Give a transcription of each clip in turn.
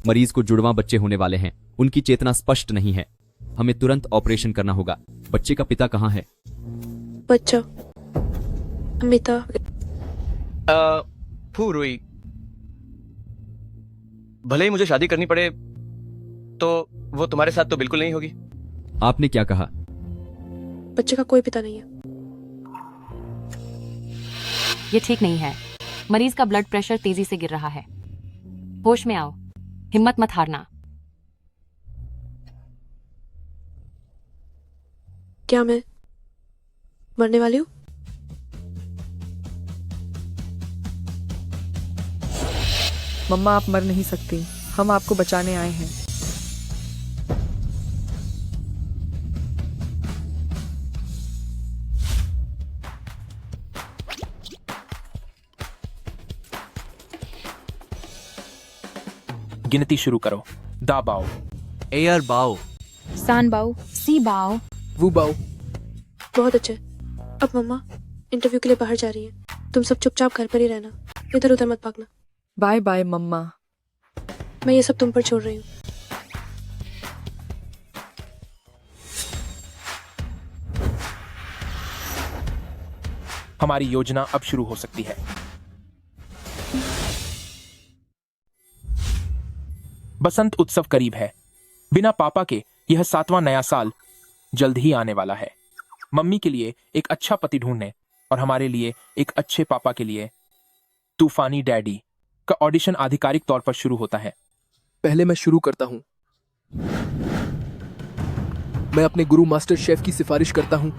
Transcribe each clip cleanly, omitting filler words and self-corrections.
मरीज को जुड़वां बच्चे होने वाले हैं। उनकी चेतना स्पष्ट नहीं है। हमें तुरंत ऑपरेशन करना होगा। बच्चे का पिता कहाँ है? बच्चा अमिता। रुई, भले ही मुझे शादी करनी पड़े तो वो तुम्हारे साथ तो बिल्कुल नहीं होगी। आपने क्या कहा? बच्चे का कोई पिता नहीं है। ये ठीक नहीं है। मरीज का ब्लड प्रेशर तेजी से गिर रहा है। होश में आओ, हिम्मत मत हारना। क्या मैं मरने वाली हूँ? मम्मा, आप मर नहीं सकती। हम आपको बचाने आए हैं। गिनती शुरू करो। दा बाओ, एयर बाओ, सान बाओ, सी बाओ। वो बाओ। बहुत अच्छे। अब मम्मा इंटरव्यू के लिए बाहर जा रही है। तुम सब चुपचाप घर पर ही रहना, इधर उधर मत भागना। बाय बाय मम्मा। मैं ये सब तुम पर छोड़ रही हूँ। हमारी योजना अब शुरू हो सकती है। बसंत उत्सव करीब है। बिना पापा के यह 7वां नया साल जल्द ही आने वाला है। मम्मी के लिए एक अच्छा पति ढूंढने और हमारे लिए एक अच्छे पापा के लिए तूफानी डैडी का ऑडिशन आधिकारिक तौर पर शुरू होता है। पहले मैं शुरू करता हूं। मैं अपने गुरु मास्टर शेफ की सिफारिश करता हूं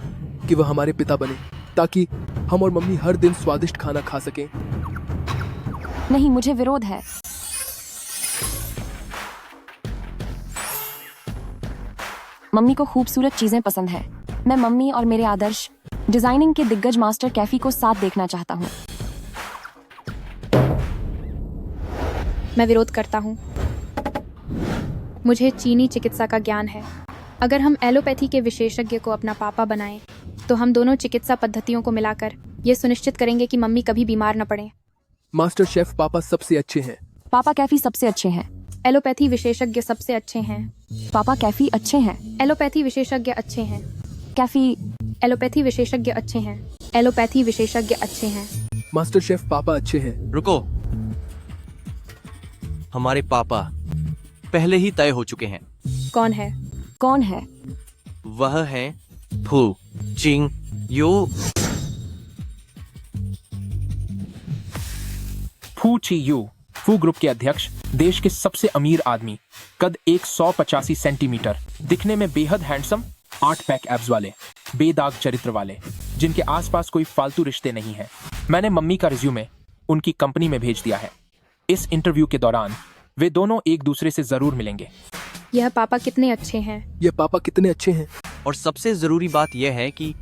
कि वह हमारे पिता बने, ताकि हम और मम्मी हर दिन स्वादिष्ट खाना खा सकें। नहीं, मुझे विरोध है। मम्मी को खूबसूरत चीजें पसंद है। मैं मम्मी और मेरे आदर्श डिजाइनिंग के दिग्गज मास्टर कैफी को साथ देखना चाहता हूँ। मैं विरोध करता हूँ। मुझे चीनी चिकित्सा का ज्ञान है। अगर हम एलोपैथी के विशेषज्ञ को अपना पापा बनाएं, तो हम दोनों चिकित्सा पद्धतियों को मिलाकर ये सुनिश्चित करेंगे कि मम्मी कभी बीमार न पड़े। मास्टर शेफ पापा सबसे अच्छे हैं। पापा कैफी सबसे अच्छे हैं। एलोपैथी विशेषज्ञ सबसे अच्छे हैं। पापा कैफी अच्छे हैं। एलोपैथी विशेषज्ञ अच्छे हैं। कैफी। एलोपैथी विशेषज्ञ अच्छे हैं। एलोपैथी विशेषज्ञ अच्छे हैं। मास्टर शेफ पापा अच्छे हैं। रुको, हमारे पापा पहले ही तय हो चुके हैं। कौन है? कौन है? वह है फू चिंग यू। फू ची यू, फू ग्रुप के अध्यक्ष, देश के सबसे अमीर आदमी, कद 185 सेंटीमीटर, दिखने में बेहद हैंडसम, 8 पैक एब्स वाले, बेदाग चरित्र वाले, जिनके आसपास कोई फालतू रिश्ते नहीं है। मैंने मम्मी का रिज्यूमे उनकी कंपनी में भेज दिया है। इस इंटरव्यू के दौरान वे दोनों एक दूसरे से जरूर मिलेंगे। यह पापा कितने अच्छे हैं। ये पापा कितने अच्छे हैं। और सबसे जरूरी बात यह है कि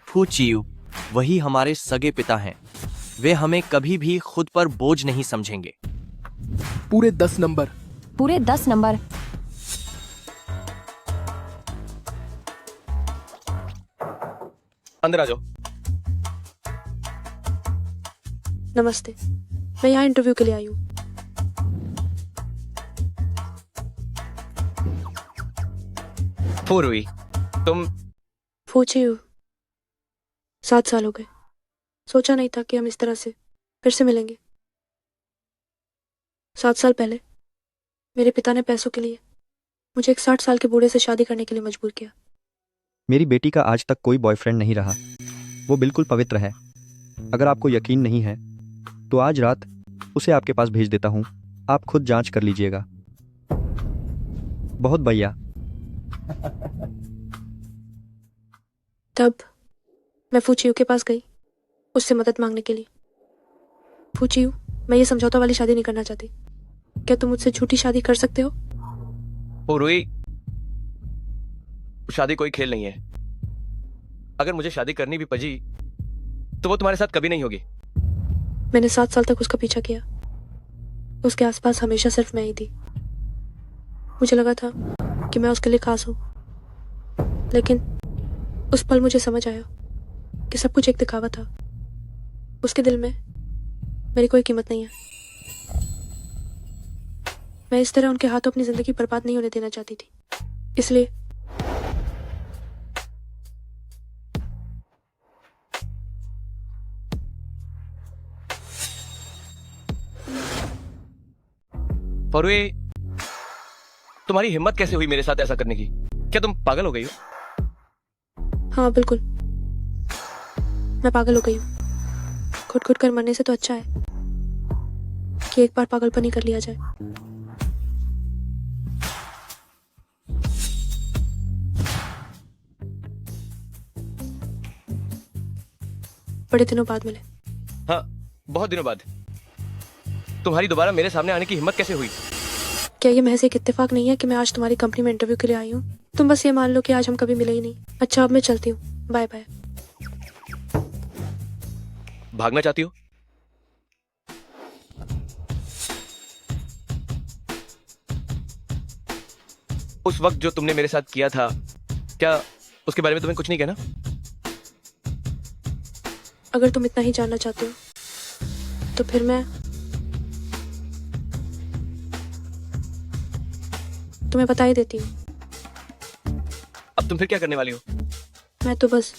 फू चियू वही हमारे सगे पिता हैं। वे हमें कभी भी खुद पर बोझ नहीं समझेंगे। पूरे 10 नंबर। पूरे 10 नंबर। अंदर आ जाओ। नमस्ते, मैं यहाँ इंटरव्यू के लिए आई हूँ। फूरुई, तुम पूछी हूँ। 7 साल हो गए। सोचा नहीं था कि हम इस तरह से फिर से मिलेंगे। 7 साल पहले मेरे पिता ने पैसों के लिए मुझे एक 60 साल के बूढ़े से शादी करने के लिए मजबूर किया। मेरी बेटी का आज तक कोई बॉयफ्रेंड नहीं रहा। वो बिल्कुल पवित्र है। अगर आपको यकीन नहीं है तो आज रात उसे आपके पास भेज देता हूँ। आप खुद जांच कर लीजिएगा। बहुत बढ़िया। तब मैं फूचियू के पास गई उससे मदद मांगने के लिए। फूचियू, मैं ये समझौता वाली शादी नहीं करना चाहती। क्या तुम मुझसे झूठी शादी कर सकते हो? फूरुई, शादी कोई खेल नहीं है। अगर मुझे शादी करनी भी पड़ी तो वो तुम्हारे साथ कभी नहीं होगी। मैंने 7 साल तक उसका पीछा किया। उसके आसपास हमेशा सिर्फ मैं ही थी। मुझे लगा था कि मैं उसके लिए खास हूं, लेकिन उस पल मुझे समझ आया कि सब कुछ एक दिखावा था। उसके दिल में मेरी कोई कीमत नहीं है। मैं इस तरह उनके हाथों अपनी जिंदगी बर्बाद नहीं होने देना चाहती थी, इसलिए फरुए, तुम्हारी हिम्मत कैसे हुई मेरे साथ ऐसा करने की? क्या तुम पागल हो गई हो? हाँ बिल्कुल, मैं पागल हो गई हूँ। घुट घुट कर मरने से तो अच्छा है कि एक बार पागलपनी कर लिया जाए। बड़े दिनों बाद मिले। हाँ, बहुत दिनों बाद। तुम्हारी दोबारा मेरे सामने आने की हिम्मत कैसे हुई? क्या ये महज एक इत्तेफाक नहीं है कि मैं आज तुम्हारी कंपनी में इंटरव्यू के लिए आई हूँ? तुम बस ये मान लो कि आज हम कभी मिले ही नहीं। अच्छा, अब मैं चलती हूँ, बाय बाय। भागना चाहती हो? उस वक्त जो तुमने मेरे साथ किया था, क्या उसके बारे में तुम्हें कुछ नहीं कहना? अगर तुम इतना ही जानना चाहते हो तो फिर मैं तुम्हें बता ही देती हूँ। अब तुम फिर क्या करने वाली हो? मैं तो बस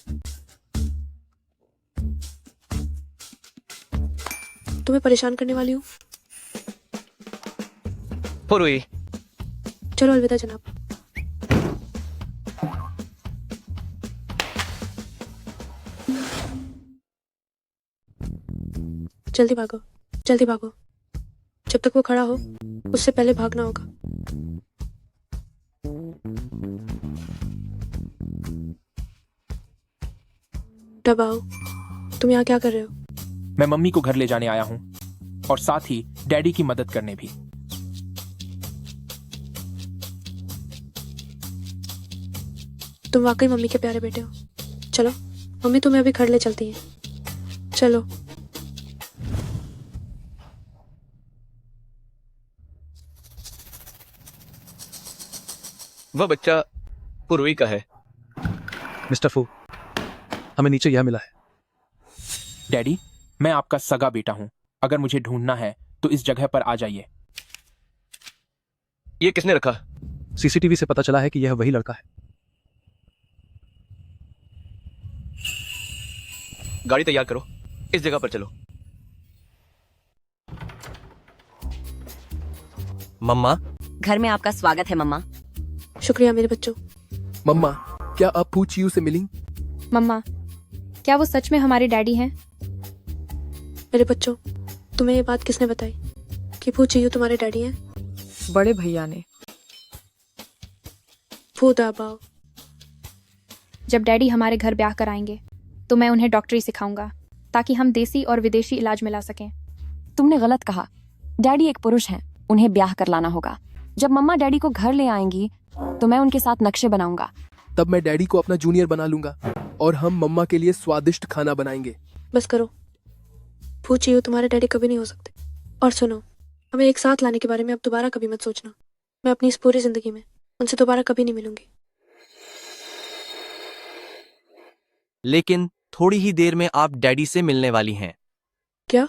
तुम्हें परेशान करने वाली हूँ। फरुए, चलो अलविदा जनाब। जल्दी भागो, जल्दी भागो। जब तक वो खड़ा हो उससे पहले भागना होगा। दबाओ। तुम यहाँ क्या कर रहे हो? मैं मम्मी को घर ले जाने आया हूँ और साथ ही डैडी की मदद करने भी। तुम वाकई मम्मी के प्यारे बेटे हो। चलो, मम्मी तुम्हें अभी घर ले चलती हैं। चलो। वह बच्चा पुरुई का है। मिस्टर फू, हमें नीचे यह मिला है। डैडी, मैं आपका सगा बेटा हूँ। अगर मुझे ढूंढना है तो इस जगह पर आ जाइए। ये किसने रखा? सीसीटीवी से पता चला है कि यह वही लड़का है। गाड़ी तैयार करो, इस जगह पर चलो। मम्मा, घर में आपका स्वागत है मम्मा। शुक्रिया मेरे बच्चों। मम्मा, क्या आप फू चियू से मिली? मम्मा, क्या वो सच में हमारे डैडी हैं? मेरे बच्चों, तुम्हें ये बात किसने बताई कि फू चियू तुम्हारे डैडी हैं? बड़े भैया ने। फू दाबाओ। जब डैडी हमारे घर ब्याह कर आएंगे तो मैं उन्हें डॉक्टरी सिखाऊंगा ताकि हम देसी और विदेशी इलाज मिला सकें। तुमने गलत कहा। डैडी एक पुरुष हैं, उन्हें ब्याह कर लाना होगा। जब मम्मा डैडी को घर ले आएंगी तो मैं उनके साथ नक्शे बनाऊंगा। तब मैं डैडी को अपना जूनियर बना लूंगा और हम मम्मा के लिए स्वादिष्ट खाना बनाएंगे। बस करो। फू चियू तुम्हारे डैडी कभी नहीं हो सकते। और सुनो, हमें एक साथ लाने के बारे में अब दोबारा कभी मत सोचना। मैं अपनी इस पूरी जिंदगी में उनसे दोबारा कभी नहीं मिलूंगी। लेकिन थोड़ी ही देर में आप डैडी से मिलने वाली हैं। क्या?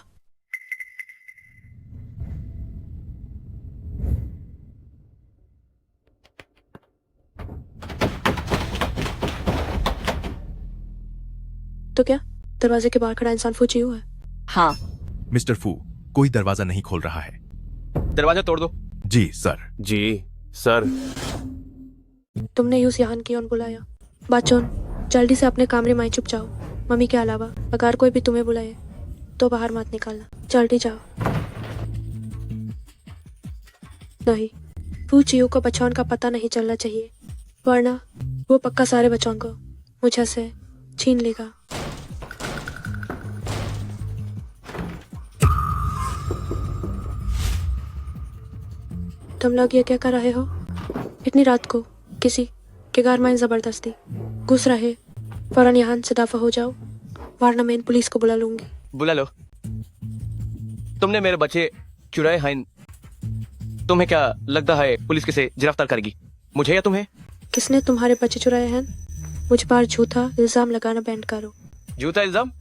तो क्या दरवाजे के बाहर खड़ा इंसान फू चियू है? हाँ। मिस्टर फू, कोई दरवाजा नहीं खोल रहा है। दरवाजा तोड़ दो। जी सर। जी सर। तुमने यूस यहाँ कियोन बुलाया। बच्चों, जल्दी से अपने कमरे में चुप जाओ। मम्मी के अलावा अगर कोई भी तुम्हें बुलाए तो बाहर मत निकलना। जल्दी जाओ। नहीं, फू चियू को बच्चों का पता नहीं चलना चाहिए, वरना वो पक्का सारे बच्चों को मुझे से छीन लेगा। तुम लोग ये क्या कर रहे हो? इतनी रात को किसी के घर में जबरदस्ती घुस रहे? फौरन यहाँ से दफा हो जाओ, वरना मैं इन पुलिस को बुला लूंगी। बुला लो। तुमने मेरे बच्चे चुराए हैं। तुम्हें क्या लगता है पुलिस किसे गिरफ्तार करेगी, मुझे या तुम्हें? किसने तुम्हारे बच्चे चुराए हैं? मुझ पर झूठा इल्जाम लगाना बैंड करो। झूठा इल्जाम?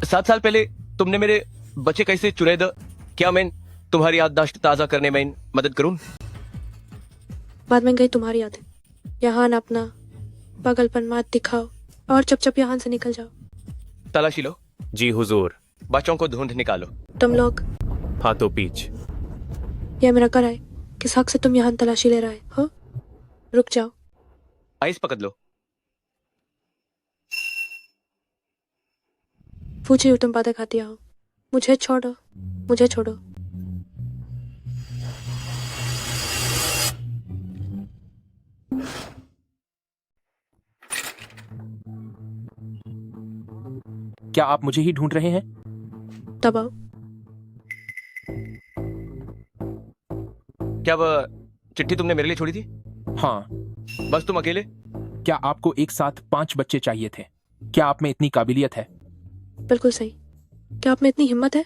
7 साल पहले तुमने मेरे बच्चे कैसे चुराए थे? क्या मैं तुम्हारी याददाश्त ताज़ा करने में मदद करूं? बाद में गई तुम्हारी यादें। यहाँ न अपना पागलपन मत दिखाओ और चुपचाप यहाँ से निकल जाओ। तलाशी लो। जी हुजूर। बच्चों को ढूंढ निकालो। तुम लोग फातो पीछ। यह मेरा घर है, किस हक से तुम यहाँ तलाशी ले रहे हो? रुक जाओ। आइस पकड़ लो। पूछिए तुम बातें खाती हो। मुझे छोड़ो, मुझे छोड़ो। क्या आप मुझे ही ढूंढ रहे हैं? दबाओ। क्या वह चिट्ठी तुमने मेरे लिए छोड़ी थी? हाँ। बस तुम अकेले? क्या आपको एक साथ 5 बच्चे चाहिए थे? क्या आप में इतनी काबिलियत है? बिल्कुल सही। क्या आप में इतनी हिम्मत है?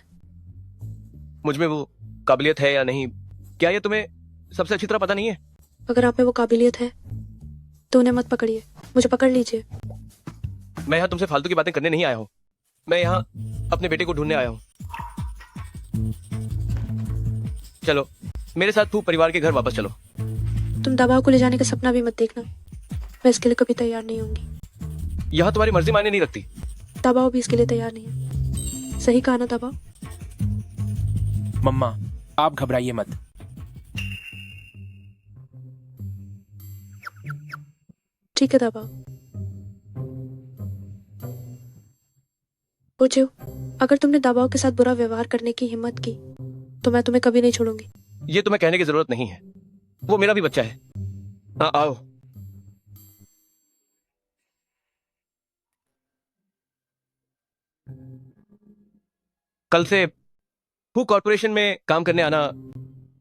मुझ में वो काबिलियत है या नहीं, क्या ये तुम्हें सबसे अच्छी तरह पता नहीं है? अगर आप में वो काबिलियत है तो उन्हें मत पकड़िए, मुझे पकड़ लीजिए। मैं यहाँ तुमसे फालतू की बातें करने नहीं आया हूँ। मैं यहाँ अपने बेटे को ढूंढने आया हूँ। चलो मेरे साथ फू परिवार के घर वापस चलो। तुम दबाव को ले जाने का सपना भी मत देखना, मैं इसके लिए कभी तैयार नहीं होंगी। यहाँ तुम्हारी मर्जी मायने नहीं रखती। दबाव भी इसके लिए तैयार नहीं है। सही कहा ना दबाव? मम्मा आप घबराइए मत। ठीक है दबाव। पूछो, अगर तुमने दबाव के साथ बुरा व्यवहार करने की हिम्मत की तो मैं तुम्हें कभी नहीं छोड़ूंगी। ये तुम्हें कहने की जरूरत नहीं है, वो मेरा भी बच्चा है। हाँ आओ। कल से फू कॉर्पोरेशन में काम करने आना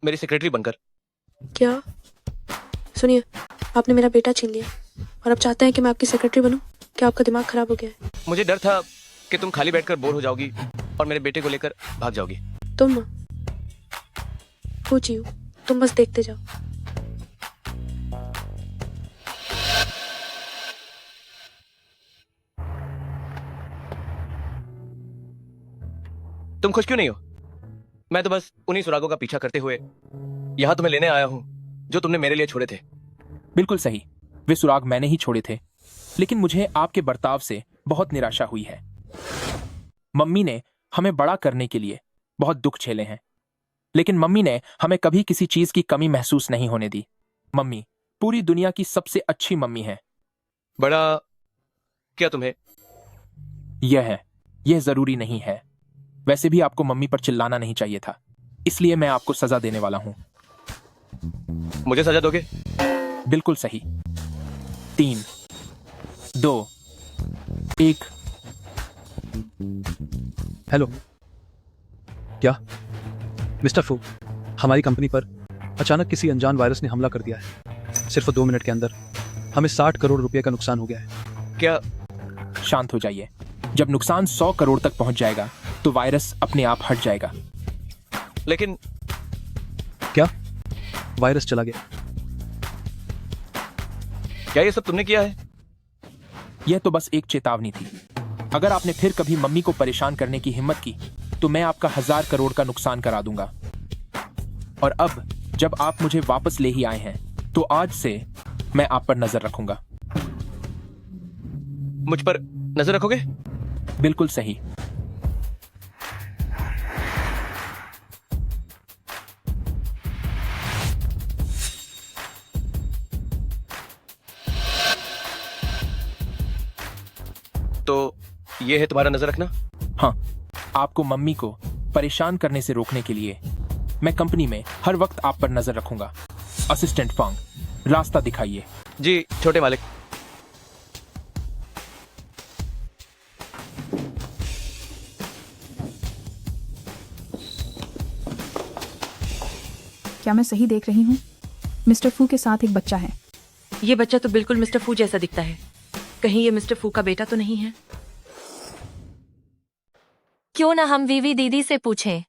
मेरी सेक्रेटरी बनकर। क्या? सुनिए, आपने मेरा बेटा छीन लिया और अब चाहते हैं कि मैं आपकी सेक्रेटरी बनूं? क्या आपका दिमाग खराब हो गया है? मुझे डर था कि तुम खाली बैठकर बोर हो जाओगी और मेरे बेटे को लेकर भाग जाओगी। तुम पूछिए, तुम बस देखते जाओ। तुम खुश क्यों नहीं हो? मैं तो बस उन्हीं सुरागों का पीछा करते हुए यहाँ तुम्हें लेने आया हूँ जो तुमने मेरे लिए छोड़े थे। बिल्कुल सही, वे सुराग मैंने ही छोड़े थे, लेकिन मुझे आपके बर्ताव से बहुत निराशा हुई है। मम्मी ने हमें बड़ा करने के लिए बहुत दुख झेले हैं, लेकिन मम्मी ने हमें कभी किसी चीज की कमी महसूस नहीं होने दी। मम्मी पूरी दुनिया की सबसे अच्छी मम्मी है। बड़ा क्या तुम्हें? यह जरूरी नहीं है। वैसे भी आपको मम्मी पर चिल्लाना नहीं चाहिए था, इसलिए मैं आपको सजा देने वाला हूं। मुझे सजा दोगे? बिल्कुल सही। 3, 2, 1। हेलो। क्या मिस्टर फू, हमारी कंपनी पर अचानक किसी अनजान वायरस ने हमला कर दिया है। सिर्फ 2 मिनट के अंदर हमें 60 करोड़ रुपए का नुकसान हो गया है। क्या? शांत हो जाइए। जब नुकसान 100 करोड़ तक पहुंच जाएगा तो वायरस अपने आप हट जाएगा। लेकिन क्या? वायरस चला गया? क्या ये सब तुमने किया है? यह तो बस एक चेतावनी थी। अगर आपने फिर कभी मम्मी को परेशान करने की हिम्मत की तो मैं आपका 1000 करोड़ का नुकसान करा दूंगा। और अब जब आप मुझे वापस ले ही आए हैं तो आज से मैं आप पर नजर रखूंगा। मुझ पर नजर रखोगे? बिल्कुल सही। तो ये है तुम्हारा नजर रखना? हाँ, आपको मम्मी को परेशान करने से रोकने के लिए मैं कंपनी में हर वक्त आप पर नजर रखूंगा। असिस्टेंट फांग, रास्ता दिखाइए। जी छोटे मालिक। क्या मैं सही देख रही हूँ? मिस्टर फू के साथ एक बच्चा है। ये बच्चा तो बिल्कुल मिस्टर फू जैसा दिखता है। कहीं ये मिस्टर फू का बेटा तो नहीं है? क्यों ना हम वीवी दीदी से पूछें।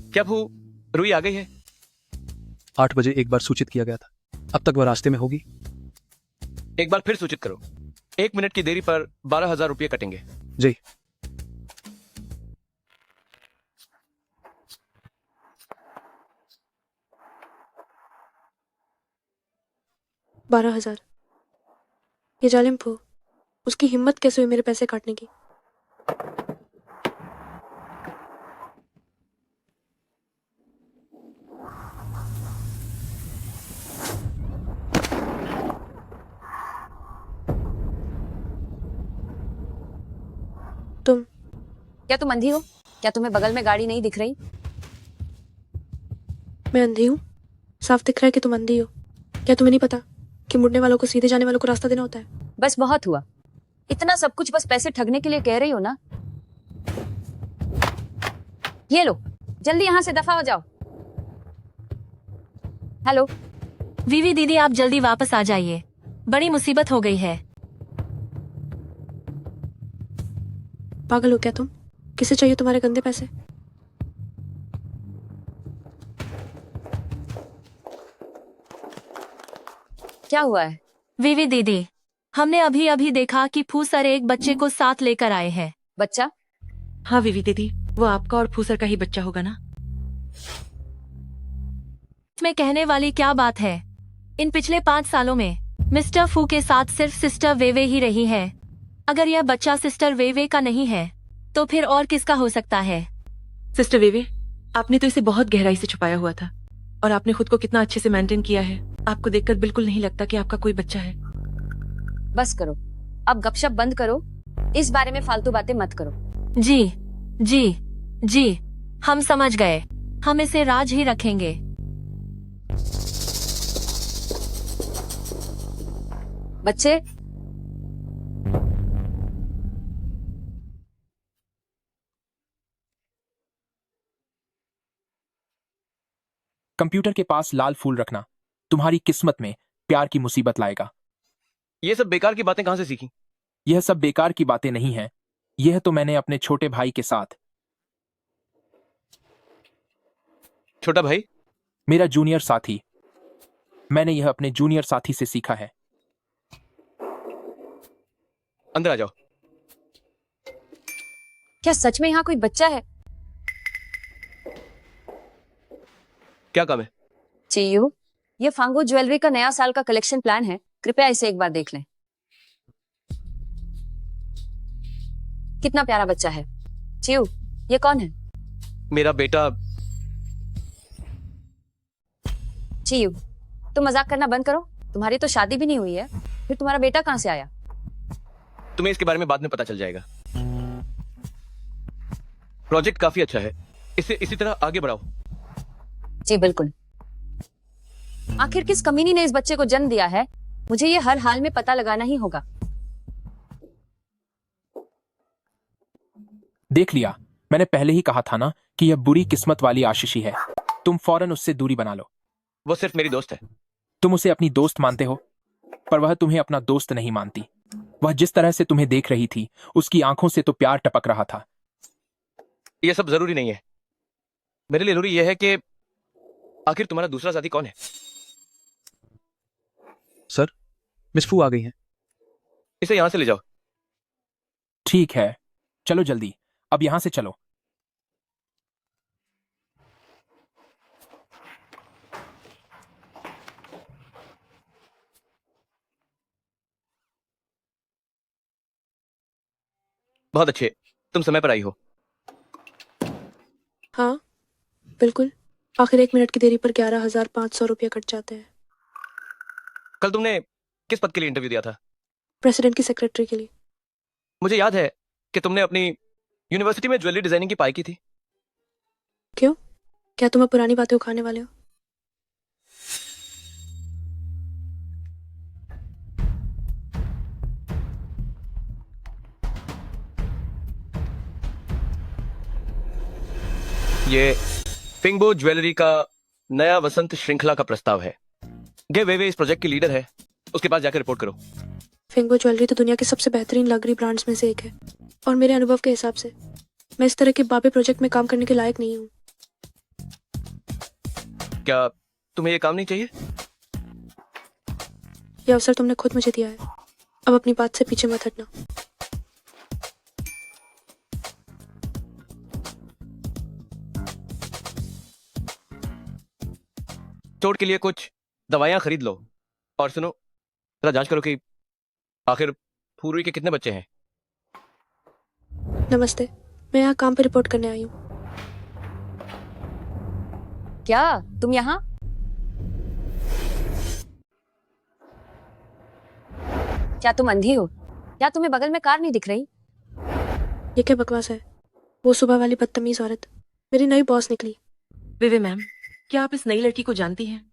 क्या फू रुई आ गई है? 8 बजे एक बार सूचित किया गया था। अब तक वह रास्ते में होगी। एक बार फिर सूचित करो, 1 मिनट की देरी पर 12,000 रुपये कटेंगे। जी। बारह 12,000। ये जालिम फू, उसकी हिम्मत कैसे हुई मेरे पैसे काटने की? तुम क्या तुम अंधी हो? क्या तुम्हें बगल में गाड़ी नहीं दिख रही? मैं अंधी हूँ? साफ दिख रहा है कि तुम अंधी हो। क्या तुम्हें नहीं पता कि मुड़ने वालों को सीधे जाने वालों को रास्ता देना होता है? बस बहुत हुआ। इतना सब कुछ बस पैसे ठगने के लिए कह रही हो ना? ये लो, जल्दी यहाँ से दफा हो जाओ। हेलो वीवी दीदी, आप जल्दी वापस आ जाइए, बड़ी मुसीबत हो गई है। पागल हो क्या तुम? किसे चाहिए तुम्हारे गंदे पैसे? क्या हुआ है? वीवी दीदी, हमने अभी अभी देखा कि फू सर एक बच्चे को साथ लेकर आए हैं। बच्चा? हाँ वीवी दीदी, वो आपका और फूसर का ही बच्चा होगा ना? इसमें कहने वाली क्या बात है? इन पिछले 5 सालों में मिस्टर फू के साथ सिर्फ सिस्टर वेवे ही रही है। अगर यह बच्चा सिस्टर वेवे का नहीं है तो फिर और किसका हो सकता है? सिस्टर वेवे, आपने तो इसे बहुत गहराई से छुपाया हुआ था और आपने खुद को कितना अच्छे से मेंटेन किया है। आपको देखकर बिल्कुल नहीं लगता कि आपका कोई बच्चा है। बस करो, अब गपशप बंद करो, इस बारे में फालतू बातें मत करो। जी जी जी, हम समझ गए, हम इसे राज ही रखेंगे। बच्चे, कंप्यूटर के पास लाल फूल रखना तुम्हारी किस्मत में प्यार की मुसीबत लाएगा। ये सब बेकार की बातें कहां से सीखी? यह सब बेकार की बातें नहीं हैं। यह तो मैंने अपने छोटे भाई के साथ। छोटा भाई? मेरा जूनियर साथी। मैंने यह अपने जूनियर साथी से सीखा है। अंदर आ जाओ। क्या सच में यहाँ कोई बच्चा है? क्या काम है? चीयू, ये फांगो ज्वेलरी का नया साल का कलेक्शन प्लान है, कृपया इसे एक बार देख लें। कितना प्यारा बच्चा है। चीयू, ये कौन है? मेरा बेटा। चीयू, तुम मजाक करना बंद करो। तुम्हारी तो शादी भी नहीं हुई है, फिर तुम्हारा बेटा कहां से आया? तुम्हें इसके बारे में बाद में पता चल जाएगा। प्रोजेक्ट काफी अच्छा है, इसे इसी तरह आगे बढ़ाओ। जी बिल्कुल। आखिर किस कमीनी ने इस बच्चे को जन्म दिया है? मुझे ये हर हाल में पता लगाना ही होगा। देख लिया, मैंने पहले ही कहा था ना कि यह बुरी किस्मत वाली आशीषी है। तुम फौरन उससे दूरी बना लो। वो सिर्फ मेरी दोस्त है। तुम उसे अपनी दोस्त मानते हो, पर वह तुम्हें अपना दोस्त नहीं मानती। वह जिस तरह से तुम्हें देख रही थी, उसकी आंखों से तो प्यार टपक रहा था। यह सब जरूरी नहीं है। मेरे लिए जरूरी यह है कि आखिर तुम्हारा दूसरा साथी कौन है? सर, मिस फू आ गई हैं। इसे यहां से ले जाओ। ठीक है, चलो जल्दी, अब यहां से चलो। बहुत अच्छे, तुम समय पर आई हो। हाँ बिल्कुल, आखिर 1 मिनट की देरी पर 11,500 रुपया कट जाते हैं। कल तुमने किस पद के लिए इंटरव्यू दिया था? प्रेसिडेंट की सेक्रेटरी के लिए। मुझे याद है कि तुमने अपनी यूनिवर्सिटी में ज्वेलरी डिजाइनिंग की पढ़ाई की थी। क्यों? क्या तुम अब पुरानी बातें उखाड़ने वाले हो? ये फिंगबो ज्वेलरी का नया वसंत श्रृंखला का प्रस्ताव है। गे वेवे इस प्रोजेक्ट की लीडर है, उसके पास जाकर रिपोर्ट करो। फिंगबो ज्वेलरी तो दुनिया के सबसे बेहतरीन लग्जरी ब्रांड्स में से एक है और मेरे अनुभव के हिसाब से मैं इस तरह के बाबे प्रोजेक्ट में काम करने के लायक नहीं हूँ। क्या तुम्हें ये काम नहीं चाहिए? यह अवसर तुमने खुद मुझे दिया है। अब अपनी बात से पीछे मत हटना। चोट के लिए कुछ दवाइयाँ खरीद लो। और सुनो, जरा जांच करो कि आखिर पूर्वी के कितने बच्चे हैं। नमस्ते, मैं यहाँ काम पे रिपोर्ट करने आई हूँ। क्या तुम यहाँ? क्या तुम अंधी हो? क्या तुम्हें बगल में कार नहीं दिख रही? ये क्या बकवास है? वो सुबह वाली बदतमीज औरत मेरी नई बॉस निकली। विवे मैम, क्या आप इस नई लड़की को जानती हैं?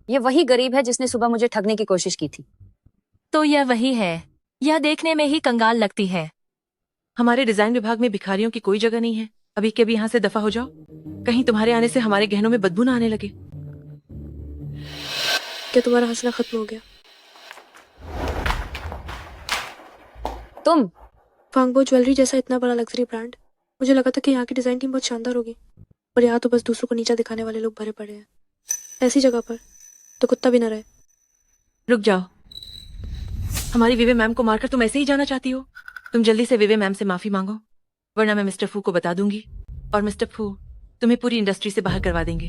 ये वही गरीब है जिसने सुबह मुझे ठगने की कोशिश की थी। तो यह वही है। यह देखने में ही कंगाल लगती है। हमारे डिजाइन विभाग में भिखारियों की कोई जगह नहीं है। अभी के अभी यहाँ से दफा हो जाओ, कहीं तुम्हारे आने से हमारे गहनों में बदबू ना आने लगे। क्या तुम्हारा हंसना खत्म हो गया? तुम फांगबो ज्वेलरी जैसा इतना बड़ा लग्जरी ब्रांड, मुझे लगा था कि यहाँ की डिजाइन टीम बहुत शानदार होगी, पर यहाँ तो बस दूसरों को नीचा दिखाने वाले लोग भरे पड़े हैं। ऐसी जगह पर तो कुत्ता भी न रहे। रुक जाओ, हमारी विवे मैम को मारकर तुम ऐसे ही जाना चाहती हो? तुम जल्दी से विवे मैम से माफी मांगो, वरना मैं मिस्टर फू को बता दूंगी और मिस्टर फू तुम्हें पूरी इंडस्ट्री से बाहर करवा देंगे।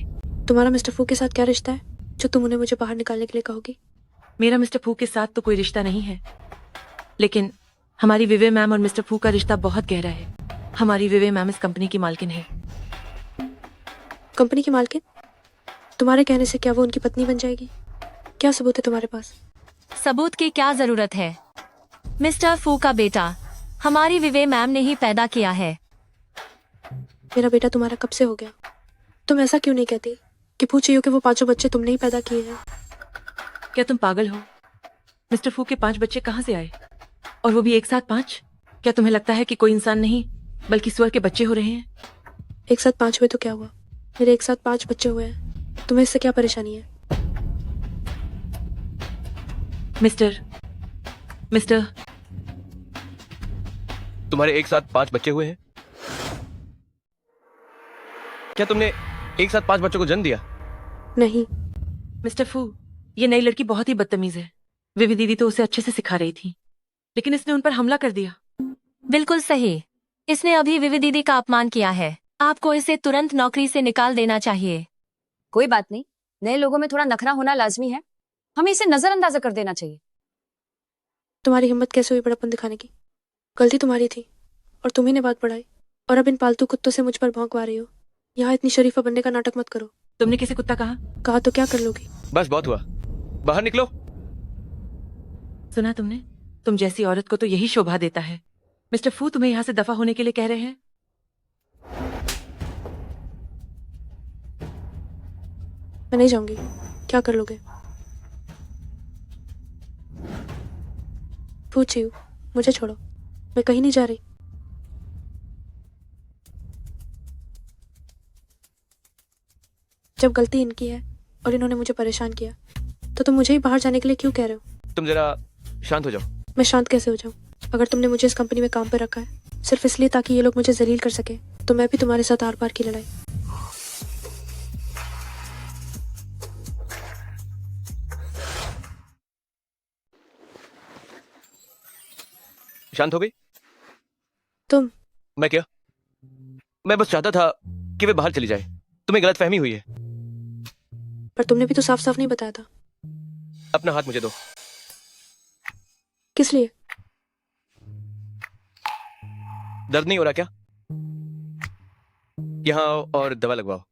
तुम्हारा मिस्टर फू के साथ क्या रिश्ता है जो तुम उन्हें मुझे बाहर निकालने के लिए कहोगी? मेरा मिस्टर फू के साथ तो कोई रिश्ता नहीं है, लेकिन हमारी विवे मैम और मिस्टर फू का रिश्ता बहुत गहरा है। हमारी विवे मैम इस कंपनी की मालकिन है। कंपनी की मालकिन? तुम्हारे कहने से क्या वो उनकी पत्नी बन जाएगी? क्या सबूत है तुम्हारे पास? सबूत की क्या जरूरत है? मिस्टर फू का बेटा हमारी विवे मैम ने ही पैदा किया है। मेरा बेटा तुम्हारा कब से हो गया? तुम ऐसा क्यों नहीं कहती कि पूछिए कि वो 5 बच्चे तुमने ही पैदा किए हैं? क्या तुम पागल हो? मिस्टर फू के 5 बच्चे कहाँ से आए, और वो भी एक साथ 5? क्या तुम्हें लगता है कि कोई इंसान नहीं बल्कि स्वर के बच्चे हो रहे हैं? एक साथ 5 हुए तो क्या हुआ? मेरे एक साथ 5 बच्चे हुए हैं। तुम्हें इससे क्या परेशानी है? मिस्टर तुम्हारे एक साथ 5 बच्चे हुए हैं? क्या तुमने एक साथ 5 बच्चों को जन्म दिया? नहीं। मिस्टर फू, ये नई लड़की बहुत ही बदतमीज है। विवी दीदी तो उसे अच्छे से सिखा रही थी, लेकिन इसने उन पर हमला कर दिया। बिल्कुल सही, इसने अभी विवी दीदी का अपमान किया है। आपको इसे तुरंत नौकरी से निकाल देना चाहिए। कोई बात नहीं, नए लोगों में थोड़ा नखरा होना लाजमी है। हमें इसे नजरअंदाज कर देना चाहिए। तुम्हारी हिम्मत कैसे हुई बड़ापन दिखाने की? गलती तुम्हारी थी और तुम्ही ने बात बढ़ाई, और अब इन पालतू कुत्तों से मुझ पर भौंकवा रही हो। यहाँ इतनी शरीफा बनने का नाटक मत करो। तुमने किसे कुत्ता कहा? कहा तो क्या कर लोगी? बस बहुत हुआ, बाहर निकलो। सुना तुमने? तुम जैसी औरत को तो यही शोभा देता है। मिस्टर फू तुम्हें यहाँ से दफा होने के लिए कह रहे हैं। मैं नहीं जाऊंगी। क्या कर लोगे? पूछिए, मुझे छोड़ो, मैं कहीं नहीं जा रही। जब गलती इनकी है और इन्होंने मुझे परेशान किया, तो तुम मुझे ही बाहर जाने के लिए क्यों कह रहे हो? तुम जरा शांत हो जाओ। मैं शांत कैसे हो जाऊं? अगर तुमने मुझे इस कंपनी में काम पर रखा है सिर्फ इसलिए ताकि ये लोग मुझे जलील कर सके, तो मैं भी तुम्हारे साथ आर पार की लड़ाई। शांत हो गई? तुम? मैं क्या? मैं बस चाहता था कि वे बाहर चली जाए। तुम्हें गलतफहमी हुई है। पर तुमने भी तो साफ साफ नहीं बताया था। अपना हाथ मुझे दो। किस लिए? दर्द नहीं हो रहा क्या? यहाँ आओ और दवा लगवाओ।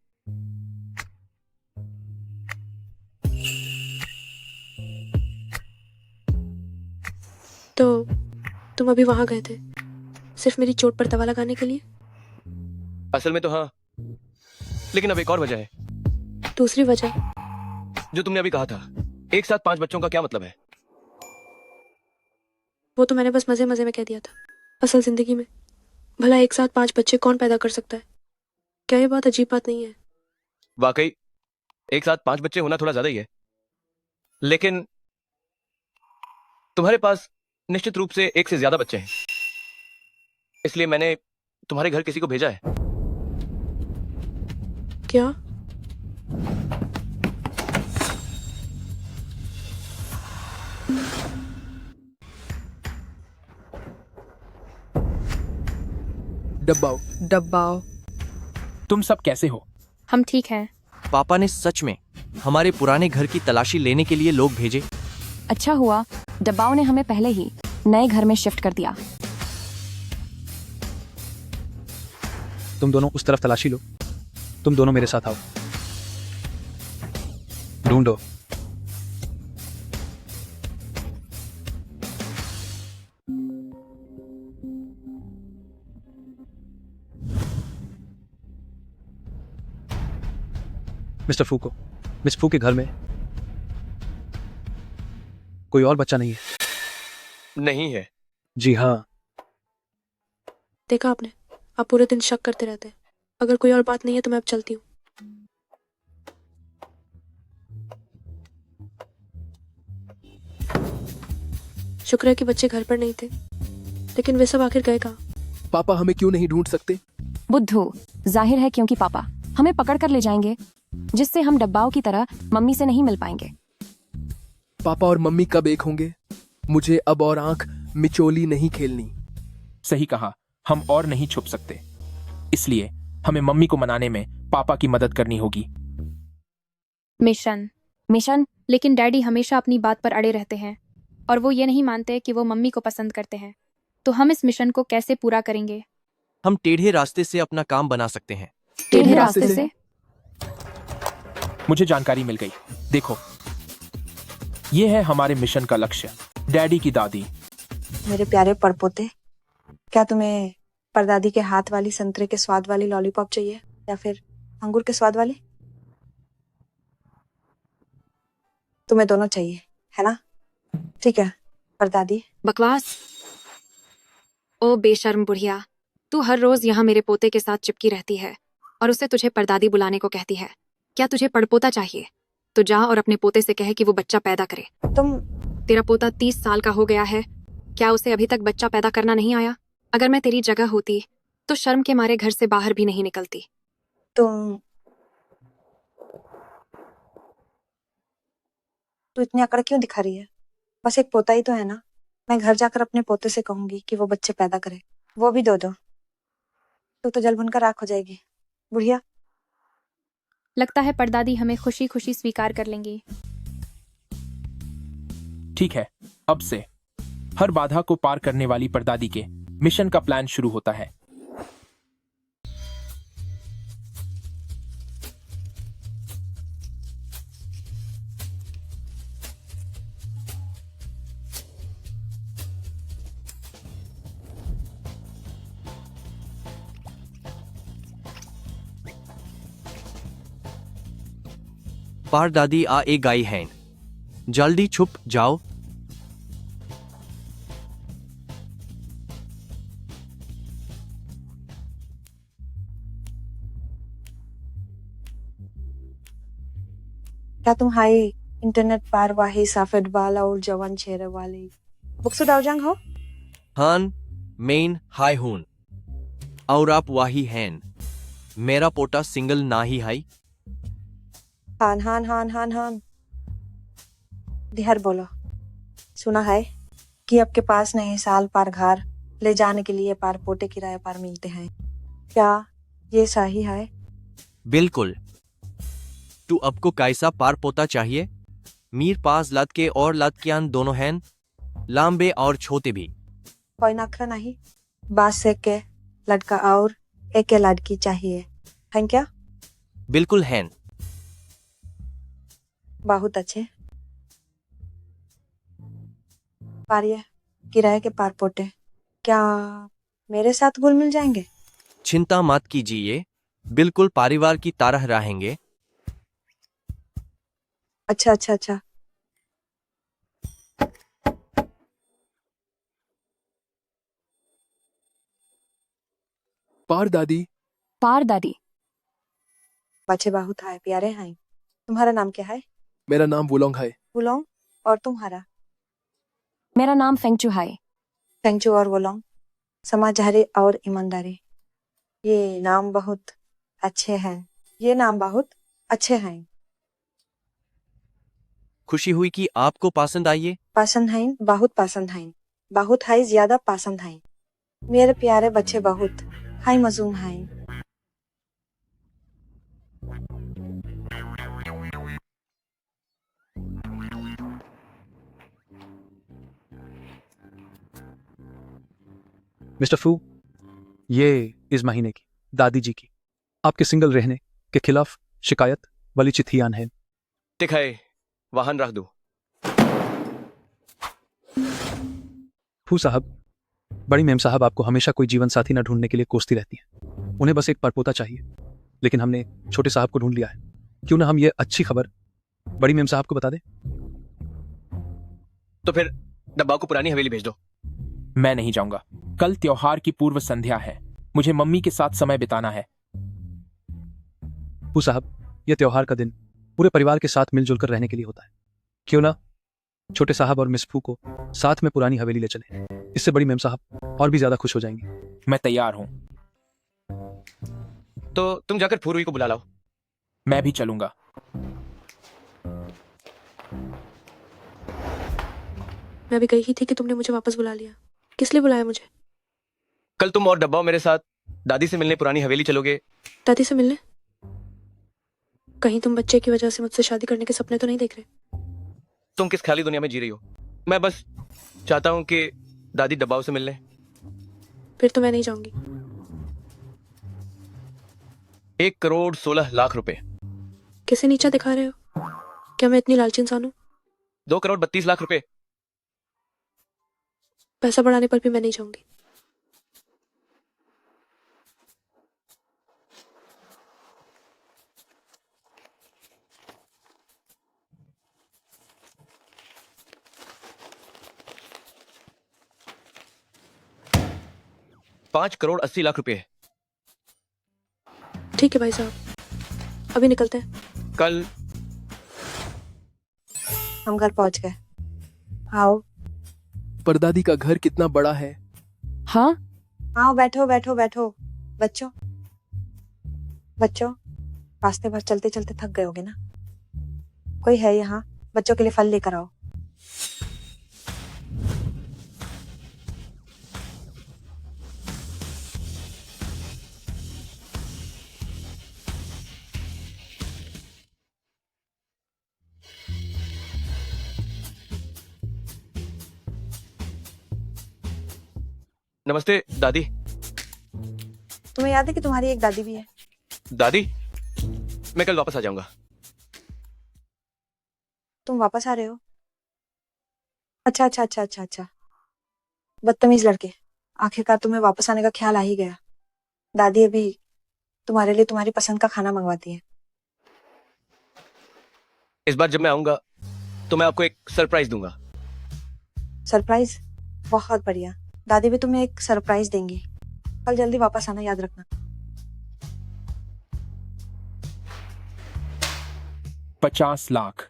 तो तुम अभी वहां गए थे सिर्फ मेरी चोट पर दवा लगाने के लिए? असल में तो हाँ, लेकिन अब एक और वजह है। दूसरी वजह? जो तुमने अभी कहा था, एक साथ 5 बच्चों का क्या मतलब है? वो तो मैंने बस मजे मजे में कह दिया था। असल जिंदगी में भला एक साथ 5 बच्चे कौन पैदा कर सकता है? क्या ये बात अजीब बात नहीं है? वाकई एक साथ 5 बच्चे होना थोड़ा ज्यादा ही है, लेकिन तुम्हारे पास निश्चित रूप से एक से ज्यादा बच्चे हैं, इसलिए मैंने तुम्हारे घर किसी को भेजा है। क्या? डब्बाओ डब्बाओ। तुम सब कैसे हो? हम ठीक हैं। पापा ने सच में हमारे पुराने घर की तलाशी लेने के लिए लोग भेजे। अच्छा हुआ डब्बाओं ने हमें पहले ही नए घर में शिफ्ट कर दिया। तुम दोनों उस तरफ तलाशी लो, तुम दोनों मेरे साथ आओ। ढूंढो। मिस्टर फू को मिस फू के घर में कोई और बच्चा नहीं है? नहीं है। जी हाँ। देखा आपने, आप पूरे दिन शक करते रहते हैं। अगर कोई और बात नहीं है तो मैं अब चलती हूँ। शुक्र है कि बच्चे घर पर नहीं थे, लेकिन वे सब आखिर गए कहाँ? पापा हमें क्यों नहीं ढूंढ सकते? बुद्धू, जाहिर है क्योंकि पापा हमें पकड़ कर ले जाएंगे, जिससे हम डब्बाओं की तरह मम्मी से नहीं मिल पाएंगे। पापा और मम्मी कब एक होंगे? मुझे अब और आंख मिचोली नहीं खेलनी। सही कहा, हम और नहीं छुप सकते, इसलिए हमें मम्मी को मनाने में पापा की मदद करनी होगी। Mission mission? लेकिन डैडी हमेशा अपनी बात पर अड़े रहते हैं और वो ये नहीं मानते कि वो मम्मी को पसंद करते हैं। तो हम इस मिशन को कैसे पूरा करेंगे? हम टेढ़े रास्ते से अपना काम बना सकते हैं। टेढ़े रास्ते से? मुझे जानकारी मिल गई। देखो, ये है हमारे मिशन का लक्ष्य। डैडी की दादी। मेरे प्यारे परपोते, क्या तुम्हें परदादी के हाथ वाली संतरे के स्वाद वाली लॉलीपॉप चाहिए या फिर अंगूर के स्वाद वाली? तुम्हें दोनों चाहिए है ना? ठीक है परदादी। बकवास। ओ बेशर्म बुढ़िया, तू हर रोज यहाँ मेरे पोते के साथ चिपकी रहती है और उसे तुझे परदादी बुलाने को कहती है। क्या तुझे पड़पोता चाहिए? तो जा और अपने पोते से कहे कि वो बच्चा पैदा करे। तेरा पोता 30 साल का हो गया है, क्या उसे अभी तक बच्चा पैदा करना नहीं आया? अगर मैं तेरी जगह होती तो शर्म के मारे घर से बाहर भी नहीं निकलती। तू इतनी अकड़ क्यों दिखा रही है? बस एक पोता ही तो है ना। मैं घर जाकर अपने पोते से कहूंगी कि वो बच्चे पैदा करे, वो भी दो। तू तो जल भुनकर राख हो जाएगी बुढ़िया। लगता है परदादी हमें खुशी खुशी स्वीकार कर लेंगी। ठीक है, अब से हर बाधा को पार करने वाली परदादी के मिशन का प्लान शुरू होता है। पार दादी आ ए गाई हैं, जल्दी छुप जाओ। क्या तुम हाई इंटरनेट पार वाही सफेद बाल और जवान चेहरे वाली बुक्सु डाउजंग हो? हान मेन हाय हून और आप वाही हैं। मेरा पोटा सिंगल ना ही हाई। हान हान हान हान हान दिहर बोलो। सुना है कि आपके पास नहीं साल पार घर ले जाने के लिए पार पोटे किराए पार मिलते हैं, क्या ये सही है? बिल्कुल। तू आपको कैसा पार पोता चाहिए? मीर पास लद के और लद कियान दोनों हैं, लांबे और छोटे भी। कोई नखरा नहीं, बास से के लड़का और एक लड़की चाहिए है क्या? बिल्कुल हैं। बहुत अच्छे। पारिये किराए के पार पोटे क्या मेरे साथ घुल मिल जाएंगे? चिंता मत कीजिए, बिल्कुल परिवार की तरह रहेंगे। अच्छा अच्छा अच्छा। पार दादी। पार दादी। बच्चे बहुत है प्यारे हैं। तुम्हारा नाम क्या है? मेरा नाम वुलोंग है। वुलोंग। और तुम्हारा? मेरा नाम फेंगचू है। फेंगचू और वुलोंग समझदारी और ईमानदारी, ये नाम बहुत अच्छे हैं। ये नाम बहुत अच्छे हैं। खुशी हुई कि आपको पसंद आइए। पसंद है, बहुत पसंद है, बहुत है, ज्यादा पसंद है। मेरे प्यारे बच्चे बहुत हाय मजूम हाय। मिस्टर फू, ये इस महीने की दादी जी की आपके सिंगल रहने के खिलाफ शिकायत वाली चिट्ठियां हैं। दिखाए वाहन रख दो। फू साहब, बड़ी मेम साहब आपको हमेशा कोई जीवन साथी न ढूंढने के लिए कोसती रहती हैं। उन्हें बस एक परपोता चाहिए, लेकिन हमने छोटे साहब को ढूंढ लिया है। क्यों ना हम ये अच्छी खबर बड़ी मेम साहब को बता दें? तो फिर डब्बा को पुरानी हवेली भेज दो। मैं नहीं जाऊंगा। कल त्योहार की पूर्व संध्या है। मुझे मम्मी के साथ समय बिताना है। फू साहब, यह त्योहार का दिन पूरे परिवार के साथ मिलजुल कर रहने के लिए होता है। क्यों ना छोटे साहब और मिस फू को साथ में पुरानी हवेली ले चले। इससे बड़ी मेम साहब और भी ज्यादा खुश हो जाएंगी। मैं तैयार हूं। तो तुम जाकर फूरुई को बुला लाओ। मैं भी चलूंगा। मैं भी गई ही थी कि तुमने मुझे वापस बुला लिया। किस लिए बुलाया मुझे? कल तुम और डब्बा मेरे साथ दादी से मिलने पुरानी हवेली चलोगे। दादी से मिलने? कहीं तुम बच्चे की वजह से मुझसे शादी करने के सपने तो नहीं देख रहे? तुम किस खाली दुनिया में जी रही हो? मैं बस चाहता हूं कि दादी डब्बाओं से मिल लें। फिर तो मैं नहीं जाऊंगी। 1,16,00,000 रुपए। किसे नीचा दिखा रहे हो? क्या मैं इतनी लालची इंसान हूँ? 2,32,00,000 रुपए। पैसा बढ़ाने पर भी मैं नहीं जाऊंगी। $5,80,00,000 रुपए। ठीक है भाई साहब, अभी निकलते हैं। कल हम घर पहुंच गए। आओ। परदादी का घर कितना बड़ा है। हाँ, आओ बैठो बैठो बैठो। बच्चों बच्चों, रास्ते भर चलते चलते थक गए होगे ना? कोई है यहाँ? बच्चों के लिए फल लेकर आओ। नमस्ते दादी। तुम्हें याद है कि तुम्हारी एक दादी भी है? दादी, मैं कल वापस आ जाऊंगा। तुम वापस आ रहे हो? अच्छा अच्छा अच्छा अच्छा अच्छा। बदतमीज लड़के, आखिरकार तुम्हें वापस आने का ख्याल आ ही गया। दादी अभी तुम्हारे लिए तुम्हारी पसंद का खाना मंगवाती है। इस बार जब मैं आऊंगा तो मैं आपको एक सरप्राइज दूंगा। सरप्राइज? बहुत बढ़िया। दादी भी तुम्हें एक सरप्राइज देंगी। कल जल्दी वापस आना, याद रखना। 50 लाख।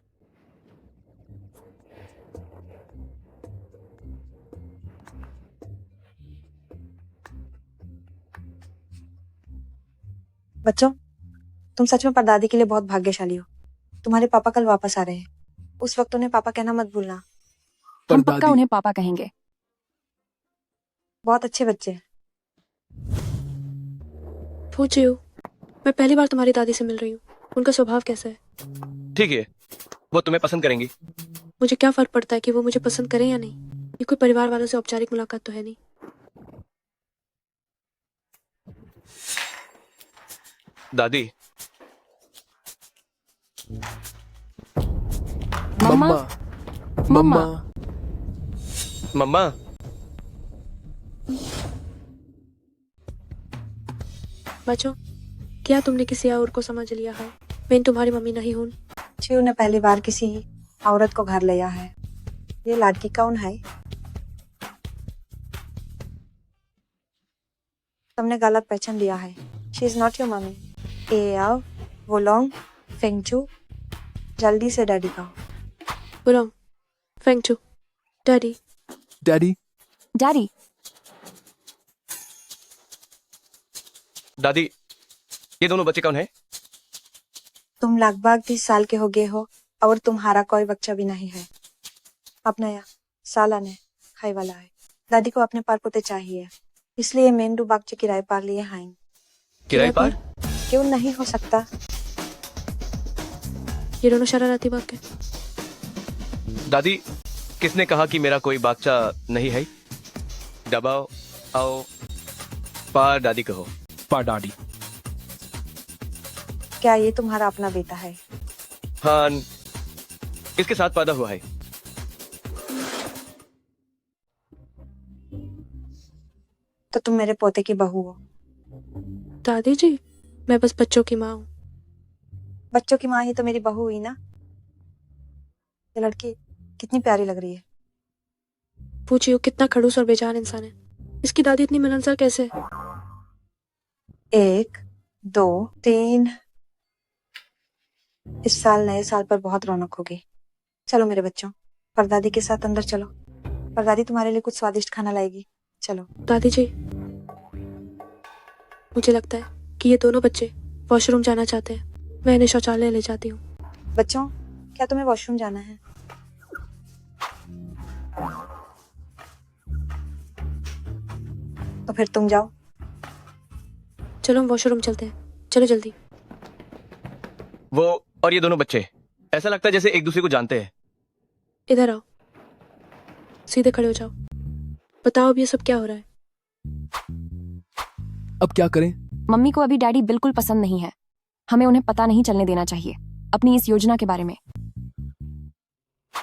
बच्चों, तुम सच में परदादी के लिए बहुत भाग्यशाली हो। तुम्हारे पापा कल वापस आ रहे हैं। उस वक्त उन्हें पापा कहना मत भूलना। हम पक्का उन्हें पापा कहेंगे। बहुत अच्छे बच्चे। पूछियो, मैं पहली बार तुम्हारी दादी से मिल रही हूँ। उनका स्वभाव कैसा है? ठीक है, वो तुम्हें पसंद करेंगी। मुझे क्या फर्क पड़ता है कि वो मुझे पसंद करें या नहीं? ये कोई परिवार वालों से औपचारिक मुलाकात तो है नहीं। दादी। मम्मा मम्मा मम्मा। बच्चों, क्या तुमने किसी और को समझ लिया है? मैं तुम्हारी मम्मी नहीं हूँ। शिव ने पहली बार किसी औरत को घर लिया है। ये लड़की कौन है? तुमने गलत पहचान लिया है। She is not your mummy. ए आओ, वोलोंग, फेंगचू, जल्दी से डैडी कहो। Wolong, Fengchu, daddy. Daddy. Daddy. दादी, ये दोनों बच्चे कौन है? तुम लगभग 30 साल के हो गए हो और तुम्हारा कोई बच्चा भी नहीं है। अब नया सालाने खाई वाला है। दादी को अपने पार पोते चाहिए। इसलिए मेंढू बागचे किराए पर लिए हैं। किराए पर? क्यों नहीं हो सकता? ये दोनों शरारती बाग के। दादी, किसने कहा कि मेरा कोई बागचा नहीं है? दबाओ आओ पार दादी कहो। पा डैडी। क्या ये तुम्हारा अपना बेटा है? हाँ, इसके साथ पैदा हुआ है। तो तुम मेरे पोते की बहू हो। दादी जी, मैं बस बच्चों की माँ हूँ। बच्चों की माँ ही तो मेरी बहू हुई ना। ये लड़की कितनी प्यारी लग रही है। पूछियो कितना खड़ूस और बेजान इंसान है। इसकी दादी इतनी मिलनसार कैसे है? 1 2 3। इस साल नए साल पर बहुत रौनक होगी। चलो मेरे बच्चों, परदादी के साथ अंदर चलो। परदादी तुम्हारे लिए कुछ स्वादिष्ट खाना लाएगी। चलो। दादी जी, मुझे लगता है कि ये दोनों बच्चे वॉशरूम जाना चाहते हैं। मैं इन्हें शौचालय ले जाती हूँ। बच्चों, क्या तुम्हें वॉशरूम जाना है? तो फिर तुम जाओ। चलो हम वॉशरूम चलते हैं। चलो जल्दी। वो और ये दोनों बच्चे ऐसा लगता है जैसे एक दूसरे को जानते हैं। इधर आओ, सीधे खड़े हो जाओ। बताओ अब ये सब क्या हो रहा है? अब क्या करें? मम्मी को अभी डैडी बिल्कुल पसंद नहीं है। हमें उन्हें पता नहीं चलने देना चाहिए अपनी इस योजना के बारे में।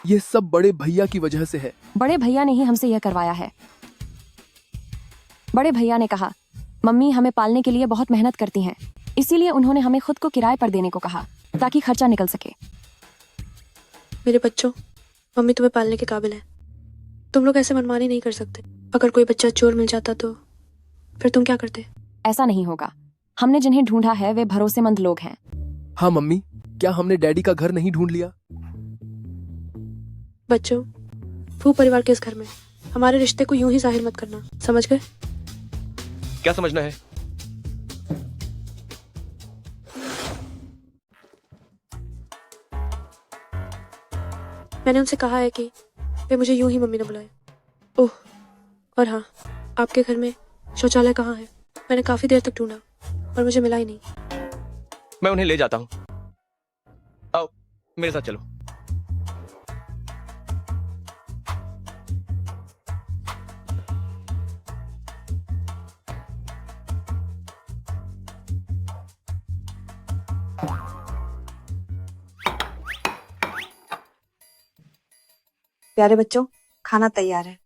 ये सब बड़े भैया की वजह से है। बड़े भैया ने ही हमसे यह करवाया है। बड़े भैया ने कहा मम्मी हमें पालने के लिए बहुत मेहनत करती हैं, इसीलिए उन्होंने हमें खुद को किराए पर देने को कहा ताकि खर्चा निकल सके। मेरे बच्चों, मम्मी तुम्हें पालने के काबिल है। तुम लोग ऐसे मनमानी नहीं कर सकते। अगर कोई बच्चा चोर मिल जाता तो फिर तुम क्या करते? ऐसा नहीं होगा। हमने जिन्हें ढूंढा है वे भरोसेमंद लोग हैं। हाँ मम्मी, क्या हमने डैडी का घर नहीं ढूंढ लिया? बच्चों, फू परिवार के इस घर में हमारे रिश्ते को यूं ही जाहिर मत करना, समझ गए? क्या समझना है? मैंने उनसे कहा है कि वे मुझे यूं ही मम्मी ने बुलाए। ओह, और हाँ, आपके घर में शौचालय कहाँ है? मैंने काफी देर तक ढूंढा और मुझे मिला ही नहीं। मैं उन्हें ले जाता हूँ। आओ मेरे साथ चलो। प्यारे बच्चों, खाना तैयार है।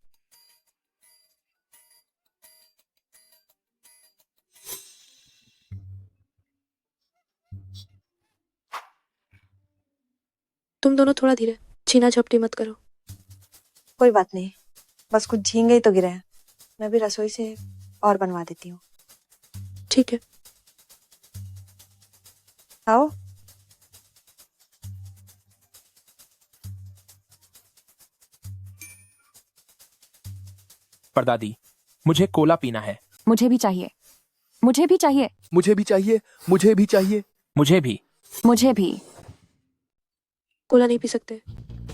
तुम दोनों थोड़ा धीरे, छीना झपटी मत करो। कोई बात नहीं, बस कुछ झींगे ही तो गिरे हैं। मैं भी रसोई से और बनवा देती हूँ। ठीक है। आओ। परदादी, मुझे कोला पीना है। मुझे भी चाहिए। मुझे भी चाहिए। मुझे भी चाहिए। मुझे भी चाहिए। मुझे भी। मुझे भी। कोला नहीं पी सकते।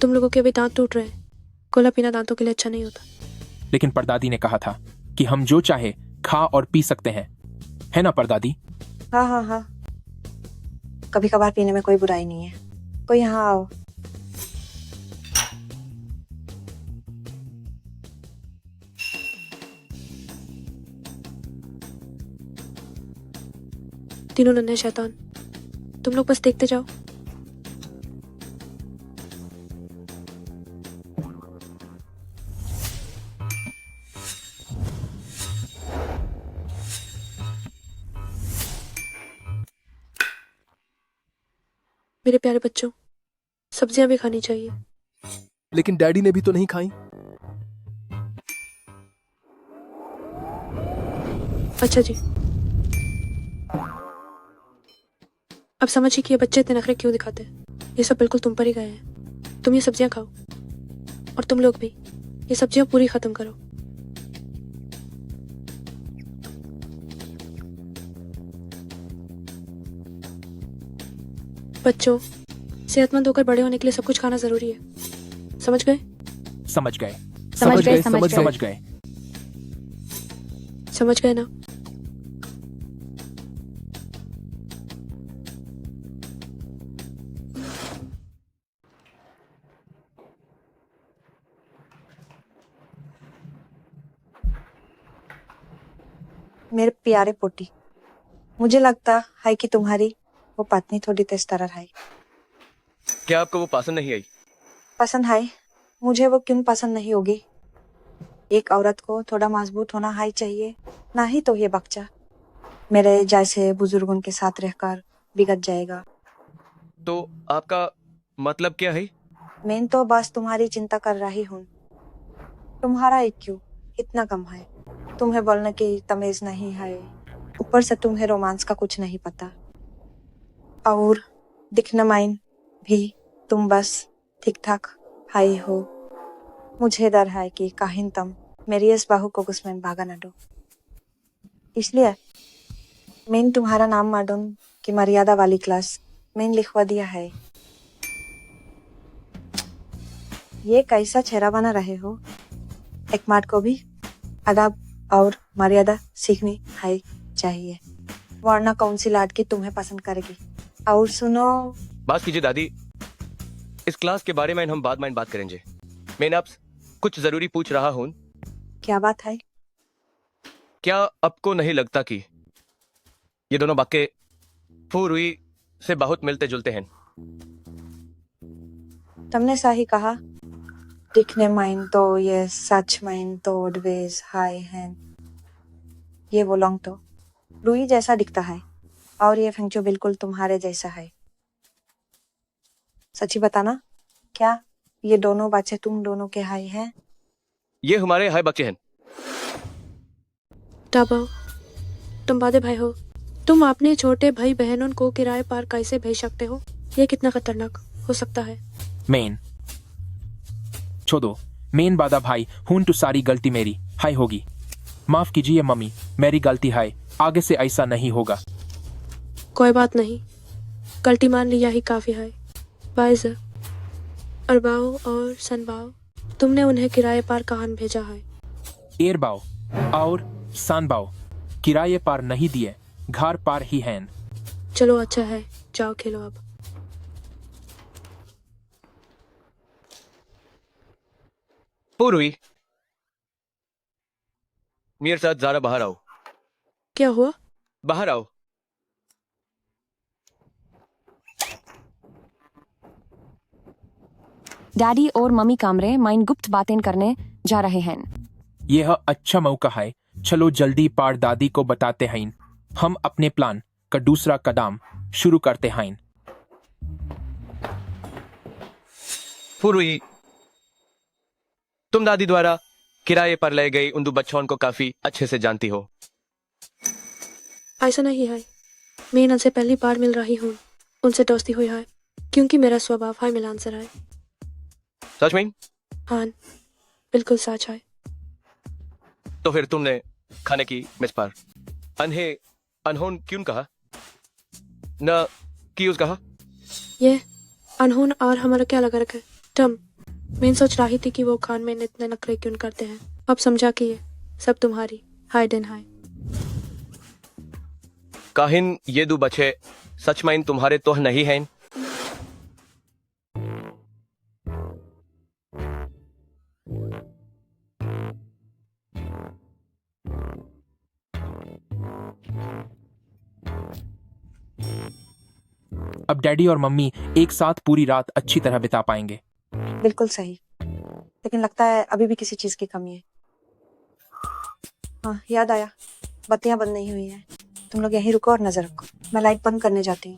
तुम लोगों के अभी दांत टूट रहे हैं। कोला पीना दांतों के लिए अच्छा नहीं होता। लेकिन परदादी ने कहा था कि हम जो चाहे खा और पी सकते हैं, है ना परदादी? हाँ हाँ हाँ, कभी कभार पीने में कोई बुराई नहीं है। कोई यहाँ आओ। तीनों नन्हे शैतान, तुम लोग बस देखते जाओ। मेरे प्यारे बच्चों, सब्जियां भी खानी चाहिए। लेकिन डैडी ने भी तो नहीं खाई। अच्छा जी, अब समझिए कि ये बच्चे इतने नखरे क्यों दिखाते हैं। ये सब बिल्कुल तुम पर ही गए हैं। तुम ये सब्जियां खाओ और तुम लोग भी ये सब्जियां पूरी खत्म करो। बच्चों, सेहतमंद होकर बड़े होने के लिए सब कुछ खाना जरूरी है, समझ गए? समझ गए। समझ गए। समझ गए। समझ गए। समझ गए ना? मेरे प्यारे पोटी, मुझे लगता है कि तुम्हारी वो पत्नी थोड़ी तेज तर्रार है। क्या आपको वो पसंद नहीं आई? पसंद है, मुझे वो क्यों पसंद नहीं होगी? एक औरत को थोड़ा मजबूत होना है चाहिए, ना ही तो ये बच्चा मेरे जैसे बुजुर्गों के साथ रहकर बिगड़ जाएगा। तो आपका मतलब क्या है? मैं तो बस तुम्हारी चिंता कर रही हूँ। तुम्हारा IQ इतना कम है, तुम्हें बोलने की तमीज नहीं है, ऊपर से तुम्हें रोमांस का कुछ नहीं पता, और दिखने में भी तुम बस ठीक ठाक हाई हो। मुझे डर है कि कहीं तुम मेरी इस बहू को गुस्से भागा न दो, इसलिए मैंने तुम्हारा नाम मर्दों की मर्यादा वाली क्लास मैंने लिखवा दिया है। ये कैसा चेहरा बना रहे हो? एक मर्द को भी अदब और मर्यादा सीखनी है चाहिए, वरना कौन सी लड़की तुम्हें पसंद करेगी। और सुनो, बात कीजिए दादी, इस क्लास के बारे में हम बाद में बात करेंगे। मैं आपसे कुछ जरूरी पूछ रहा हूँ। क्या बात है? क्या आपको नहीं लगता कि ये दोनों बाके फूरुई से बहुत मिलते जुलते हैं? तुमने सही कहा, दिखने में तो ये सच में तो ऑलवेज हाई हैं। ये वो लोग तो रुई जैसा दिखता है और ये फेंचो बिल्कुल तुम्हारे जैसा है। सच्ची बताना, क्या ये दोनों बच्चे तुम दोनों के हाई हैं? ये हमारे हाई बच्चे हैं। टाबा, तुम बादे भाई हो, तुम अपने छोटे भाई बहनों को किराए पर कैसे भेज सकते हो? ये कितना खतरनाक हो सकता है? मेन छोड़ो, मेन बादा भाई हूं तो सारी गलती मेरी हाय होगी। माफ कीजिए मम्मी, मेरी गलती है, आगे से ऐसा नहीं होगा। कोई बात नहीं, गलती मान लिया ही काफी है। बाइज अरबाओ और सनबाओ, तुमने उन्हें किराए पर कहाँ भेजा है? एरबाओ और सानबाओ किराए पर नहीं दिए, घर पर ही हैं। चलो अच्छा है, जाओ खेलो अब। फूरुई, मेरे साथ जरा बाहर आओ। क्या हुआ? बाहर आओ। डैडी और मम्मी कमरे माइन गुप्त बातें करने जा रहे हैं। यह अच्छा मौका है, चलो जल्दी पार दादी को बताते हैं। हम अपने प्लान का दूसरा कदम शुरू करते हैं। फूरुई, तुम दादी द्वारा किराए पर ले गई उन दो बच्चों को काफी अच्छे से जानती हो। ऐसा नहीं है, मैं उनसे पहली बार मिल रही हूँ, उनसे दोस्ती हुई है, क्योंकि मेरा स्वभाव है मिलान से है। सच में? हाँ, बिल्कुल सच है। तो फिर तुमने खाने की मेज पर अनहोन क्यों कहा? न क्यूज कहा? ये अनहोन और हमारा क्या लगा रखा है? टम, मैं सोच रही थी कि वो खान में इतने नखरे क्यों करते हैं। अब समझा कि ये सब तुम्हारी हाइड एंड हाई। काहिन ये दो बच्चे सच में तुम्हारे तो नहीं हैं? अब डैडी और मम्मी एक साथ पूरी रात अच्छी तरह बिता पाएंगे। बिल्कुल सही, लेकिन लगता है अभी भी किसी चीज की कमी है। हाँ, याद आया, बत्तियां बंद नहीं हुई हैं। तुम लोग यहीं रुको और नजर रखो, मैं लाइट बंद करने जाती हूँ।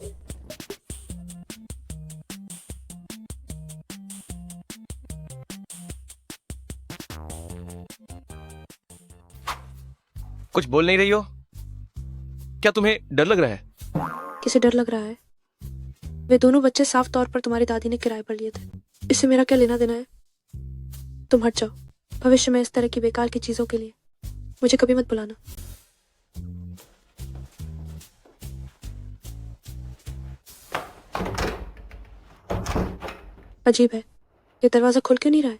कुछ बोल नहीं रही हो? क्या तुम्हें डर लग रहा है? किसे डर लग रहा है? वे दोनों बच्चे साफ तौर पर तुम्हारी दादी ने किराए पर लिए थे, इससे मेरा क्या लेना देना है? तुम हट जाओ, भविष्य में इस तरह की बेकार की चीजों के लिए मुझे कभी मत बुलाना। अजीब है, ये दरवाजा खुल क्यों नहीं रहा है?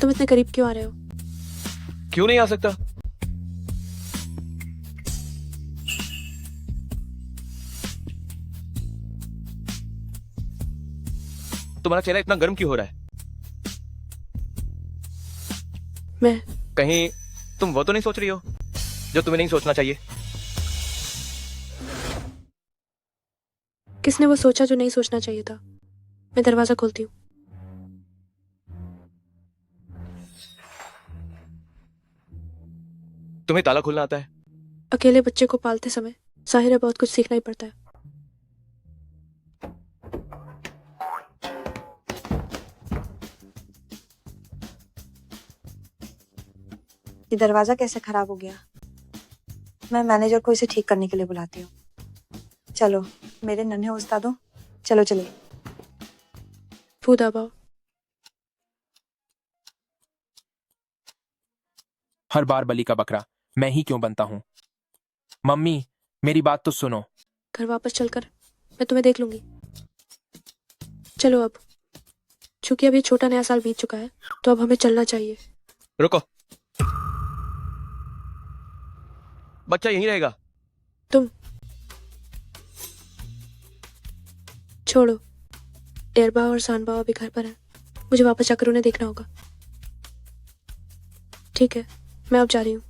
तुम इतने करीब क्यों आ रहे हो? क्यों नहीं आ सकता? तुम्हारा चेहरा इतना गर्म क्यों हो रहा है? मैं कहीं तुम वो तो नहीं सोच रही हो जो तुम्हें नहीं सोचना चाहिए? किसने वो सोचा जो नहीं सोचना चाहिए था? मैं दरवाजा खोलती हूँ। तुम्हें ताला खोलना आता है? अकेले बच्चे को पालते समय जाहिर है बहुत कुछ सीखना ही पड़ता है। ये दरवाजा कैसे खराब हो गया? मैं मैनेजर को इसे ठीक करने के लिए बुलाती हूँ। चलो मेरे नन्हे उस्तादों, चलो चलिए। फू दबाओ। हर बार बलि का बकरा मैं ही क्यों बनता हूँ? मम्मी मेरी बात तो सुनो। घर वापस चलकर मैं तुम्हें देख लूंगी। चलो अब, चूंकि अब ये छोटा नया साल बीत चुका है तो अब हमें चलना चाहिए। रुको, बच्चा यहीं रहेगा? तुम छोड़ो, एरबा और सानबा अभी घर पर हैं। मुझे वापस जाकर उन्हें देखना होगा। ठीक है, मैं अब जा रही हूँ।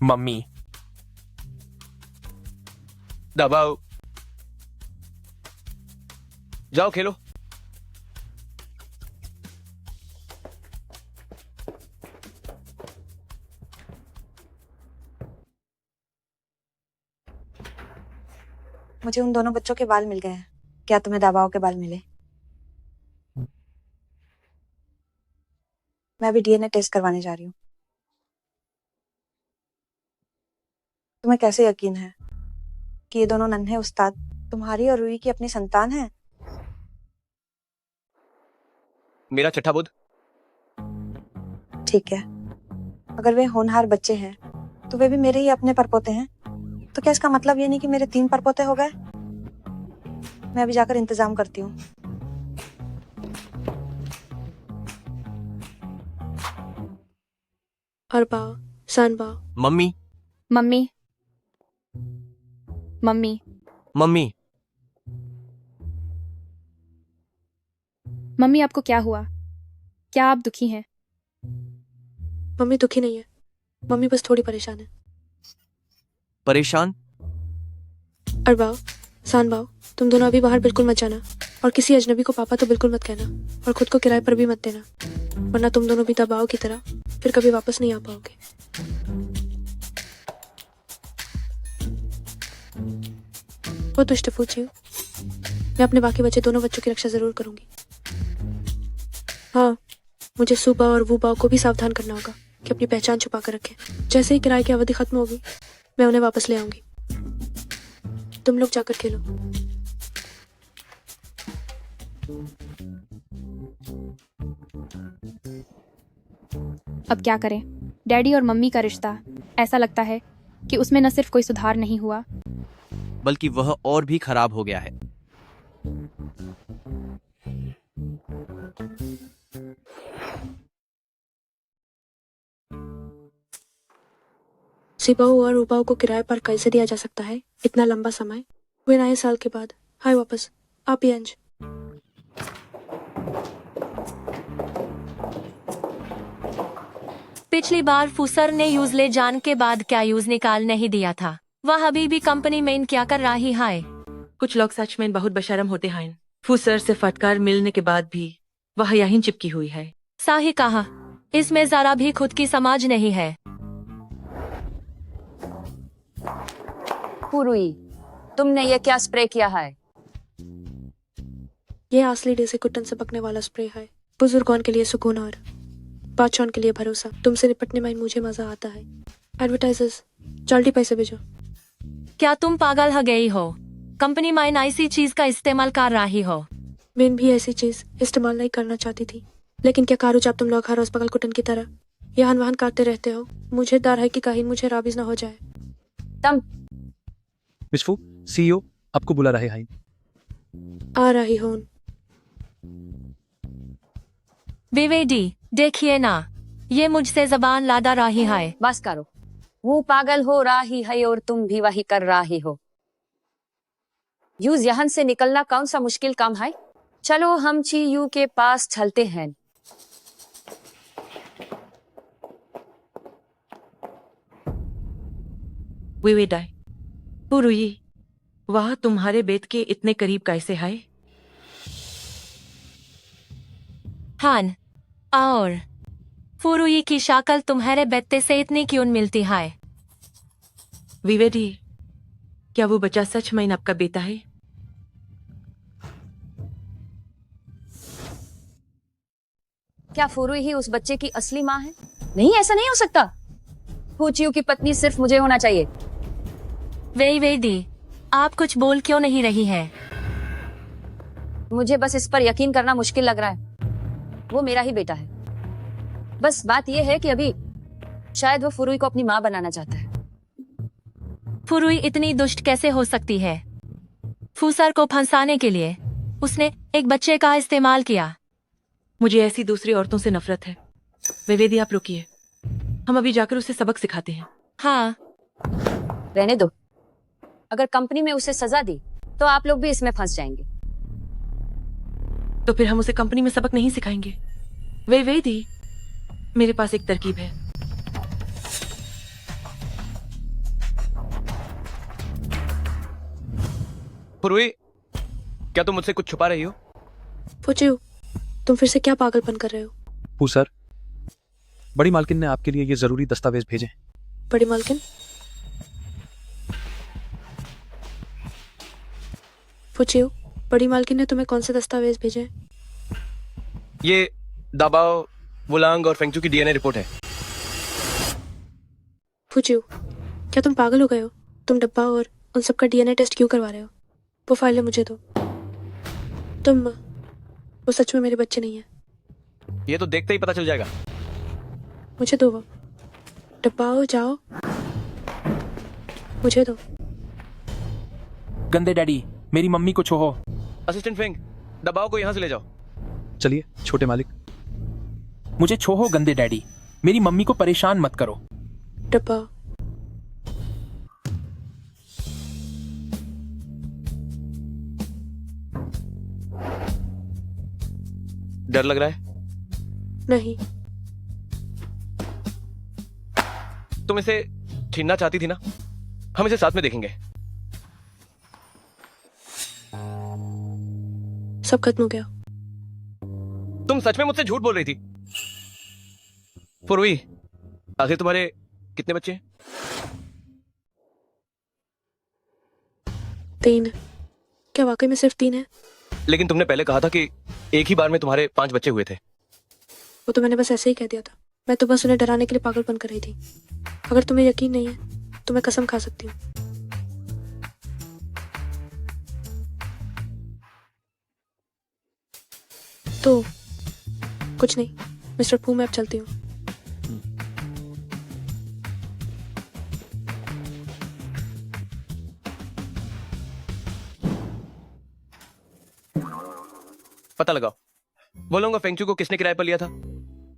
मम्मी दबाओ, जाओ खेलो। मुझे उन दोनों बच्चों के बाल मिल गए हैं। क्या तुम्हें दबाव के बाल मिले? मैं अभी डीएनए टेस्ट करवाने जा रही हूँ। तुम्हें कैसे यकीन है कि ये दोनों नन्हे उस्ताद तुम्हारी और रूही की अपनी संतान हैं? मेरा छठा बुध। ठीक है, अगर वे होनहार बच्चे हैं तो वे भी मेरे ही अपने परपोते हैं। तो क्या इसका मतलब ये नहीं कि मेरे 3 परपोते हो गए? मैं अभी जाकर इंतजाम करती हूँ। अरबा, सानबा। Mummy mummy mummy mummy mummy आपको क्या हुआ? क्या आप दुखी हैं? मम्मी दुखी नहीं है, मम्मी बस थोड़ी परेशान है। परेशान? अरबा, सानबा, तुम दोनों अभी बाहर बिल्कुल मत जाना और किसी अजनबी को पापा तो बिल्कुल मत कहना और खुद को किराए पर भी मत देना, वरना तुम दोनों भी दबाव की तरह फिर कभी वापस नहीं आ पाओगे। वो दुष्ट फूची हूँ। मैं अपने बाकी बचे दोनों बच्चों की रक्षा जरूर करूंगी। हाँ, मुझे सुबा और वूबा को भी सावधान करना होगा कि अपनी पहचान छुपा कर रखें। जैसे ही किराए की अवधि खत्म होगी मैं उन्हें वापस ले आऊंगी। तुम लोग जाकर खेलो। अब क्या करें? डैडी और मम्मी का रिश्ता ऐसा लगता है कि उसमें न सिर्फ कोई सुधार नहीं हुआ बल्कि वह और भी खराब हो गया है। सिबाऊ और उबाऊ को किराए पर कैसे दिया जा सकता है इतना लंबा समय? वे नए साल के बाद। हाय वापस, आप ही अंज। पिछली बार फूसर ने यूज ले जान के बाद क्या यूज निकाल नहीं दिया था? वह अभी भी कंपनी में क्या कर रही है? कुछ लोग सच में बहुत बेशर्म होते हैं। फूसर से फटकार मिलने के बाद भी वह यहीं चिपकी हुई है। सही कहा, इसमें जरा भी खुद की समझ नहीं है। पुरुई, तुमने ये क्या स्प्रे किया है? ये असली डे से कुटन से पकने वाला स्प्रे है। बुजुर्गों के लिए सुकून और बादशाहों के लिए भरोसा। तुमसे निपटने में मुझे मजा आता है। एडवर्टाइजर्स, जल्दी पैसे भेजो। क्या तुम पागल हो गई हो? कंपनी में ऐसी चीज का इस्तेमाल कर रही हो? मैं भी ऐसी चीज इस्तेमाल नहीं करना चाहती थी, लेकिन क्या करूँ जब तुम लोग हर रोज पगल कुटन की तरह यहाँ वहां करते रहते हो। मुझे डर है कि कहीं मुझे राबिज ना हो जाए। मिस फू, सीईओ आपको बुला रहे हैं। आ रही हूँ। विवेडी, देखिए ना, ये मुझसे जबान लादा रही है। बस करो, वो पागल हो रही है और तुम भी वही कर रही हो। यूज यहाँ से निकलना कौन सा मुश्किल काम है? चलो हम ची यू के पास चलते हैं। विवेडाई, पुरुई, वह तुम्हारे बेट के इतने करीब कैसे है? हान, और फुरुई की शक्ल तुम्हारे बेटे से इतनी क्यों मिलती है? विवेडी, क्या वो बच्चा सच में आपका बेटा है? क्या फुरुई ही उस बच्चे की असली माँ है? नहीं, ऐसा नहीं हो सकता। फूचियो की पत्नी सिर्फ मुझे होना चाहिए। वेदी, आप कुछ बोल क्यों नहीं रही है? मुझे बस इस पर यकीन करना मुश्किल लग रहा है। वो मेरा ही बेटा है। बस बात यह है कि अभी शायद वो फुरुई को अपनी माँ बनाना चाहता है। फुरुई इतनी दुष्ट कैसे हो सकती है? फूसर को फंसाने के लिए उसने एक बच्चे का इस्तेमाल किया। मुझे ऐसी दूसरी औरतों से नफरत है। विवेदी, आप रुकिए, हम अभी जाकर उसे सबक सिखाते हैं। हाँ, रहने दो। अगर कंपनी में उसे सजा दी तो आप लोग भी इसमें फंस जाएंगे। तो फिर हम उसे कंपनी में सबक नहीं सिखाएंगे। विवेदी, मेरे पास एक तरकीब है। पुरुई, क्या तुम मुझसे कुछ छुपा रही हो? फुचियो, तुम फिर से क्या पागलपन कर रहे हो? फू सर, बड़ी मालकिन ने आपके लिए ये जरूरी दस्तावेज भेजे। बड़ी मालकिन? फुचियो, बड़ी मालकिन ने तुम्हें कौन से दस्तावेज भेजे? ये दाबाओ, वुलांग और फेंगचू की डीएनए रिपोर्ट है। फुचियो, क्या तुम पागल हो गए हो? तुम डब्बा और उन सबका डीएनए टेस्ट क्यों करवा रहे हो? वो फाइलें मुझे दो। वो सच में मेरे बच्चे नहीं है। ये तो देखते ही पता चल जाएगा। मुझे दो वो। डब्बाओ, जाओ, मुझे दो। गंदे डैडी, मेरी मम्मी को छोहो। असिस्टेंट फेंग, दबाओ को यहाँ से ले जाओ। चलिए छोटे मालिक। मुझे छोहो गंदे डैडी, मेरी मम्मी को परेशान मत करो। डब्बा। डर लग रहा है? नहीं। तुम इसे छीनना चाहती थी ना? हम इसे साथ में देखेंगे। सब खत्म हो गया। तुम सच में मुझसे झूठ बोल रही थी? पुरवी, आखिर तुम्हारे कितने बच्चे हैं? 3। क्या वाकई में सिर्फ 3 है? लेकिन तुमने पहले कहा था कि एक ही बार में तुम्हारे 5 बच्चे हुए थे। वो तो मैंने बस ऐसे ही कह दिया था। मैं तो बस उन्हें डराने के लिए पागलपन कर रही थी। अगर तुम्हें यकीन नहीं है तो मैं कसम खा सकती हूँ। तो कुछ नहीं मिस्टर फू, मैं अब चलती हूँ। पता लगाओ, बोलूंगा फेंगचू को किसने किराए पर लिया था।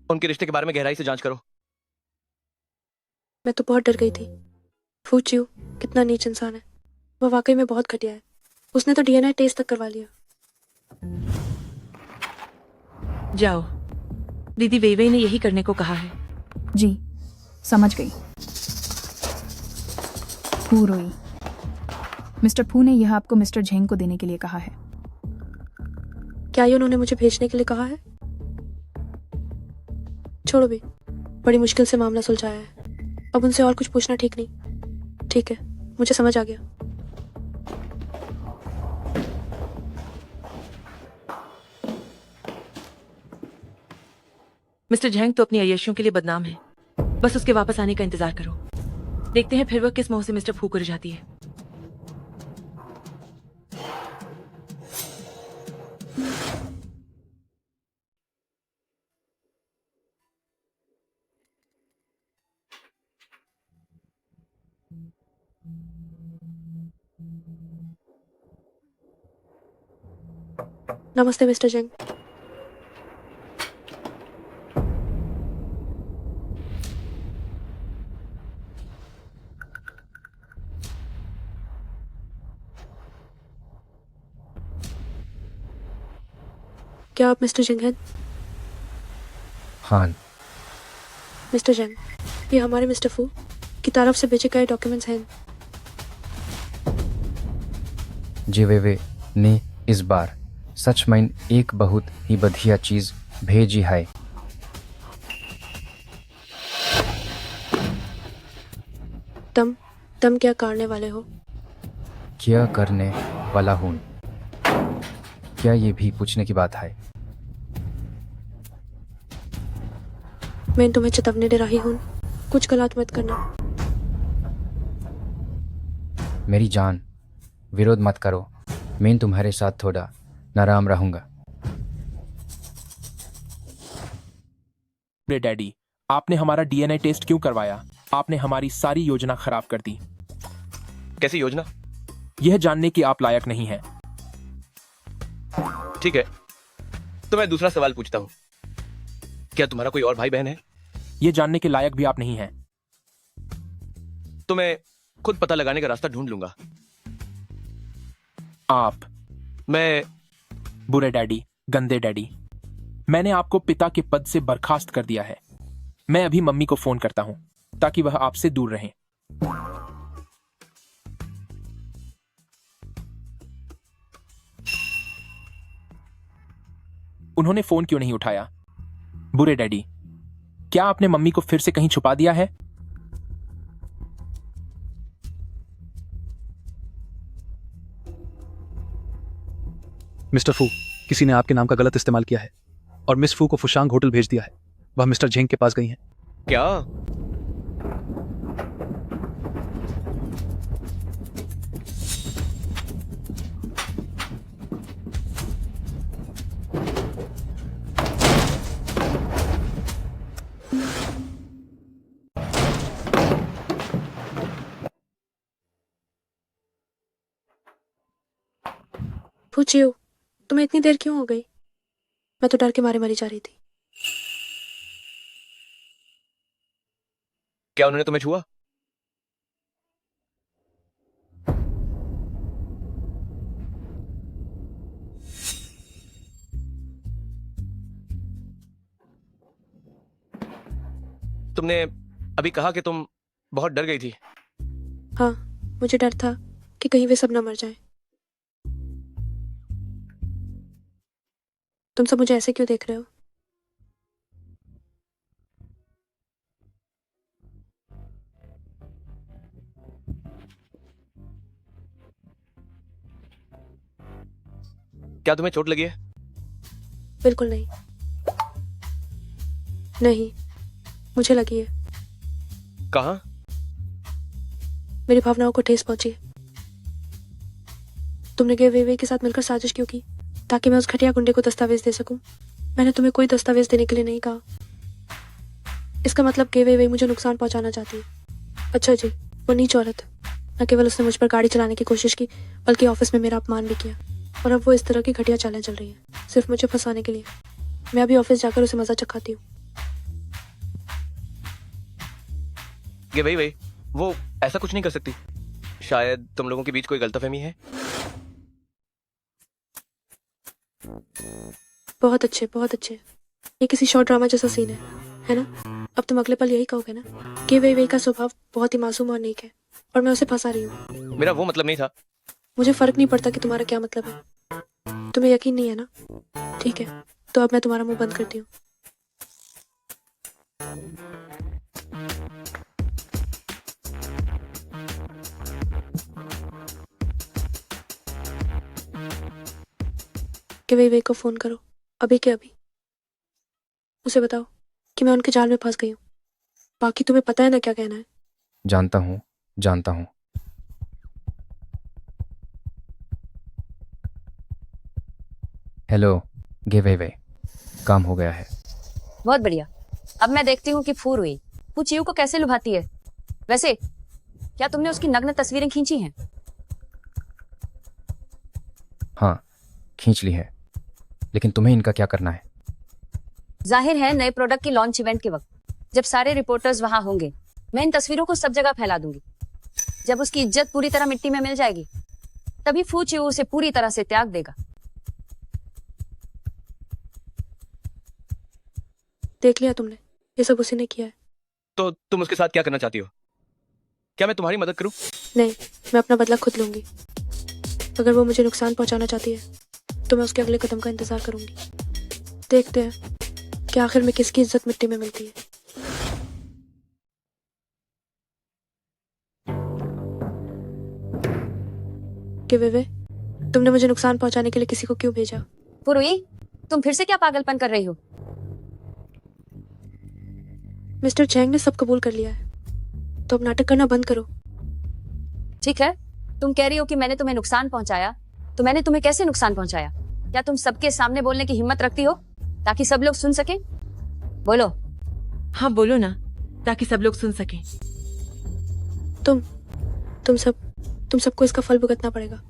उनके रिश्ते के बारे में गहराई से जांच करो। मैं तो बहुत डर गई थी। फू चिऊ कितना नीच इंसान है। वह वाकई में बहुत घटिया है। उसने तो डीएनए टेस्ट तक करवा लिया। जाओ, दीदी वेइवेई ने यही करने को कहा है। जी, समझ गई। फू रोई। मिस्टर फू ने यह आपको मिस्टर झेंग को देने के लिए कहा है। क्या ये उन्होंने मुझे भेजने के लिए कहा है? छोड़ो भी, बड़ी मुश्किल से मामला सुलझाया है। अब उनसे और कुछ पूछना ठीक नहीं। ठीक है, मुझे समझ आ गया। मिस्टर झैंग तो अपनी अय्यशियों के लिए बदनाम है। बस उसके वापस आने का इंतजार करो। देखते हैं फिर वह किस मोह से मिस्टर फू को रिझाती है। नमस्ते मिस्टर जेंग। क्या आप मिस्टर जेंग हैं? हाँ। मिस्टर जेंग, ये हमारे मिस्टर फू की तरफ से भेजे गए डॉक्यूमेंट्स हैं। जी वे ने इस बार सच में एक बहुत ही बढ़िया चीज भेजी है। तुम क्या करने वाले हो? क्या करने वाला हूँ? क्या ये भी पूछने की बात है? मैं तुम्हें चेतावनी दे रही हूँ, कुछ गलत मत करना। मेरी जान, विरोध मत करो। मैं तुम्हारे साथ थोड़ा नाराम रहूंगा। डैडी, आपने हमारा डीएनए टेस्ट क्यों करवाया? आपने हमारी सारी योजना खराब कर दी। कैसी योजना? यह जानने की आप लायक नहीं हैं। ठीक है, तो मैं दूसरा सवाल पूछता हूँ, क्या तुम्हारा कोई और भाई बहन है? यह जानने के लायक भी आप नहीं हैं। तो मैं खुद पता लगाने का रास्ता ढूंढ लूंगा। मैं बुरे डैडी, गंदे डैडी, मैंने आपको पिता के पद से बर्खास्त कर दिया है। मैं अभी मम्मी को फोन करता हूं ताकि वह आपसे दूर रहें। उन्होंने फोन क्यों नहीं उठाया? बुरे डैडी, क्या आपने मम्मी को फिर से कहीं छुपा दिया है? मिस्टर फू, किसी ने आपके नाम का गलत इस्तेमाल किया है और मिस फू को फुशांग होटल भेज दिया है। वह मिस्टर झेंग के पास गई हैं। क्या? पूछियो, तुम्हें इतनी देर क्यों हो गई? मैं तो डर के मारे मरी जा रही थी। क्या उन्होंने तुम्हें छुआ? तुमने अभी कहा कि तुम बहुत डर गई थी। हाँ, मुझे डर था कि कहीं वे सब न मर जाएं। तुम सब मुझे ऐसे क्यों देख रहे हो? क्या तुम्हें चोट लगी है? बिल्कुल नहीं। नहीं, मुझे लगी है। कहाँ? मेरी भावनाओं को ठेस पहुंची है। तुमने गे वे के साथ मिलकर साजिश क्यों की? ताकि मैं उस घटिया गुंडे को दस्तावेज दे सकूं। मैंने तुम्हें कोई दस्तावेज देने के लिए नहीं कहा। इसका मतलब गे वे मुझे नुकसान पहुंचाना चाहती है। अच्छा जी, वो नीच औरत। न केवल उसने मुझ पर गाड़ी चलाने की कोशिश की, बल्कि ऑफिस में मेरा अपमान भी किया। और अब वो इस तरह की घटिया चालें चल रही है, सिर्फ मुझे फंसाने के लिए। मैं अभी ऑफिस जाकर उसे मजा चखाती हूँ। ये वही वो ऐसा कुछ नहीं कर सकती। शायद तुम लोगों के बीच कोई गलतफहमी है। बहुत अच्छे, बहुत अच्छे। ये किसी शॉर्ट ड्रामा जैसा सीन है ना? अब तुम अगले पल यही कहोगे ना कि वे का स्वभाव बहुत ही मासूम और नेक है और मैं उसे फंसा रही हूँ। मेरा वो मतलब नहीं था। मुझे फर्क नहीं पड़ता कि तुम्हारा क्या मतलब है। तुम्हें यकीन नहीं है ना? ठीक है, तो अब मैं तुम्हारा मुंह बंद करती हूँ। कि वे को फोन करो, अभी के अभी। उसे बताओ कि मैं उनके जाल में फंस गई हूँ। बाकी तुम्हें पता है ना क्या कहना है। जानता हूँ, जानता हूँ। हेलो गे वे, काम हो गया है। बहुत बढ़िया। अब मैं देखती हूँ कि फूर हुई वो चीयू को कैसे लुभाती है। वैसे क्या तुमने उसकी नग्न तस्वीरें खींची हैं? हाँ, खींच ली है। लेकिन तुम्हें इनका क्या करना है? जाहिर है नए प्रोडक्ट की लॉन्च इवेंट के वक्त जब सारे रिपोर्टर्स वहां होंगे, मैं इन तस्वीरों को सब जगह फैला दूंगी। जब उसकी इज्जत पूरी तरह मिट्टी में मिल जाएगी, तभी फू चिऊ उसे पूरी तरह से त्याग देगा। देख लिया तुमने, ये सब उसी ने किया है। तो तुम उसके साथ क्या करना चाहती हो? क्या मैं तुम्हारी मदद करूं? नहीं, मैं अपना बदला खुद लूंगी। अगर वो मुझे नुकसान पहुंचाना चाहती है तो मैं उसके अगले कदम का इंतजार करूंगी। देखते हैं कि आखिर में किसकी इज्जत मिट्टी में मिलती है। कि वेवे, तुमने मुझे नुकसान पहुंचाने के लिए किसी को क्यों भेजा? पुरुई, तुम फिर से क्या पागलपन कर रही हो? मिस्टर चैंग ने सब कबूल कर लिया है, तो अब नाटक करना बंद करो। ठीक है, तुम कह रही हो कि मैंने तुम्हें नुकसान पहुंचाया, तो मैंने तुम्हें कैसे नुकसान पहुंचाया? क्या तुम सबके सामने बोलने की हिम्मत रखती हो ताकि सब लोग सुन सके? बोलो। हाँ बोलो ना, ताकि सब लोग सुन सकें। तुम सबको इसका फल भुगतना पड़ेगा।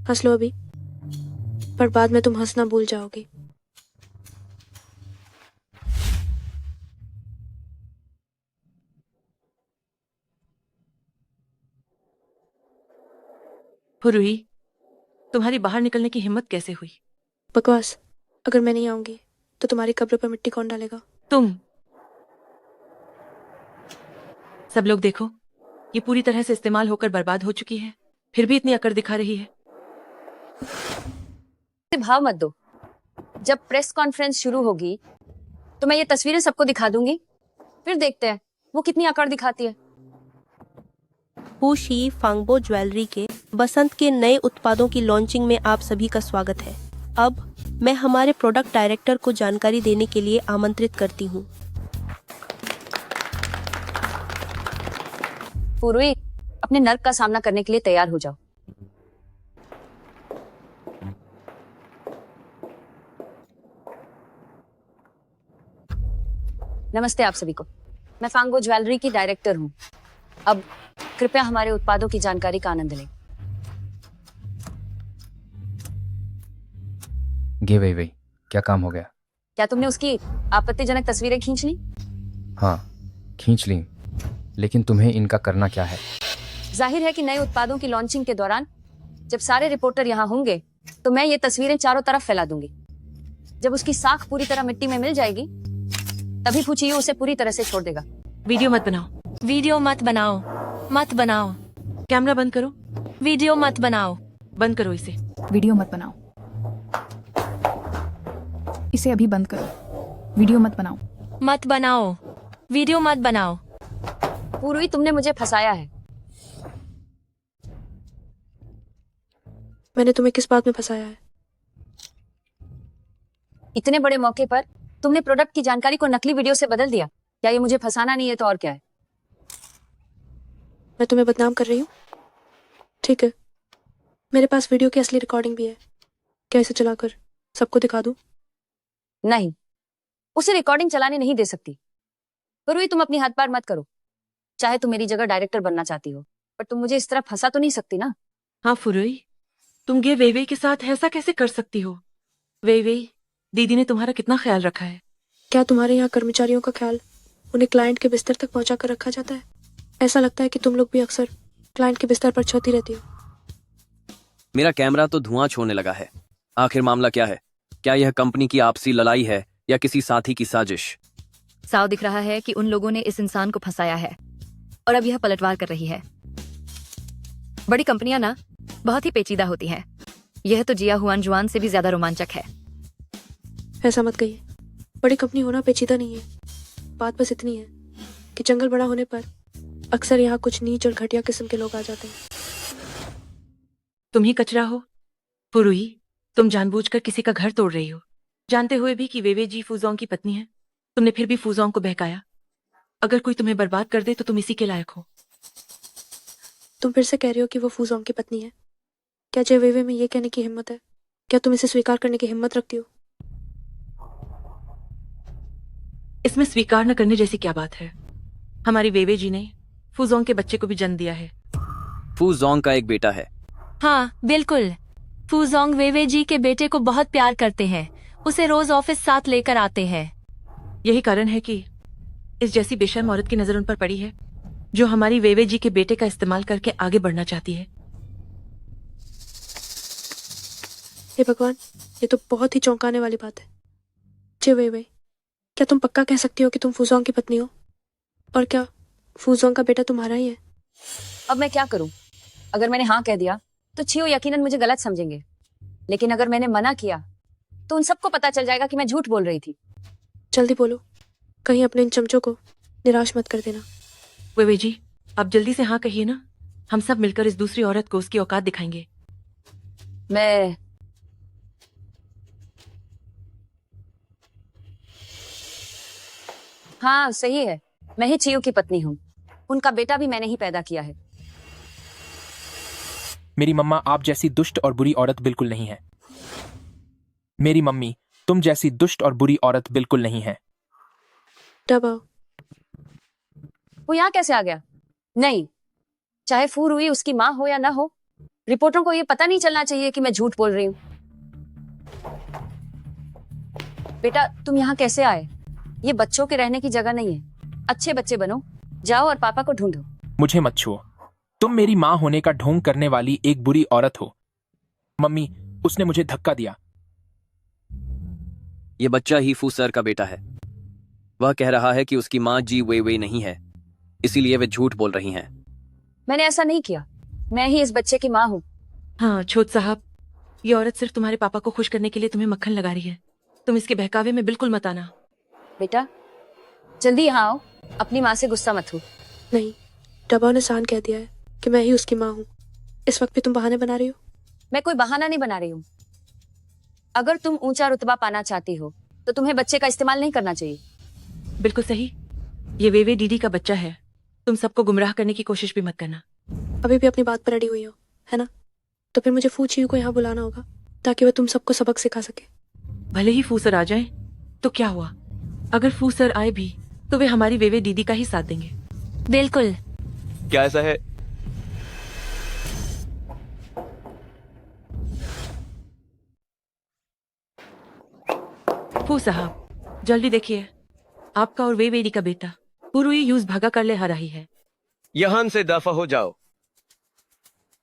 हंस लो अभी, पर बाद में तुम हंसना भूल जाओगी। हुरुई, तुम्हारी बाहर निकलने की हिम्मत कैसे हुई? बकवास। अगर मैं नहीं आऊंगी तो तुम्हारी कब्र पर मिट्टी कौन डालेगा? तुम। सब लोग देखो, ये पूरी तरह से इस्तेमाल होकर बर्बाद हो चुकी है, फिर भी इतनी अकड़ दिखा रही है। भाव मत दो। जब प्रेस कॉन्फ्रेंस शुरू होगी तो मैं ये तस्वीरें सबको दिखा दूंगी, फिर देखते हैं वो कितनी अकड़ दिखाती है। पुशी फांगबो ज्वेलरी के बसंत के नए उत्पादों की लॉन्चिंग में आप सभी का स्वागत है। अब मैं हमारे प्रोडक्ट डायरेक्टर को जानकारी देने के लिए आमंत्रित करती हूँ। पुरुई, अपने नर्क का सामना करने के लिए तैयार हो जाओ। नमस्ते आप सभी को, मैं फांगबो ज्वेलरी की डायरेक्टर हूँ। अब कृपया हमारे उत्पादों की जानकारी का आनंद लें। गे वही वही, क्या काम हो गया? क्या तुमने उसकी आपत्तिजनक तस्वीरें खींच ली? हाँ, खींच ली, लेकिन तुम्हें इनका करना क्या है? जाहिर है कि नए उत्पादों की लॉन्चिंग के दौरान जब सारे रिपोर्टर यहाँ होंगे तो मैं ये तस्वीरें चारों तरफ फैला दूंगी। जब उसकी साख पूरी तरह मिट्टी में मिल जाएगी, तभी फुचियो उसे पूरी तरह से छोड़ देगा। वीडियो मत बनाओ, वीडियो मत बनाओ, मत बनाओ। कैमरा बंद करो। वीडियो मत बनाओ, बंद करो इसे। वीडियो मत बनाओ, इसे अभी बंद करो। वीडियो मत बनाओ, मत बनाओ, वीडियो मत बनाओ। पुरुई, तुमने मुझे फंसाया है। मैंने तुम्हें किस बात में फंसाया है? इतने बड़े मौके पर तुमने प्रोडक्ट की जानकारी को नकली वीडियो से बदल दिया। क्या ये मुझे फंसाना नहीं है तो और क्या है? मैं तुम्हें बदनाम कर रही हूँ? ठीक है, मेरे पास वीडियो की असली रिकॉर्डिंग भी है। क्या इसे चलाकर सबको दिखा दूं? नहीं, उसे रिकॉर्डिंग चलाने नहीं दे सकती। पुरुई, तुम अपनी हद पार मत करो। चाहे तुम मेरी जगह डायरेक्टर बनना चाहती हो, पर तुम मुझे इस तरह फंसा तो नहीं सकती ना। हाँ फुरुई, तुम गे वेवे के साथ ऐसा कैसे कर सकती हो? वेवे, दीदी ने तुम्हारा कितना ख्याल रखा है। क्या तुम्हारे यहाँ कर्मचारियों का ख्याल उन्हें क्लाइंट के बिस्तर तक पहुंचा कर रखा जाता है? ऐसा लगता है कि तुम लोग भी अक्सर क्लाइंट के बिस्तर पर छोती रहती हो। मेरा कैमरा तो धुआं छोड़ने लगा है। आखिर मामला क्या है? क्या यह कंपनी की आपसी लड़ाई है या किसी साथी की साजिश? साफ दिख रहा है कि उन लोगों ने इस इंसान को फंसाया है और अब यह पलटवार कर रही है। बड़ी कंपनियां ना बहुत ही पेचीदा होती हैं। यह तो जिया हुआन जुआन से भी ज्यादा रोमांचक है। ऐसा मत कहिए, बड़ी कंपनी होना पेचीदा नहीं है। बात बस इतनी है कि जंगल बड़ा होने पर अक्सर यहाँ कुछ नीच और घटिया किस्म के लोग आ जाते हैं। तुम ही कचरा हो पुरुई। तुम जानबूझकर किसी का घर तोड़ रही हो, जानते हुए भी कि वेवे जी फूजोंग की पत्नी है। तुमने फिर भी फूजोंग को बहकाया। अगर कोई तुम्हें बर्बाद कर दे तो तुम इसी के लायक हो। तुम फिर से कह रही हो कि वो फूजोंग की पत्नी है। क्या जे वेवे में ये कहने की हिम्मत है? क्या तुम इसे स्वीकार करने की हिम्मत रखती हो? इसमें स्वीकार न करने जैसी क्या बात है? हमारी वेवे जी ने फूजोंग के बच्चे को भी जन्म दिया है। फू जोंग का एक बेटा है। हाँ बिल्कुल, फूजोंग वेवे जी के बेटे को बहुत प्यार करते हैं, उसे रोज ऑफिस साथ लेकर आते हैं। यही कारण है कि इस जैसी बेशर्म औरत की नजर उन पर पड़ी है, जो हमारी वेवे जी के बेटे का इस्तेमाल करके आगे बढ़ना चाहती है। हे भगवान, ये तो बहुत ही चौंकाने वाली बात है। जे वेवे, क्या तुम पक्का कह सकती हो कि तुम फूजोंग की पत्नी हो? और क्या फूजोंग का बेटा तुम्हारा ही है? अब मैं क्या करूं? अगर मैंने हाँ कह दिया तो छियो यकीनन मुझे गलत समझेंगे, लेकिन अगर मैंने मना किया तो उन सबको पता चल जाएगा कि मैं झूठ बोल रही थी। जल्दी बोलो, कहीं अपने इन चमचों को निराश मत कर देना। वेवे जी, आप जल्दी से हाँ कहिए ना, हम सब मिलकर इस दूसरी औरत को उसकी औकात दिखाएंगे। मैं हाँ सही है, मैं ही चियो की पत्नी हूँ। उनका बेटा भी मैंने ही पैदा किया है। मेरी मम्मा आप जैसी दुष्ट और बुरी औरत बिल्कुल नहीं है। मेरी मम्मी तुम जैसी दुष्ट और बुरी औरत बिल्कुल नहीं है। दबाओ। वो यहाँ कैसे आ गया? नहीं, चाहे फूर हुई उसकी माँ हो या ना हो, रिपोर्टरों को ये पता नहीं चलना चाहिए कि मैं झूठ बोल रही हूँ। बेटा तुम यहाँ कैसे आए? ये बच्चों के रहने की जगह नहीं है। अच्छे बच्चे बनो, जाओ और पापा को ढूंढो। मुझे मत छुओ, तुम मेरी माँ होने का ढोंग करने वाली एक बुरी औरत हो। मम्मी, उसने मुझे धक्का दिया। ये बच्चा ही फू सर का बेटा है। वह कह रहा है कि उसकी माँ जी वे नहीं है, इसीलिए वे झूठ बोल रही हैं। मैंने ऐसा नहीं किया, मैं ही इस बच्चे की माँ हूँ। हाँ छोट साहब, ये औरत सिर्फ तुम्हारे पापा को खुश करने के लिए तुम्हें मक्खन लगा रही है। तुम इसके बहकावे में बिल्कुल मत आना। बेटा जल्दी यहाँ आओ, अपनी माँ से गुस्सा मत हो। नहीं, डबाओ ने सान कह दिया है कि मैं ही उसकी माँ हूँ। इस वक्त भी तुम बहाने बना रही हो? मैं कोई बहाना नहीं बना रही हूँ। अगर तुम ऊंचा रुतबा पाना चाहती हो तो तुम्हें बच्चे का इस्तेमाल नहीं करना चाहिए। बिल्कुल सही, ये वेवे दीदी का बच्चा है। तुम सबको गुमराह करने की कोशिश भी मत करना। अभी भी अपनी बात पर अड़ी हुई हो, है ना? तो फिर मुझे फू चियू को यहाँ बुलाना होगा ताकि वह तुम सबको सबक सिखा सके। भले ही फू सर आ जाए तो क्या हुआ? अगर फू सर आए भी तो वे हमारी वेवे दीदी का ही साथ देंगे। बिल्कुल। क्या ऐसा है? फू साहब जल्दी देखिए, आपका और वेवेरी का बेटा पुरुई यूज भागा कर ले आ रही है। यहां से दफा हो जाओ।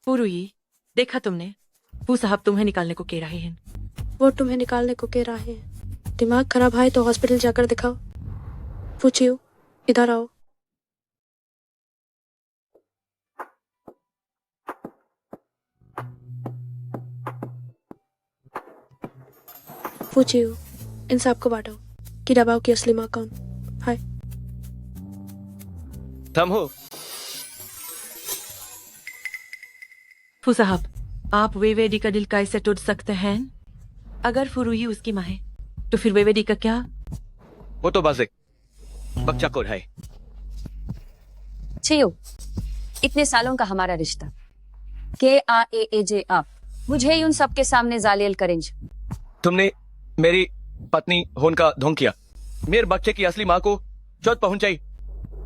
पुरुई, देखा तुमने? फू साहब तुम्हें निकालने को कह रहे हैं। वो तुम्हें निकालने को कह रहे हैं? दिमाग खराब है तो हॉस्पिटल जाकर दिखाओ। फू चियू, इधर आओ। फू चियू, इन सबको बांटो कि दबाओ की असली माँ कौन। हाय। थम हो। फू साहब, आप वेवेडी का दिल कैसे टूट सकते हैं? अगर फुरुई उसकी माँ है तो फिर वेवेडी का क्या? वो तो बस एक बच्चा कोड है। छियो, इतने सालों का हमारा रिश्ता, KRAAJ आप मुझे ही उन सबके सामने जालियल करेंज। तुमने मेरी पत्नी होने का ढोंग किया, मेरे बच्चे की असली माँ को चोट पहुंचाई,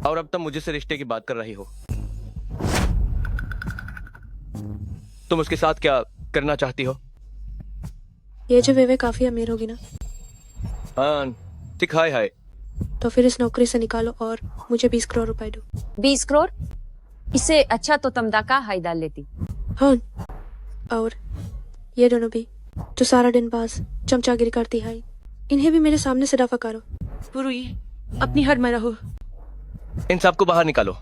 और अब तुम मुझे से रिश्ते की बात कर रही हो। तुम उसके साथ क्या करना चाहती हो? ये जो वेवे काफी अमीर होगी ना? हाँ ठीक है। तो फिर इस नौकरी से निकालो और मुझे 20 करोड़ रुपए दो। 20 करोड़? इससे अच्छा तो तमदा का हाई डाल लेती। हाँ, और ये दोनों भी जो सारा दिन पास चमचागिरी करती है, इन्हें भी मेरे सामने से दफा करो। पुरुई, अपनी हद में रहो। इन सबको बाहर निकालो,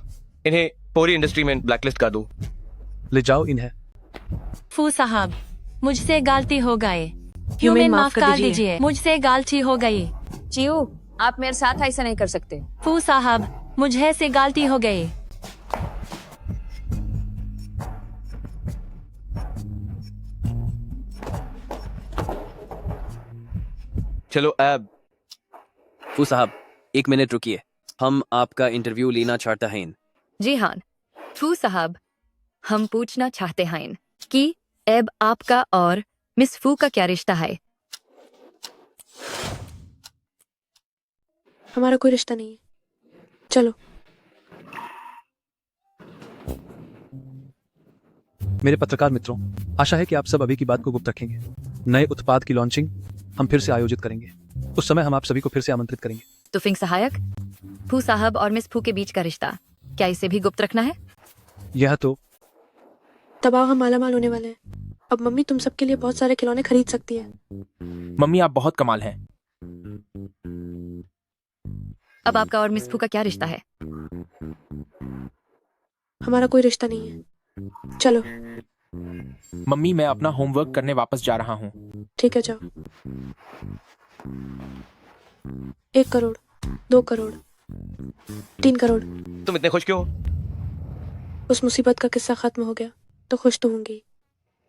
इन्हें पूरी इंडस्ट्री में ब्लैकलिस्ट कर दो। ले जाओ इन्हें। फू साहब, मुझसे गलती हो गई, ह्यूमन माफ कर दीजिए। मुझसे गलती हो गई। चियो, आप मेरे साथ ऐसा नहीं कर सकते। फू साहब, मुझे से गलती हो गई। चलो अब। फू साहब 1 मिनट रुकिए, हम आपका इंटरव्यू लेना चाहते हैं। जी हाँ फू साहब, हम पूछना चाहते हैं कि अब आपका और मिस फू का क्या रिश्ता है? हमारा कोई रिश्ता नहीं है। चलो। मेरे पत्रकार मित्रों, आशा है कि आप सब अभी की बात को गुप्त रखेंगे। नए उत्पाद की लॉन्चिंग हम फिर से आयोजित करेंगे। उस समय हम आप सभी को फिर से आमंत्रित करेंगे। तो फिंग सहायक, फू साहब और मिस फू के बीच का रिश्ता, क्या इसे भी गुप्त रखना है? यह तो दबाव हम मालामाल होने वाले हैं। अब मम्मी तुम सबके लिए बहुत सारे खिलौने खरीद सकती है। मम्मी आप बहुत कमाल हैं। अब आपका और मिस फू का क्या रिश्ता है? हमारा कोई रिश्ता नहीं है। चलो। मम्मी मैं अपना होमवर्क करने वापस जा रहा हूँ। ठीक है, जाओ। 1 करोड़, 2 करोड़, 3 करोड़। तुम इतने खुश क्यों? उस मुसीबत का किस्सा खत्म हो गया तो खुश तो होंगी।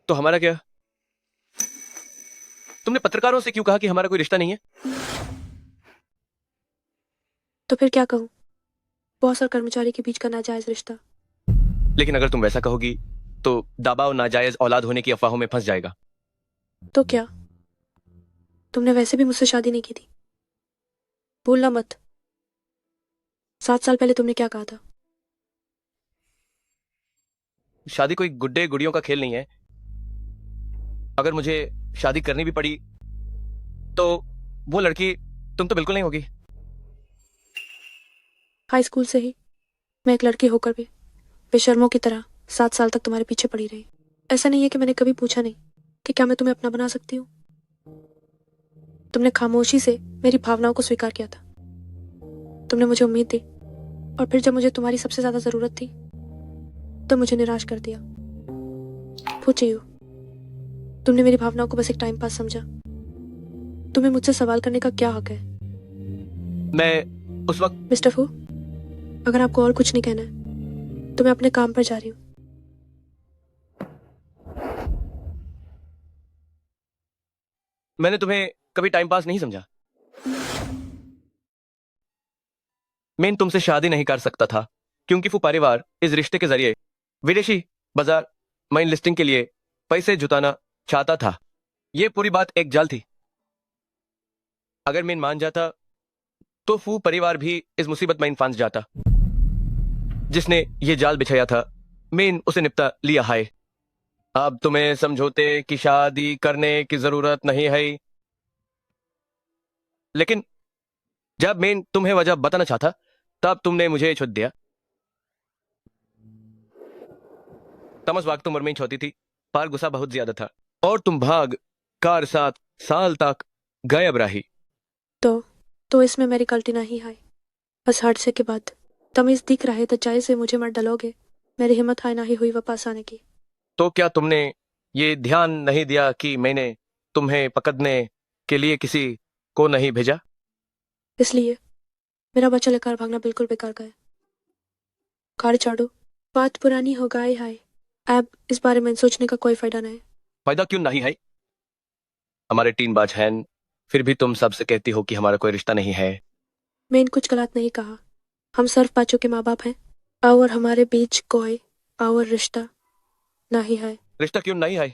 तो हमारा क्या? तुमने पत्रकारों से क्यों कहा कि हमारा कोई रिश्ता नहीं है? तो फिर क्या कहूँ? बॉस और कर्मचारी के बीच का नाजायज रिश्ता। लेकिन अगर तुम वैसा कहोगी तो दावा और नाजायज औलाद होने की अफवाहों में फंस जाएगा। तो क्या? तुमने वैसे भी मुझसे शादी नहीं की थी। भूलना मत। 7 साल पहले तुमने क्या कहा था? शादी कोई गुड्डे गुड़ियों का खेल नहीं है। अगर मुझे शादी करनी भी पड़ी तो वो लड़की तुम तो बिल्कुल नहीं होगी। हाई स्कूल से ही मैं एक लड़की होकर भी बेशर्मों की तरह 7 साल तक तुम्हारे पीछे पड़ी रही। ऐसा नहीं है कि मैंने कभी पूछा नहीं कि क्या मैं तुम्हें अपना बना सकती हूँ। तुमने खामोशी से मेरी भावनाओं को स्वीकार किया था। तुमने मुझे उम्मीद दी और फिर जब मुझे तुम्हारी सबसे ज्यादा जरूरत थी तो मुझे निराश कर दिया। पूछिए, तुमने मेरी भावनाओं को बस एक टाइम पास समझा। तुम्हें मुझसे सवाल करने का क्या हक है? मैं उस वक्त मिस्टर फू, अगर आपको और कुछ नहीं कहना है तो मैं अपने काम पर जा रही हूँ। मैंने तुम्हें कभी टाइम पास नहीं समझा। मैं तुमसे शादी नहीं कर सकता था क्योंकि वो परिवार इस रिश्ते के जरिए विदेशी बाजार माइन लिस्टिंग के लिए पैसे जुटाना चाहता था। यह पूरी बात एक जाल थी। अगर मैं मान जाता तो फू परिवार भी इस मुसीबत में फंस जाता। जिसने ये जाल बिछाया था मैं उसे निपटा लिया है। अब तुम्हें समझौते की शादी करने की जरूरत नहीं है। लेकिन जब मैं तुम्हें वजह बताना चाहता तब तुमने मुझे छुट दिया। तमस वक्त उम्र में छोटी थी पर गुस्सा बहुत ज्यादा था और तुम भाग कार 7 साल तक गायब रही। तो इसमें मेरी गलती नहीं है। बस हादसे के बाद तमीज दिख रहे तो चाय से मुझे मत डलोगे। मेरी हिम्मत हाय नहीं हुई वापस आने की। तो क्या तुमने ये ध्यान नहीं दिया कि मैंने तुम्हें पकड़ने के लिए किसी को नहीं भेजा? इसलिए मेरा बच्चा लेकर भागना बिल्कुल बेकार का है। कार चाड़ो, बात पुरानी हो गई है। अब इस बारे में सोचने का कोई फायदा नहीं। फायदा क्यों नहीं है? हमारे 3 बाज हैं, फिर भी तुम सबसे कहती हो कि हमारा कोई रिश्ता नहीं है। मैंने कुछ गलत नहीं कहा। हम सिर्फ बच्चों के माँ बाप हैं और हमारे बीच कोई और रिश्ता नहीं है। रिश्ता क्यों नहीं है?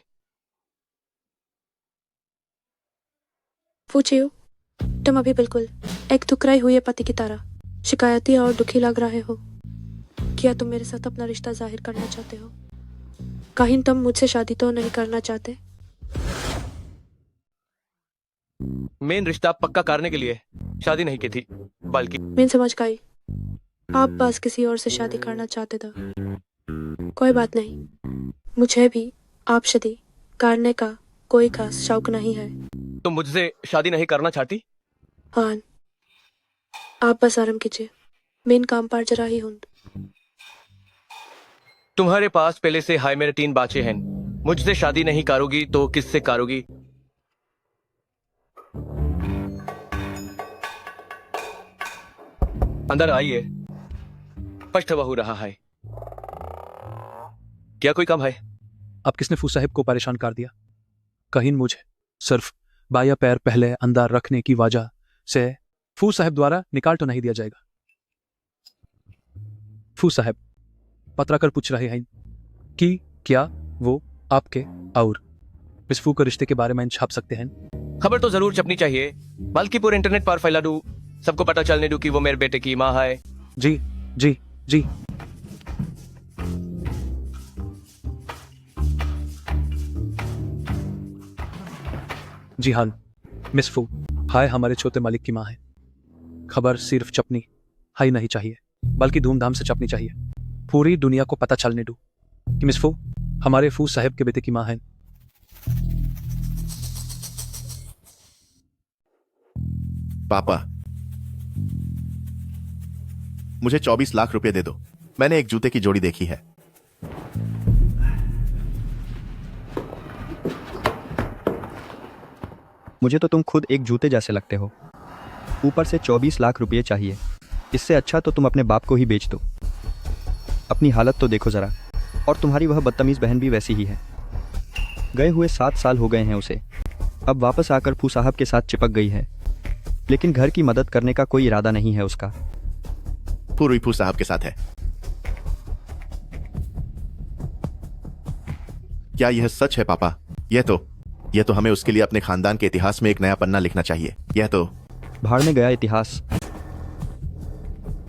पूछिए, तुम अभी बिल्कुल एक ठुकराई हुई पति की तरह शिकायती और दुखी लग रहे हो। क्या तुम मेरे साथ अपना रिश्ता जाहिर करना चाहते हो? कहीं तुम मुझसे शादी तो नहीं करना चाहते? मेन रिश्ता पक्का करने के लिए शादी नहीं की थी, बल्कि मैं समझ गई, आप बस किसी और से शादी करना चाहते थे। कोई बात नहीं, मुझे भी आप शादी करने का कोई खास शौक नहीं है। तुम मुझसे शादी नहीं करना चाहती? हाँ, आप बस आराम कीजिए, मैं काम पर जरा ही हूँ। तुम्हारे पास पहले से हाय मेरे 3 बच्चे हैं। मुझसे शादी नहीं करोगी तो किससे करोगी? अंदर आइए, स्पष्ट हो रहा है। क्या कोई काम है? अब किसने फू साहिब को परेशान कर दिया? कहीं मुझे सिर्फ बाया पैर पहले अंदर रखने की वजह से फू साहिब द्वारा निकाल तो नहीं दिया जाएगा। फू साहिब पत्रकार पूछ रहे हैं कि क्या वो आपके और मिस फू के रिश्ते के बारे में छाप सकते हैं? खबर तो जरूर छपनी चाहिए, बल्कि पूरे इंटरनेट पर फैला दूं सबको पता चलने दो कि वो मेरे बेटे की माँ है। जी जी जी। जी हाँ मिस फू, हाय हमारे छोटे मालिक की माँ है। खबर सिर्फ चपनी हाई नहीं चाहिए, बल्कि धूमधाम से चपनी चाहिए। पूरी दुनिया को पता चलने दो कि मिस फू हमारे फू साहब के बेटे की माँ है। पापा, मुझे 24 लाख रुपए दे दो। मैंने एक जूते की जोड़ी देखी है। मुझे तो तुम खुद एक जूते जैसे लगते हो, ऊपर से 24 लाख रुपये चाहिए। इससे अच्छा तो तुम अपने बाप को ही बेच दो। अपनी हालत तो देखो ज़रा, और तुम्हारी वह बदतमीज़ बहन भी वैसी ही है। गए हुए 7 साल हो गए हैं उसे, अब वापस आकर फू साहब के साथ चिपक गई है, लेकिन घर की मदद करने का कोई इरादा नहीं है उसका। पूरी फू साहब के साथ है। क्या यह सच है पापा? यह तो हमें उसके लिए अपने खानदान के इतिहास में एक नया पन्ना लिखना चाहिए। यह तो भाड़ में गया इतिहास।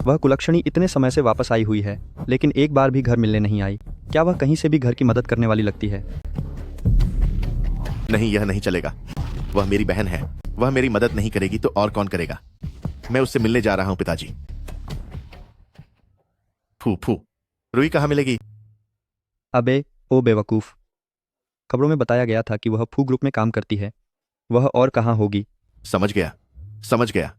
वह कुलक्षणी इतने समय से वापस आई हुई है, लेकिन एक बार भी घर मिलने नहीं आई। क्या वह कहीं से भी घर की मदद करने वाली लगती है? नहीं, यह नहीं चलेगा। वह मेरी बहन है, वह मेरी मदद नहीं करेगी तो और कौन करेगा? मैं उससे मिलने जा रहा हूं पिताजी। फू रुई कहाँ मिलेगी? अबे ओ बेवकूफ़, खबरों में बताया गया था कि वह फू ग्रुप में काम करती है। वह और कहाँ होगी? समझ गया।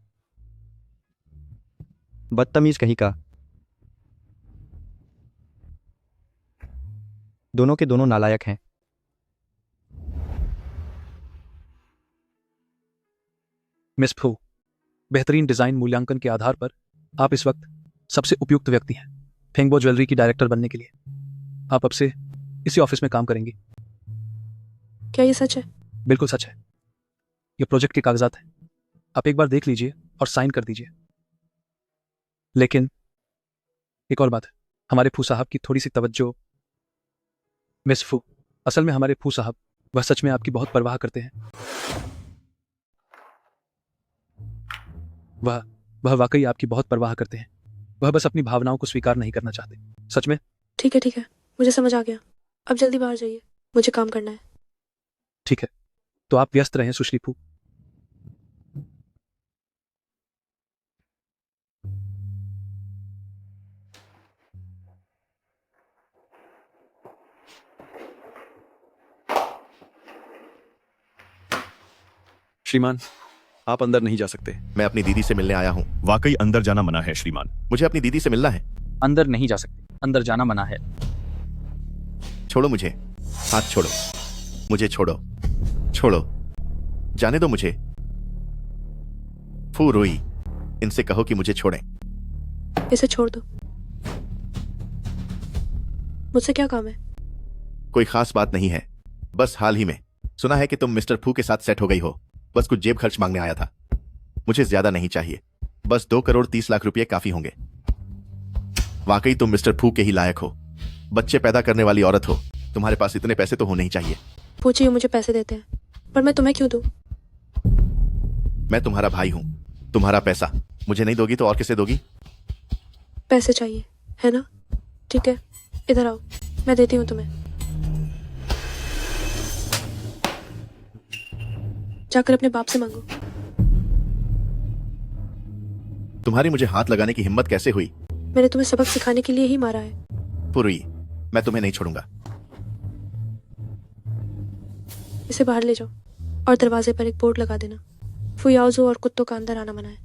बदतमीज कहीं का। दोनों के दोनों नालायक हैं। मिस फू, बेहतरीन डिजाइन मूल्यांकन के आधार पर आप इस वक्त सबसे उपयुक्त व्यक्ति हैं फेंगबो ज्वेलरी की डायरेक्टर बनने के लिए। आप अब से इसी ऑफिस में काम करेंगी। क्या ये सच है? बिल्कुल सच है। ये प्रोजेक्ट के कागजात हैं, आप एक बार देख लीजिए और साइन कर दीजिए। लेकिन एक और बात है, हमारे फू साहब की थोड़ी सी तवज्जो। मिस फू, असल में हमारे फू साहब वह सच में आपकी बहुत परवाह करते हैं। वह वाकई आपकी बहुत परवाह करते हैं। वह बस अपनी भावनाओं को स्वीकार नहीं करना चाहते। सच में। ठीक है, मुझे समझ आ गया। अब जल्दी बाहर जाइए, मुझे काम करना है। ठीक है, तो आप व्यस्त रहें सुश्री फू। श्रीमान, आप अंदर नहीं जा सकते। मैं अपनी दीदी से मिलने आया हूँ। वाकई अंदर जाना मना है श्रीमान। मुझे अपनी दीदी से मिलना है। अंदर नहीं जा सकते, अंदर जाना मना है। छोड़ो मुझे, हाथ छोड़ो, मुझे छोड़ो, जाने दो मुझे। फू रोई, इनसे कहो कि मुझे छोड़ें। इसे छोड़ दो। मुझसे क्या काम है? कोई खास बात नहीं है, बस हाल ही में सुना है कि तुम मिस्टर फू के साथ सेट हो गई हो। बस कुछ जेब खर्च मांगने आया था। मुझे ज्यादा नहीं चाहिए, बस 2 करोड़ 30 लाख रुपए काफी होंगे। वाकई तुम मिस्टर फू के ही लायक हो। बच्चे पैदा करने वाली औरत हो। तुम्हारे पास इतने पैसे तो होने ही चाहिए। पूछिए, मुझे पैसे देते हैं, पर मैं तुम्हें क्यों दूं? मैं तुम्हारा भाई हूं। तुम्हारा पैसा मुझे नहीं दोगी तो और किसे दोगी? पैसे चाहिए है ना? ठीक है, इधर आओ, मैं देती हूँ तुम्हें। जाकर अपने बाप से मांगो। तुम्हारी मुझे हाथ लगाने की हिम्मत कैसे हुई? मैंने तुम्हें सबक सिखाने के लिए ही मारा है। पुरी, मैं तुम्हें नहीं छोड़ूंगा। इसे बाहर ले जाओ और दरवाजे पर एक बोर्ड लगा देना, फुयाओजो और कुत्तों का अंदर आना मना है।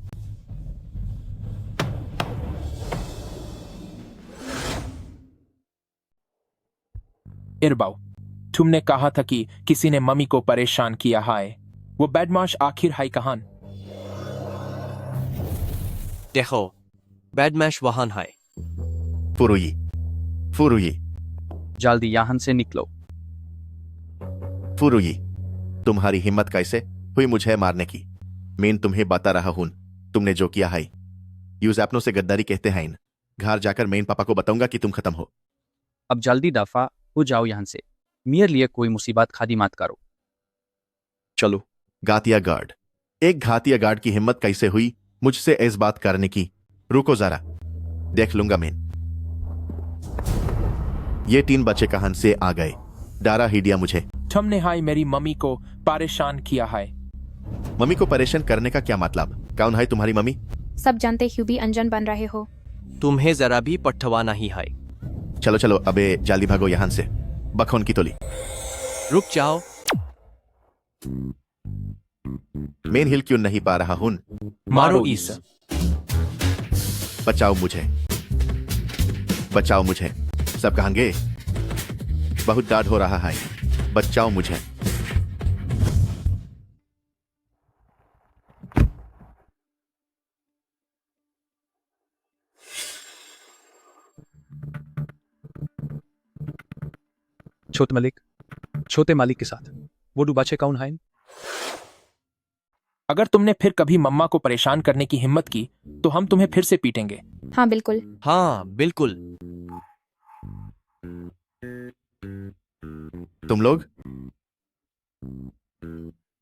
इरबाऊ, तुमने कहा था कि किसी ने मम्मी को परेशान किया है। वो बैडमाश आखिर है कहां? देखो, बैडमाश वहां है। फुरुई, जल्दी यहाँ से निकलो। फुरुई, तुम्हारी हिम्मत कैसे हुई मुझे मारने की? मैं तुम्हें बता रहा हूं, तुमने जो किया है यूज अपनों से गद्दारी कहते हैं। घर जाकर मैं पापा को बताऊंगा कि तुम खत्म हो। अब जल्दी दफा हो जाओ यहाँ से। मेरे लिए कोई मुसीबत खादी मत करो। चलो। घातिया गार्ड, एक घातिया गार्ड की हिम्मत कैसे हुई मुझसे इस बात करने की। रुको जरा, देख लूंगा मैं। ये 3 बच्चे कहां से आ गए? डारा ही दिया मुझे। तुमने हाय मेरी मम्मी को परेशान किया है। मम्मी को परेशान करने का क्या मतलब? कौन है तुम्हारी मम्मी? सब जानते ह्यूबी अनजान बन रहे हो। तुम्हें जरा भी पट्ठवा नहीं है। चलो चलो, अबे जल्दी भागो यहां से, बखोन की तोली। रुक जाओ। मेन हिल क्यों नहीं पा रहा हूं? मारो इस। बचाओ मुझे, बचाओ मुझे। सब कहां गए? बहुत डर हो रहा है, बचाओ मुझे। छोटे मालिक के साथ वो डुबाचे कौन है? अगर तुमने फिर कभी मम्मा को परेशान करने की हिम्मत की तो हम तुम्हें फिर से पीटेंगे। हाँ बिल्कुल। हाँ बिल्कुल। तुम लोग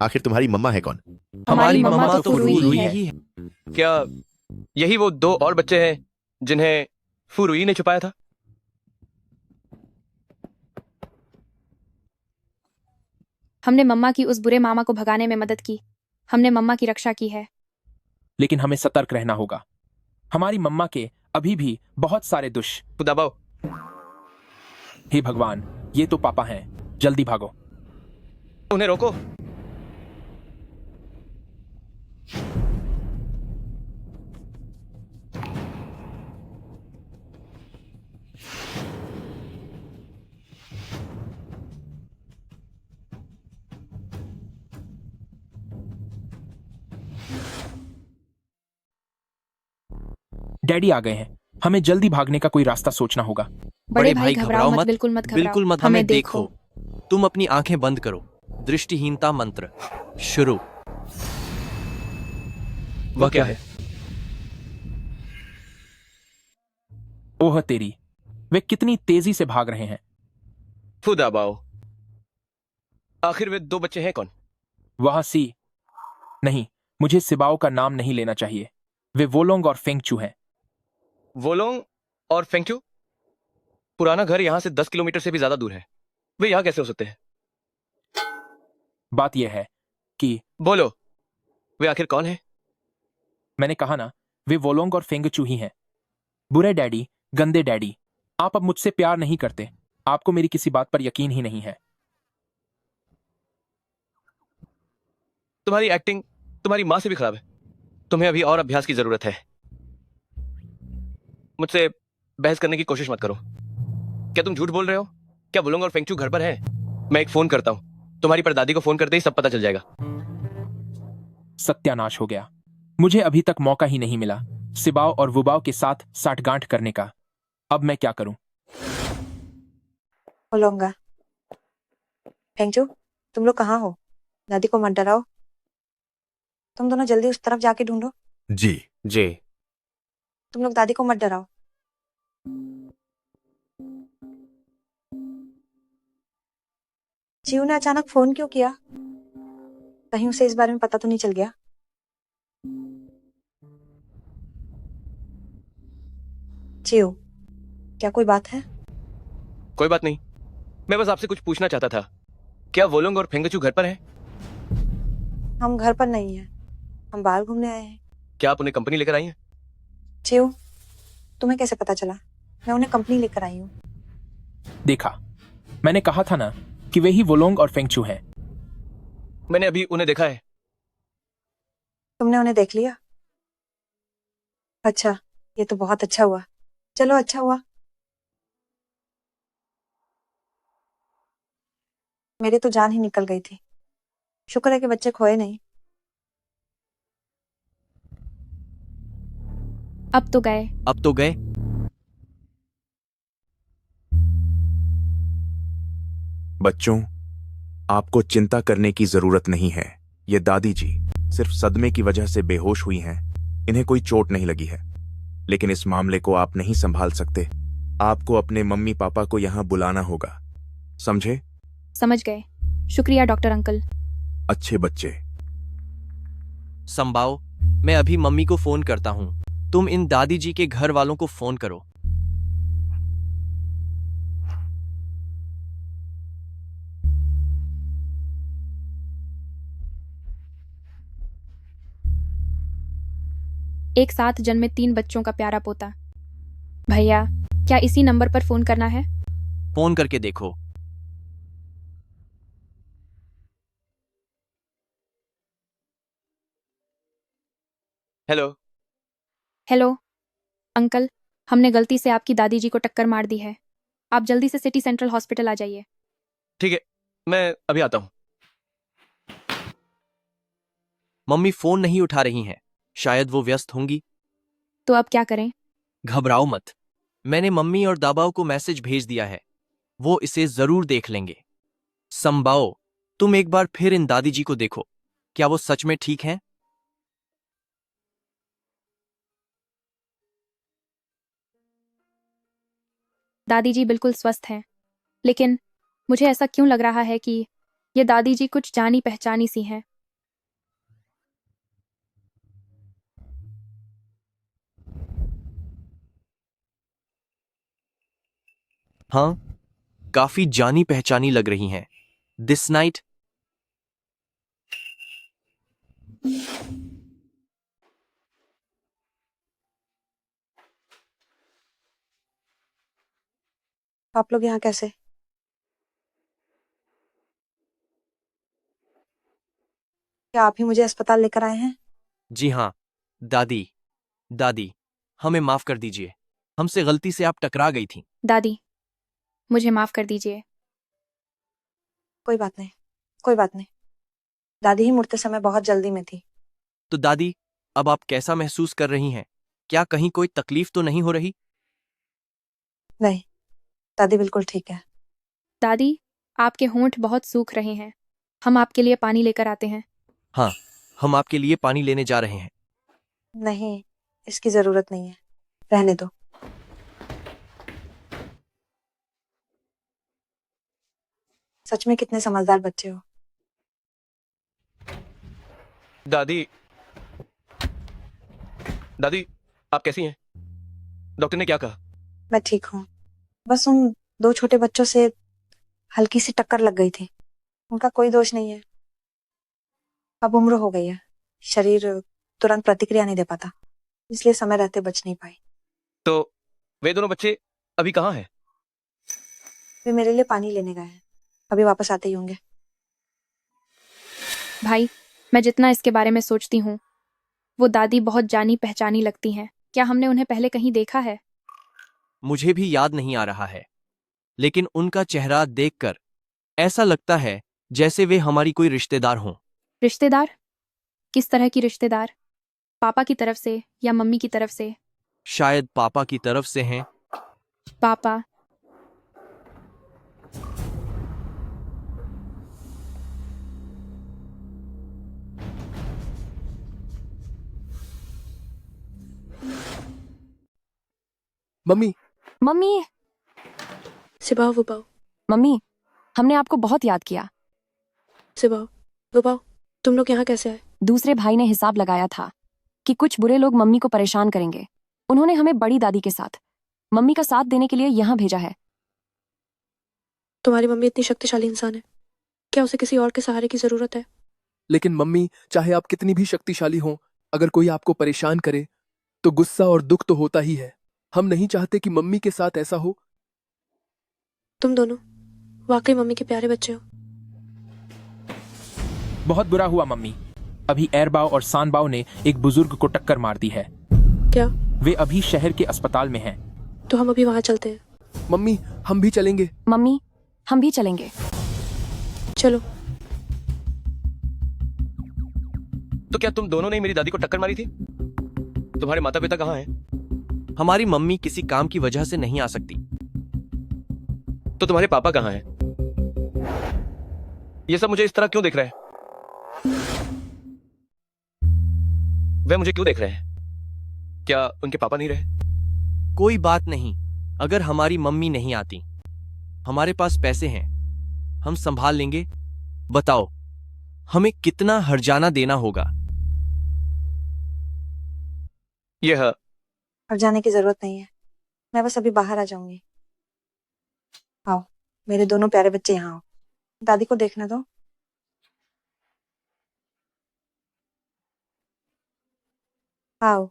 आखिर तुम्हारी मम्मा है कौन? हमारी मम्मा तो फुरुई है। क्या यही वो 2 और बच्चे हैं जिन्हें फुरुई ने छुपाया था? हमने मम्मा की उस बुरे मामा को भगाने में मदद की। हमने मम्मा की रक्षा की है। लेकिन हमें सतर्क रहना होगा। हमारी मम्मा के अभी भी बहुत सारे खुदाबाओ। हे भगवान, ये तो पापा हैं। जल्दी भागो। उन्हें रोको। डैडी आ गए हैं। हमें जल्दी भागने का कोई रास्ता सोचना होगा। बड़े भाई घबराओ मत, बिल्कुल मत घबराओ। बिल्कुल मत, हमें देखो। तुम अपनी आंखें बंद करो। दृष्टिहीनता मंत्र शुरू। वह क्या है? ओह तेरी, वे कितनी तेजी से भाग रहे हैं। खुदाबाओ, आखिर वे 2 बच्चे हैं कौन? वह सी नहीं, मुझे सिबाओ का नाम नहीं लेना चाहिए। वे वोलोंग और फेंगचू हैं। वोलोंग और फेंगचू? पुराना घर यहां से 10 किलोमीटर से भी ज्यादा दूर है। वे यहां कैसे हो सकते हैं? बात यह है कि बोलो, वे आखिर कौन है? मैंने कहा ना, वे वोलोंग और फेंगचू ही हैं। बुरे डैडी, गंदे डैडी। आप अब मुझसे प्यार नहीं करते। आपको मेरी किसी बात पर यकीन ही नहीं है। तुम्हारी एक्टिंग तुम्हारी मां से भी खराब है। तुम्हें अभी और अभ्यास की जरूरत है। मुझसे बहस करने की कोशिश मत करो। क्या तुम झूठ बोल रहे हो? क्या वोलोंग और फेंगचू घर पर है? मैं एक फोन करता हूं। तुम्हारी परदादी को फोन करते ही सब पता चल जाएगा। सत्यानाश हो गया। मुझे अभी तक मौका ही नहीं मिला सिबाओ और वुबाओ के साथ साठगांठ करने का। अब मैं क्या करूं? बोलूंगा। फेंगचू, तुम लोग कहाँ हो? दादी को मत डराओ। तुम दोनों जल्दी उस तरफ जाके ढूंढो। जी जी। तुम लोग दादी को मत डराओ। जीव ने अचानक फोन क्यों किया? कहीं उसे इस बारे में पता तो नहीं चल गया? जीव, क्या कोई बात है? कोई बात नहीं, मैं बस आपसे कुछ पूछना चाहता था। क्या वोलोंग और फेंगचू घर पर हैं? हम घर पर नहीं है, हम बाहर घूमने आए हैं। क्या आप उन्हें कंपनी लेकर आई हैं? जीव, तुम्हें कैसे पता चला? मैं उन्हें कंपनी लेकर आई हूँ। देखा, मैंने कहा था ना कि वे ही वोलोंग और फेंगचू हैं। मैंने अभी उन्हें देखा है। तुमने उन्हें देख लिया? अच्छा, ये तो बहुत अच्छा हुआ। चलो, अच्छा हुआ। मेरी तो जान ही निकल गई थी। शुक्र है कि बच्चे खोए नहीं। अब तो गए। अब तो गए। बच्चों, आपको चिंता करने की जरूरत नहीं है। ये दादी जी सिर्फ सदमे की वजह से बेहोश हुई हैं। इन्हें कोई चोट नहीं लगी है। लेकिन इस मामले को आप नहीं संभाल सकते। आपको अपने मम्मी पापा को यहां बुलाना होगा, समझे? समझ गए। शुक्रिया डॉक्टर अंकल। अच्छे बच्चे। संभाओ, मैं अभी मम्मी को फोन करता हूँ। तुम इन दादी जी के घर वालों को फोन करो। एक साथ जन्मे 3 बच्चों का प्यारा पोता। भैया, क्या इसी नंबर पर फोन करना है? फोन करके देखो। हेलो। हेलो अंकल, हमने गलती से आपकी दादी जी को टक्कर मार दी है। आप जल्दी से सिटी सेंट्रल हॉस्पिटल आ जाइए। ठीक है, मैं अभी आता हूँ। मम्मी फोन नहीं उठा रही हैं, शायद वो व्यस्त होंगी। तो अब क्या करें? घबराओ मत, मैंने मम्मी और दाबाओ को मैसेज भेज दिया है, वो इसे जरूर देख लेंगे। संबाओ, तुम एक बार फिर इन दादी जी को देखो, क्या वो सच में ठीक हैं? दादी जी बिल्कुल स्वस्थ हैं, लेकिन मुझे ऐसा क्यों लग रहा है कि ये दादी जी कुछ जानी पहचानी सी हैं। हाँ, काफी जानी पहचानी लग रही हैं। दिस नाइट आप लोग यहाँ कैसे? क्या आप ही मुझे अस्पताल लेकर आए हैं? जी हाँ, दादी दादी हमें माफ कर दीजिए, हमसे गलती से आप टकरा गई थी। दादी, मुझे माफ कर दीजिए। कोई बात नहीं, कोई बात नहीं। दादी ही मुड़ते समय बहुत जल्दी में थी। तो दादी, अब आप कैसा महसूस कर रही हैं? क्या कहीं कोई तकलीफ तो नहीं हो रही? नहीं, दादी बिल्कुल ठीक है। दादी, आपके होंठ बहुत सूख रहे हैं, हम आपके लिए पानी लेकर आते हैं। हाँ, हम आपके लिए पानी लेने जा रहे हैं। नहीं, इसकी जरूरत नहीं है, रहने दो। सच में कितने समझदार बच्चे हो। दादी दादी, आप कैसी हैं? डॉक्टर ने क्या कहा? मैं ठीक हूँ, बस उन 2 छोटे बच्चों से हल्की सी टक्कर लग गई थी। उनका कोई दोष नहीं है। अब उम्र हो गई है, शरीर तुरंत प्रतिक्रिया नहीं दे पाता, इसलिए समय रहते बच नहीं पाई। तो वे दोनों बच्चे अभी कहाँ हैं? वे मेरे लिए पानी लेने गए हैं, अभी वापस आते ही होंगे। भाई, मैं जितना इसके बारे में सोचती हूँ, वो दादी बहुत जानी पहचानी लगती हैं। क्या हमने उन्हें पहले कहीं देखा है? मुझे भी याद नहीं आ रहा है, लेकिन उनका चेहरा देखकर ऐसा लगता है जैसे वे हमारी कोई रिश्तेदार हों। रिश्तेदार? किस तरह की रिश्तेदार? पापा की तरफ से या मम्मी की तरफ से? शायद पापा की तरफ से हैं। पापा? मम्मी। मम्मी। सिबाओ वुबाओ। मम्मी, हमने आपको बहुत याद किया। सिबाओ वुबाओ, तुम लोग यहाँ कैसे आए? दूसरे भाई ने हिसाब लगाया था कि कुछ बुरे लोग मम्मी को परेशान करेंगे। उन्होंने हमें बड़ी दादी के साथ मम्मी का साथ देने के लिए यहाँ भेजा है। तुम्हारी मम्मी इतनी शक्तिशाली इंसान है, क्या उसे किसी और के सहारे की जरूरत है? लेकिन मम्मी, चाहे आप कितनी भी शक्तिशाली हों, अगर कोई आपको परेशान करे तो गुस्सा और दुख तो होता ही है। हम नहीं चाहते कि मम्मी के साथ ऐसा हो। तुम दोनों वाकई मम्मी के प्यारे बच्चे हो। बहुत बुरा हुआ मम्मी, अभी एरबाओ और सानबाओ ने एक बुजुर्ग को टक्कर मार दी है। क्या? वे अभी शहर के अस्पताल में हैं। तो हम अभी वहां चलते हैं। मम्मी, हम भी चलेंगे। मम्मी, हम भी चलेंगे। चलो। तो क्या तुम दोनों ने मेरी दादी को टक्कर मारी थी? तुम्हारे माता पिता कहाँ हैं? हमारी मम्मी किसी काम की वजह से नहीं आ सकती। तो तुम्हारे पापा कहाँ हैं? ये सब मुझे इस तरह क्यों देख रहे हैं? वे मुझे क्यों देख रहे हैं? क्या उनके पापा नहीं रहे? कोई बात नहीं, अगर हमारी मम्मी नहीं आती, हमारे पास पैसे हैं, हम संभाल लेंगे। बताओ, हमें कितना हर्जाना देना होगा? यह अब जाने की जरूरत नहीं है, मैं बस अभी बाहर आ जाऊंगी। आओ, मेरे दोनों प्यारे बच्चे यहाँ आओ, दादी को देखने दो। आओ।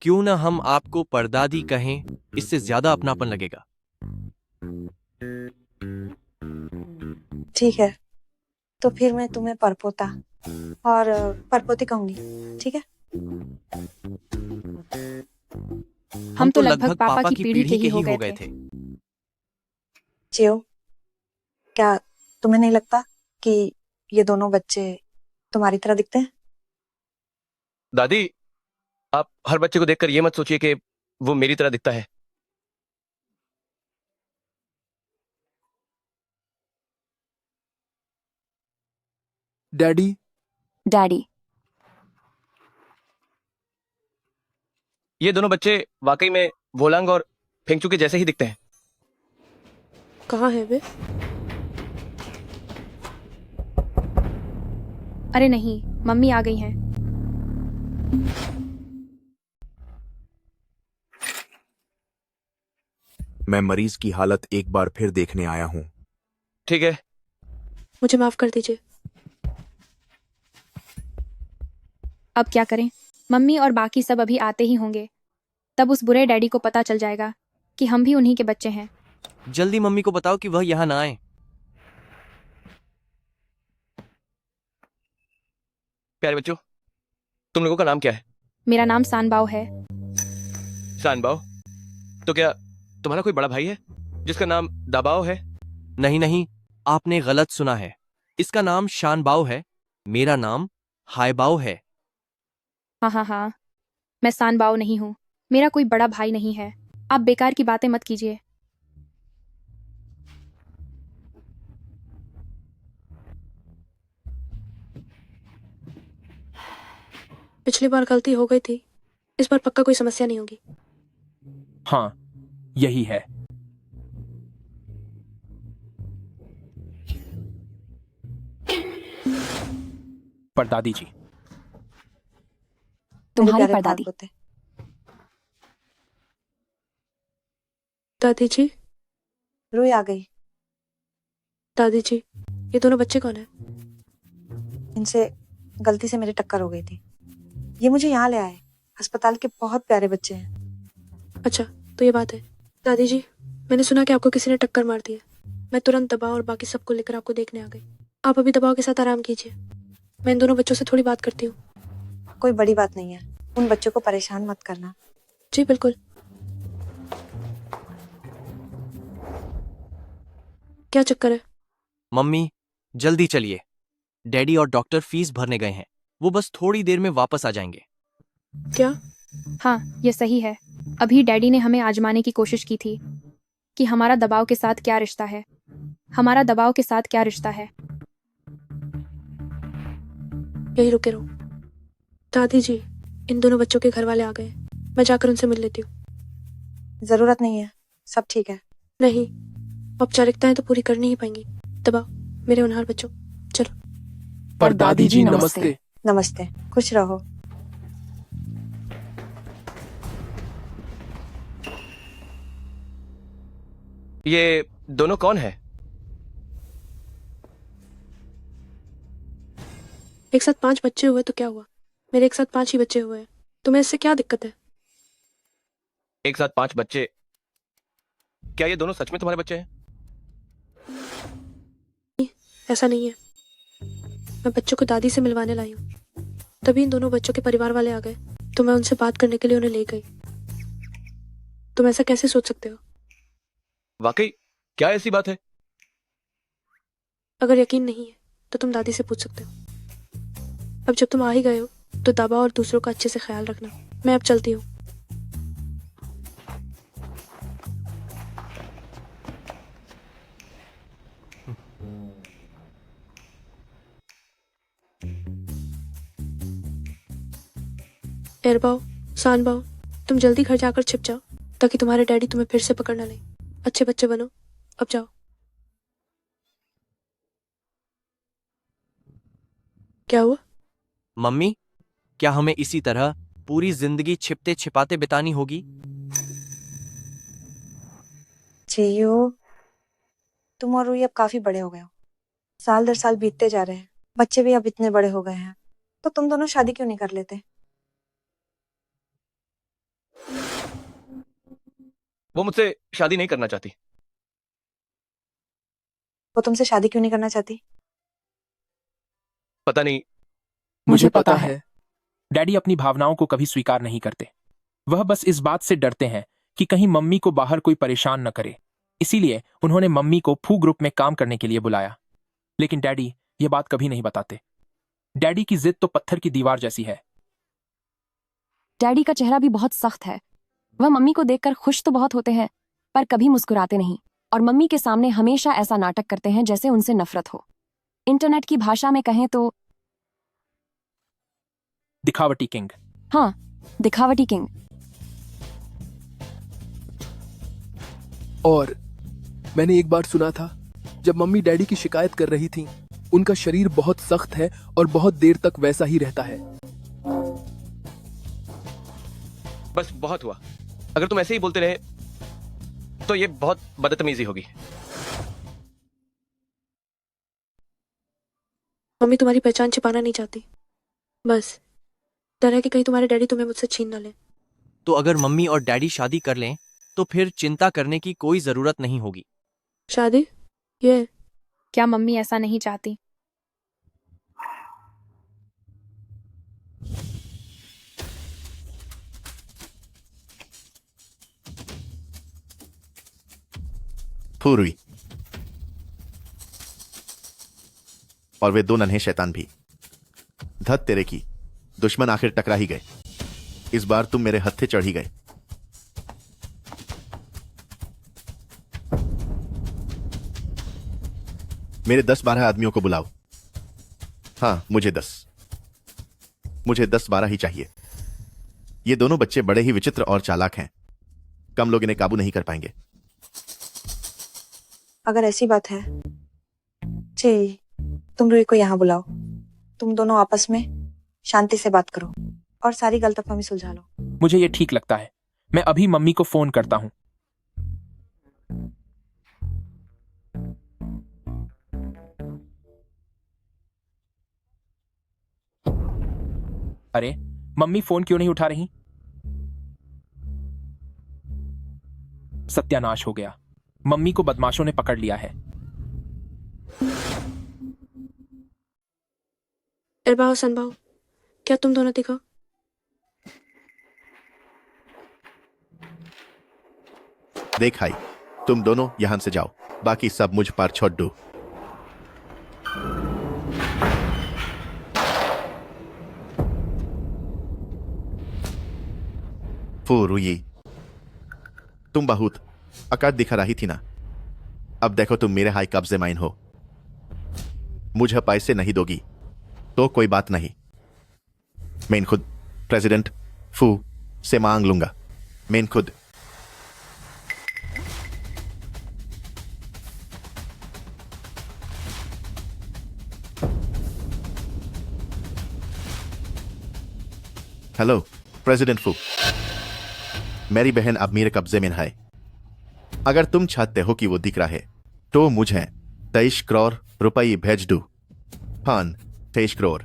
क्यों ना हम आपको परदादी कहें, इससे ज्यादा अपनापन लगेगा। ठीक है, तो फिर मैं तुम्हें परपोता और परपोती कहूंगी, ठीक है? हम तो लगभग पापा की पीढ़ी के ही हो गए थे। जियो, क्या तुम्हें नहीं लगता कि ये दोनों बच्चे तुम्हारी तरह दिखते हैं? दादी, आप हर बच्चे को देखकर ये मत सोचिए कि वो मेरी तरह दिखता है। डैडी। डैडी। ये दोनों बच्चे वाकई में वोलांग और फेंगचू के जैसे ही दिखते हैं। कहाँ है वे? अरे नहीं, मम्मी आ गई हैं। मैं मरीज की हालत एक बार फिर देखने आया हूं। ठीक है, मुझे माफ कर दीजिए। अब क्या करें? मम्मी और बाकी सब अभी आते ही होंगे, तब उस बुरे डैडी को पता चल जाएगा कि हम भी उन्हीं के बच्चे हैं। जल्दी मम्मी को बताओ कि वह यहाँ ना आए। प्यारे बच्चों, तुम लोगों का नाम क्या है? मेरा नाम सानबाओ है। सानबाओ? तो क्या तुम्हारा कोई बड़ा भाई है जिसका नाम दाबाओ है? नहीं नहीं, आपने गलत सुना है। इसका नाम शानबाओ है, मेरा नाम हायबाओ है। हाँ हाँ हाँ, मैं सानबाओ नहीं हूँ, मेरा कोई बड़ा भाई नहीं है। आप बेकार की बातें मत कीजिए। पिछली बार गलती हो गई थी, इस बार पक्का कोई समस्या नहीं होगी। हाँ, यही है। परदादी जी। तुम्हारी प्यारे परदादी। परपोते। दादी जी। रूही आ गई। दादी जी, ये दोनों बच्चे कौन है? इनसे गलती से मेरी टक्कर हो गई थी, ये मुझे यहाँ ले आए। अस्पताल के बहुत प्यारे बच्चे हैं। अच्छा, तो ये बात है। दादी जी, मैंने सुना कि आपको किसी ने टक्कर मार दी है। मैं तुरंत दबाव और बाकी सबको लेकर आपको देखने आ गई। आप अभी दबाव के साथ आराम कीजिए, मैं इन दोनों बच्चों से थोड़ी बात करती हूँ। कोई बड़ी बात नहीं है, उन बच्चों को परेशान मत करना। जी बिल्कुल। क्या चक्कर है? मम्मी, जल्दी चलिए। डैडी और डॉक्टर फीस भरने गए हैं, वो बस थोड़ी देर में वापस आ जाएंगे। क्या? हाँ, ये सही है। अभी डैडी ने हमें आजमाने की कोशिश की थी कि हमारा दबाव के साथ क्या रिश्ता है। हमारा दबाव के साथ क्या रिश्ता है? यही रुके रहो। दादी जी, इन दोनों बच्चों के घर वाले आ गए, मैं जाकर उनसे मिल लेती हूँ। जरूरत नहीं है, सब ठीक है। नहीं, औपचारिकताएं तो पूरी करनी ही पाएंगी। दबाओ मेरे होनहार बच्चों, चलो। परदादी जी नमस्ते। नमस्ते, खुश रहो। ये दोनों कौन है? एक साथ 5 बच्चे हुए तो क्या हुआ? मेरे एक साथ 5 ही बच्चे हुए हैं, तुम्हें इससे क्या दिक्कत है? एक साथ 5 बच्चे? क्या ये दोनों सच में तुम्हारे बच्चे हैं? ऐसा नहीं है, मैं बच्चों को दादी से मिलवाने लाई हूँ। तभी इन दोनों बच्चों के परिवार वाले आ गए, तो मैं उनसे बात करने के लिए उन्हें ले गई। तुम ऐसा कैसे सोच सकते हो? वाकई क्या ऐसी बात है? अगर यकीन नहीं है तो तुम दादी से पूछ सकते हो। अब जब तुम आ ही गए हो तो दाबा और दूसरों का अच्छे से ख्याल रखना। मैं अब चलती हूँ। एरबाओ, सानबाओ, तुम जल्दी घर जाकर छिप जाओ ताकि तुम्हारे डैडी तुम्हें फिर से पकड़ ना लें। अच्छे बच्चे बनो, अब जाओ। क्या हुआ? मम्मी, क्या हमें इसी तरह पूरी जिंदगी छिपते छिपाते बितानी होगी। जियो, तुम और रूही अब काफी बड़े हो गए हो। साल दर साल बीतते जा रहे हैं, बच्चे भी अब इतने बड़े हो गए हैं, तो तुम दोनों शादी क्यों नहीं कर लेते? वो मुझसे शादी नहीं करना चाहती। वो तुमसे शादी क्यों नहीं करना चाहती? पता नहीं। मुझे पता है। डैडी अपनी भावनाओं को कभी स्वीकार नहीं करते। वह बस इस बात से डरते हैं कि कहीं मम्मी को बाहर कोई परेशान न करे। इसीलिए उन्होंने मम्मी को फू ग्रुप में काम करने के लिए बुलाया। लेकिन डैडी ये बात कभी नहीं बताते। डैडी की जिद तो पत्थर की दीवार जैसी है। डैडी का चेहरा भी बहुत सख्त है। वह मम्मी को देखकर खुश तो बहुत होते हैं, पर कभी मुस्कुराते नहीं, और मम्मी के सामने हमेशा ऐसा नाटक करते हैं जैसे उनसे नफरत हो। इंटरनेट की भाषा में कहें तो दिखावटी किंग। हाँ, दिखावटी किंग। और मैंने एक बार सुना था, जब मम्मी डैडी की शिकायत कर रही थी, उनका शरीर बहुत सख्त है और बहुत देर तक वैसा ही रहता है। बस बहुत हुआ। अगर तुम ऐसे ही बोलते रहे तो ये बहुत बदतमीजी होगी। मम्मी तुम्हारी पहचान छिपाना नहीं चाहती, बस डर है कि कहीं तुम्हारे डैडी तुम्हें मुझसे छीन न लें। तो अगर मम्मी और डैडी शादी कर लें तो फिर चिंता करने की कोई जरूरत नहीं होगी। शादी? ये क्या मम्मी ऐसा नहीं चाहती? फूरवी और वे दो नन्हे शैतान भी। धत तेरे की, दुश्मन आखिर टकरा ही गए। इस बार तुम मेरे हत्थे चढ़ ही गए। मेरे 10-12 आदमियों को बुलाओ। हाँ, मुझे 10-12 ही चाहिए। ये दोनों बच्चे बड़े ही विचित्र और चालाक हैं। कम लोग इन्हें काबू नहीं कर पाएंगे। अगर ऐसी बात है, जी, तुम रूही को यहाँ बुलाओ। तुम दोनों आपस में शांति से बात करो और सारी गलतफहमी सुलझा लो। मुझे ये ठीक लगता है। मैं अभी मम्मी को फोन करता हूँ। अरे, मम्मी फोन क्यों नहीं उठा रही? सत्यानाश हो गया। मम्मी को बदमाशों ने पकड़ लिया है। इरबाओ सनबाओ, क्या तुम दोनों दिखो? देख हाई, तुम दोनों यहां से जाओ, बाकी सब मुझ पर छोड़ दो। फूरुई, तुम बहुत अकड़ दिखा रही थी ना। अब देखो तुम मेरे हाई कब्जे माइन हो। मुझे पैसे नहीं दोगी तो कोई बात नहीं, मैं खुद प्रेसिडेंट फू से मांग लूंगा। मैं खुद। हेलो प्रेसिडेंट फू, मेरी बहन अब मेरे कब्जे में है। अगर तुम चाहते हो कि वो दिख रहा है तो मुझे 23 करोड़ रुपए भेज दो। हाँ, 23 करोड़।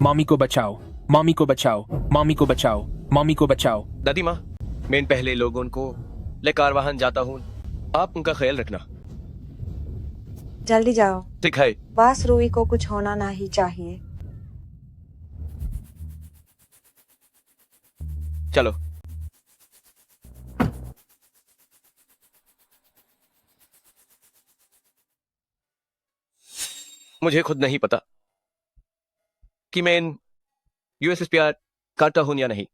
मामी को बचाओ, मामी को बचाओ, मामी को बचाओ, मामी को बचाओ। दादी माँ, मैं इन पहले लोगों को लेकर वाहन जाता हूँ, आप उनका ख्याल रखना। जल्दी जाओ। ठीक है। बस रूही को कुछ होना ना ही चाहिए। चलो। मुझे खुद नहीं पता कि मैं इन यूएसएसपीआर काटा हूं या नहीं।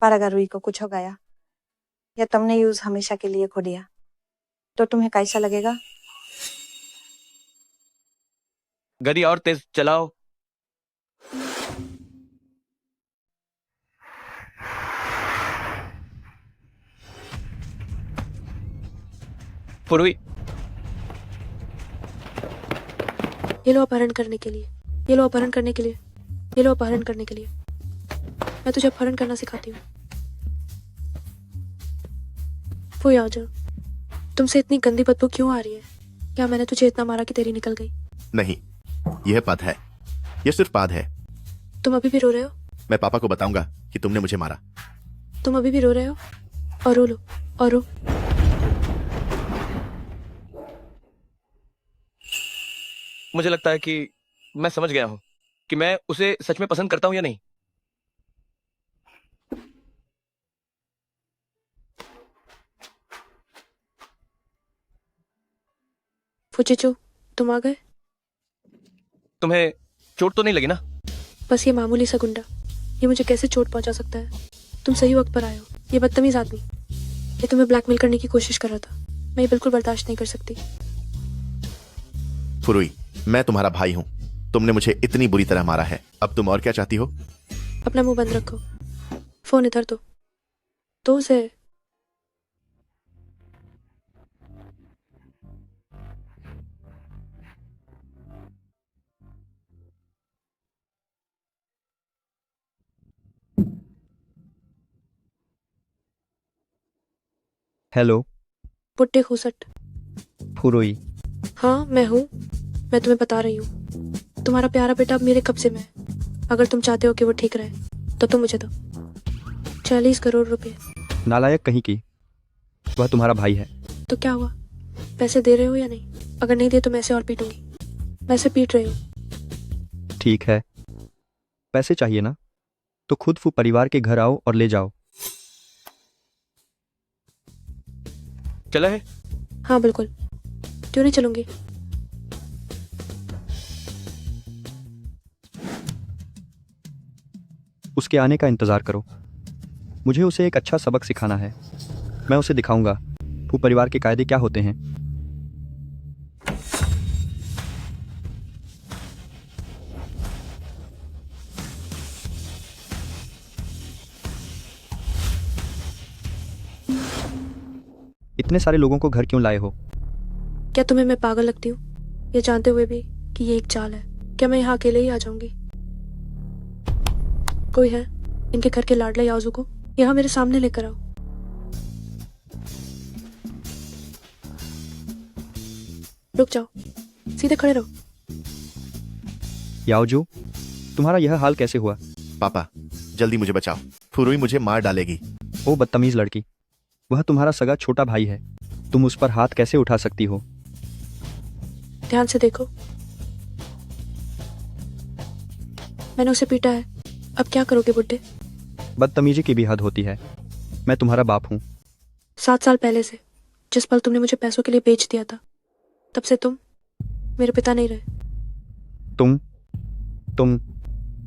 पर अगर रूही को कुछ हो गया या तुमने यूज हमेशा के लिए खो दिया तो तुम्हें कैसा लगेगा? गाड़ी और तेज चलाओ। फुरुई, ये लो अपहरण करने के लिए, ये लो अपहरण करने के लिए, ये लो अपहरण करने के लिए। मैं तुझे अपहरण करना सिखाती हूँ। वो आ जा। तुमसे इतनी गंदी बदबू क्यों आ रही है? क्या मैंने तुझे इतना मारा कि तेरी निकल गई? नहीं, यह पद है, यह सिर्फ पद है। तुम अभी भी रो रहे हो? मैं पापा को बताऊंगा कि तुमने मुझे मारा। तुम अभी भी रो रहे हो? और रो लो, और रो। मुझे लगता है कि मैं समझ गया हूं कि मैं उसे सच में पसंद करता हूं या नहीं। फुचिचो, तुम आ गए? तुम्हें चोट तो नहीं लगी ना? बस ये मामूली सा गुंडा, ये मुझे कैसे चोट पहुंचा सकता है? तुम सही वक्त पर आए हो। ये बदतमीज आदमी, ये तुम्हें ब्लैकमेल करने की कोशिश कर रहा था। मैं ये बिल्कुल बर्दाश्त नहीं कर सकती। फुरुई, मैं तुम्हारा भाई हूँ। तुमने मुझे इतनी बुरी तरह मारा है, अब तुम और क्या चाहती हो? अपना मुंह बंद रखो। फोन इधर दो। तो उसे हेलो पुट्टे खूसट। फुरुई। हाँ, मैं हूँ। मैं तुम्हें बता रही हूँ, तुम्हारा प्यारा बेटा अब मेरे कब्जे में है। अगर तुम चाहते हो कि वो ठीक रहे तो तुम मुझे दो 40 करोड़ रुपए। नालायक कहीं की, वह तुम्हारा भाई है। तो क्या हुआ? पैसे दे रहे हो या नहीं? अगर नहीं दिए तो मैं इसे और पीटूंगी। मैं इसे पीट रही हूँ। ठीक है, पैसे चाहिए ना, तो खुद फू परिवार के घर आओ और ले जाओ। चला है? हाँ बिल्कुल, क्यों नहीं चलूंगी। उसके आने का इंतजार करो। मुझे उसे एक अच्छा सबक सिखाना है। मैं उसे दिखाऊंगा फू परिवार के कायदे क्या होते हैं। इतने सारे लोगों को घर क्यों लाए हो? क्या तुम्हें मैं पागल लगती हूँ, ये जानते हुए भी कि ये एक चाल है? क्या मैं यहाँ अकेले ही आ जाऊंगी? कोई है? इनके घर के लाडले याजू को यहाँ मेरे सामने लेकर आओ। रुक जाओ, सीधे खड़े रहो। याओजू, तुम्हारा यह हाल कैसे हुआ? पापा, जल्दी मुझे बचाओ, फुरुई मुझे मार डालेगी। ओ बदतमीज लड़की, वह तुम्हारा सगा छोटा भाई है। तुम उस पर हाथ कैसे उठा सकती हो? ध्यान से देखो, मैंने उसे पीटा है। अब क्या करोगे बुड्ढे? बदतमीजी की भी हद होती है। मैं तुम्हारा बाप हूँ। 7 साल पहले से, जिस पल तुमने मुझे पैसों के लिए बेच दिया था, तब से तुम मेरे पिता नहीं रहे।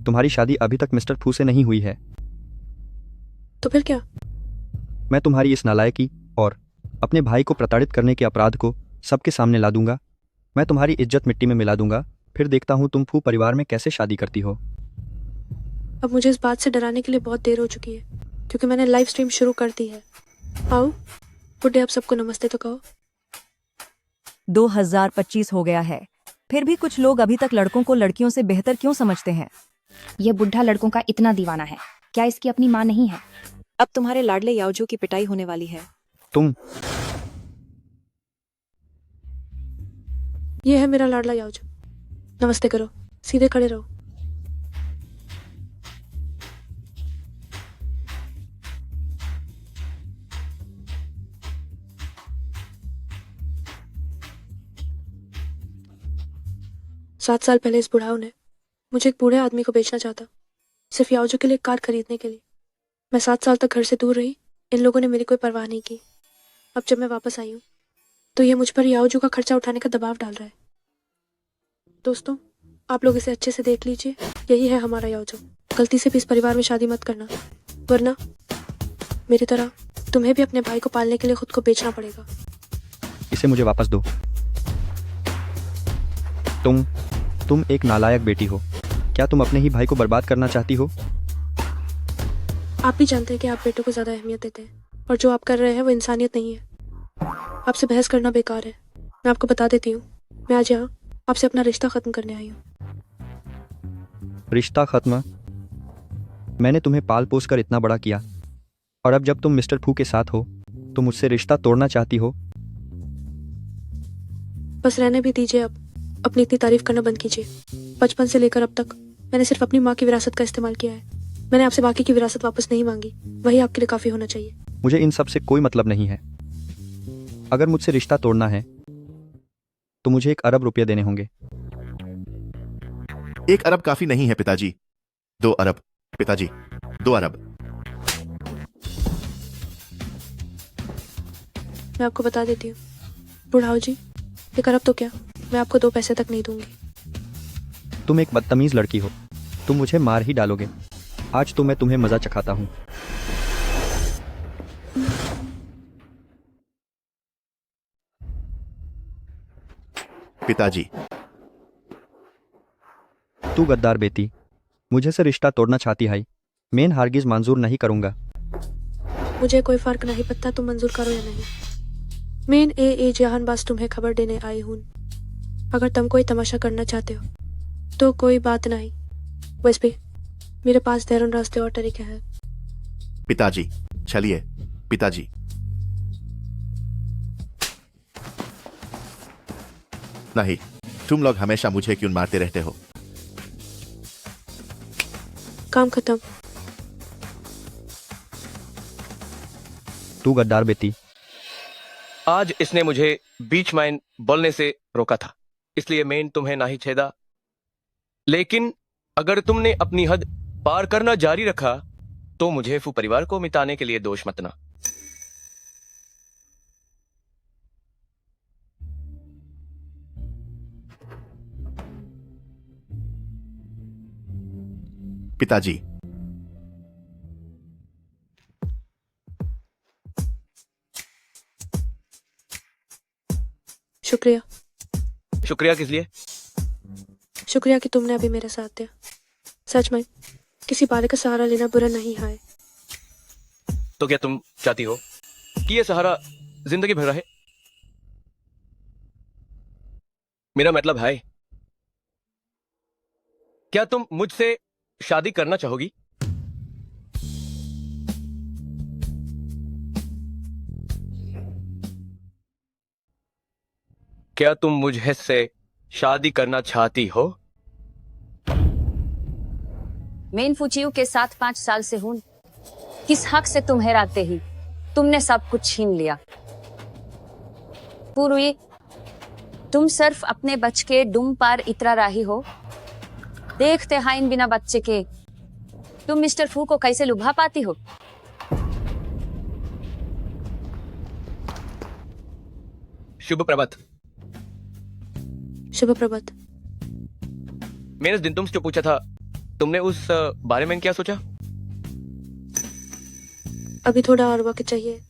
तुम्हारी शादी अभी तक मिस्टर फू से नहीं हुई है। तो फिर क्या? मैं तुम्हारी इस नालायकी और अपने भाई को प्रताड़ित करने के अपराध को सबके सामने ला दूंगा। मैं तुम्हारी इज्जत मिट्टी में मिला दूंगा। फिर देखता हूँ तुम फू परिवार में कैसे शादी करती हो। अब मुझे इस बात से डराने के लिए बहुत देर हो चुकी है, क्योंकि मैंने लाइव स्ट्रीम शुरू कर दी है। आओ बुड्ढे, अब सबको नमस्ते तो कहो। 2025 हो गया है, फिर भी कुछ लोग अभी तक लड़कों को लड़कियों से बेहतर क्यों समझते हैं? यह बुढ़ा लड़कों का इतना दीवाना है, क्या इसकी अपनी माँ नहीं है? अब तुम्हारे लाडले याओजू की पिटाई होने वाली है। ये है मेरा लाडला याओजू। नमस्ते करो, सीधे खड़े रहो। सात साल पहले इस बुढ़ाऊ ने मुझे एक बूढ़े आदमी को बेचना चाहता, सिर्फ याओजू के लिए एक कार खरीदने के लिए। मैं 7 साल तक घर से दूर रही, इन लोगों ने मेरी कोई परवाह नहीं की। अब जब मैं वापस आई हूँ तो ये मुझ पर याओजू का खर्चा उठाने का दबाव डाल रहा है। दोस्तों, आप लोग इसे अच्छे से देख लीजिए, यही है हमारा याओजू। गलती से भी इस परिवार में शादी मत करना, वरना मेरी तरह तुम्हें भी अपने भाई को पालने के लिए खुद को बेचना पड़ेगा। इसे मुझे वापस दो। तुम एक नालायक बेटी हो। क्या तुम अपने ही भाई को बर्बाद करना चाहती हो? आप भी जानते हैं कि आप बेटों को ज्यादा अहमियत देते हैं, और जो आप कर रहे हैं वो इंसानियत नहीं है। आपसे बहस करना बेकार है। मैं आपको बता देती हूँ, मैं आज यहाँ आपसे अपना रिश्ता खत्म करने आई हूँ। रिश्ता खत्म? मैंने तुम्हें पाल पोस कर इतना बड़ा किया, और अब जब तुम मिस्टर फू के साथ हो तो मुझसे रिश्ता तोड़ना चाहती हो? बस रहने भी दीजिए, अब अपनी इतनी तारीफ करना बंद कीजिए। बचपन से लेकर अब तक मैंने सिर्फ अपनी माँ की विरासत का इस्तेमाल किया है। मैंने आपसे बाकी की विरासत वापस नहीं मांगी, वही आपके लिए काफी होना चाहिए। मुझे इन सब से कोई मतलब नहीं है। अगर मुझसे रिश्ता तोड़ना है तो मुझे 1 अरब रुपये देने होंगे। 1 अरब काफी नहीं है पिताजी। 2 अरब पिताजी, 2 अरब। मैं आपको बता देती हूँ बुढ़ाओ जी, 1 अरब तो क्या, मैं आपको 2 पैसे तक नहीं दूंगी। तुम एक बदतमीज लड़की हो, तुम मुझे मार ही डालोगे। आज तो मैं तुम्हें मजा चखाता हूँ। पिताजी। तू गद्दार बेटी, मुझे से रिश्ता तोड़ना चाहती है। मैं हारगिज मंजूर नहीं करूंगा। मुझे कोई फर्क नहीं पड़ता तुम मंजूर करो या नहीं। मैं ए जहान बस तुम्हें खबर देने आई हूँ। अगर तुम कोई तमाशा करना चाहते हो तो कोई बात नहीं, वैसे भी मेरे पास दैरून रास्ते और तरीके हैं। पिताजी चलिए। पिताजी। नहीं, तुम लोग हमेशा मुझे क्यों मारते रहते हो? काम खत्म। तू गद्दार बेटी। आज इसने मुझे बीच में बोलने से रोका था, इसलिए मैं तुम्हें नहीं छेदा। लेकिन अगर तुमने अपनी हद पार करना जारी रखा तो मुझे फू परिवार को मिटाने के लिए दोष मतना। पिताजी। शुक्रिया। शुक्रिया किस लिए? शुक्रिया कि तुमने अभी मेरे साथ दिया। सच में किसी बारे का सहारा लेना बुरा नहीं है। तो क्या तुम चाहती हो कि यह सहारा जिंदगी भर रहे? मेरा मतलब है, क्या तुम मुझसे शादी करना चाहोगी? क्या तुम मुझसे शादी करना चाहती हो? मैं इन फुचियों के साथ 5 साल से हूं। किस हक से तुम्हें रहते ही तुमने सब कुछ छीन लिया। पूर्वी, तुम सिर्फ अपने बच के डुम पार इतरा रही हो। देखते हैं इन बिना बच्चे के तुम मिस्टर फू को कैसे लुभा पाती हो। शुभ प्रभात। शुभ प्रभात। मैंने उस दिन तुमसे जो पूछा था, तुमने उस बारे में क्या सोचा? अभी थोड़ा और वक्त चाहिए।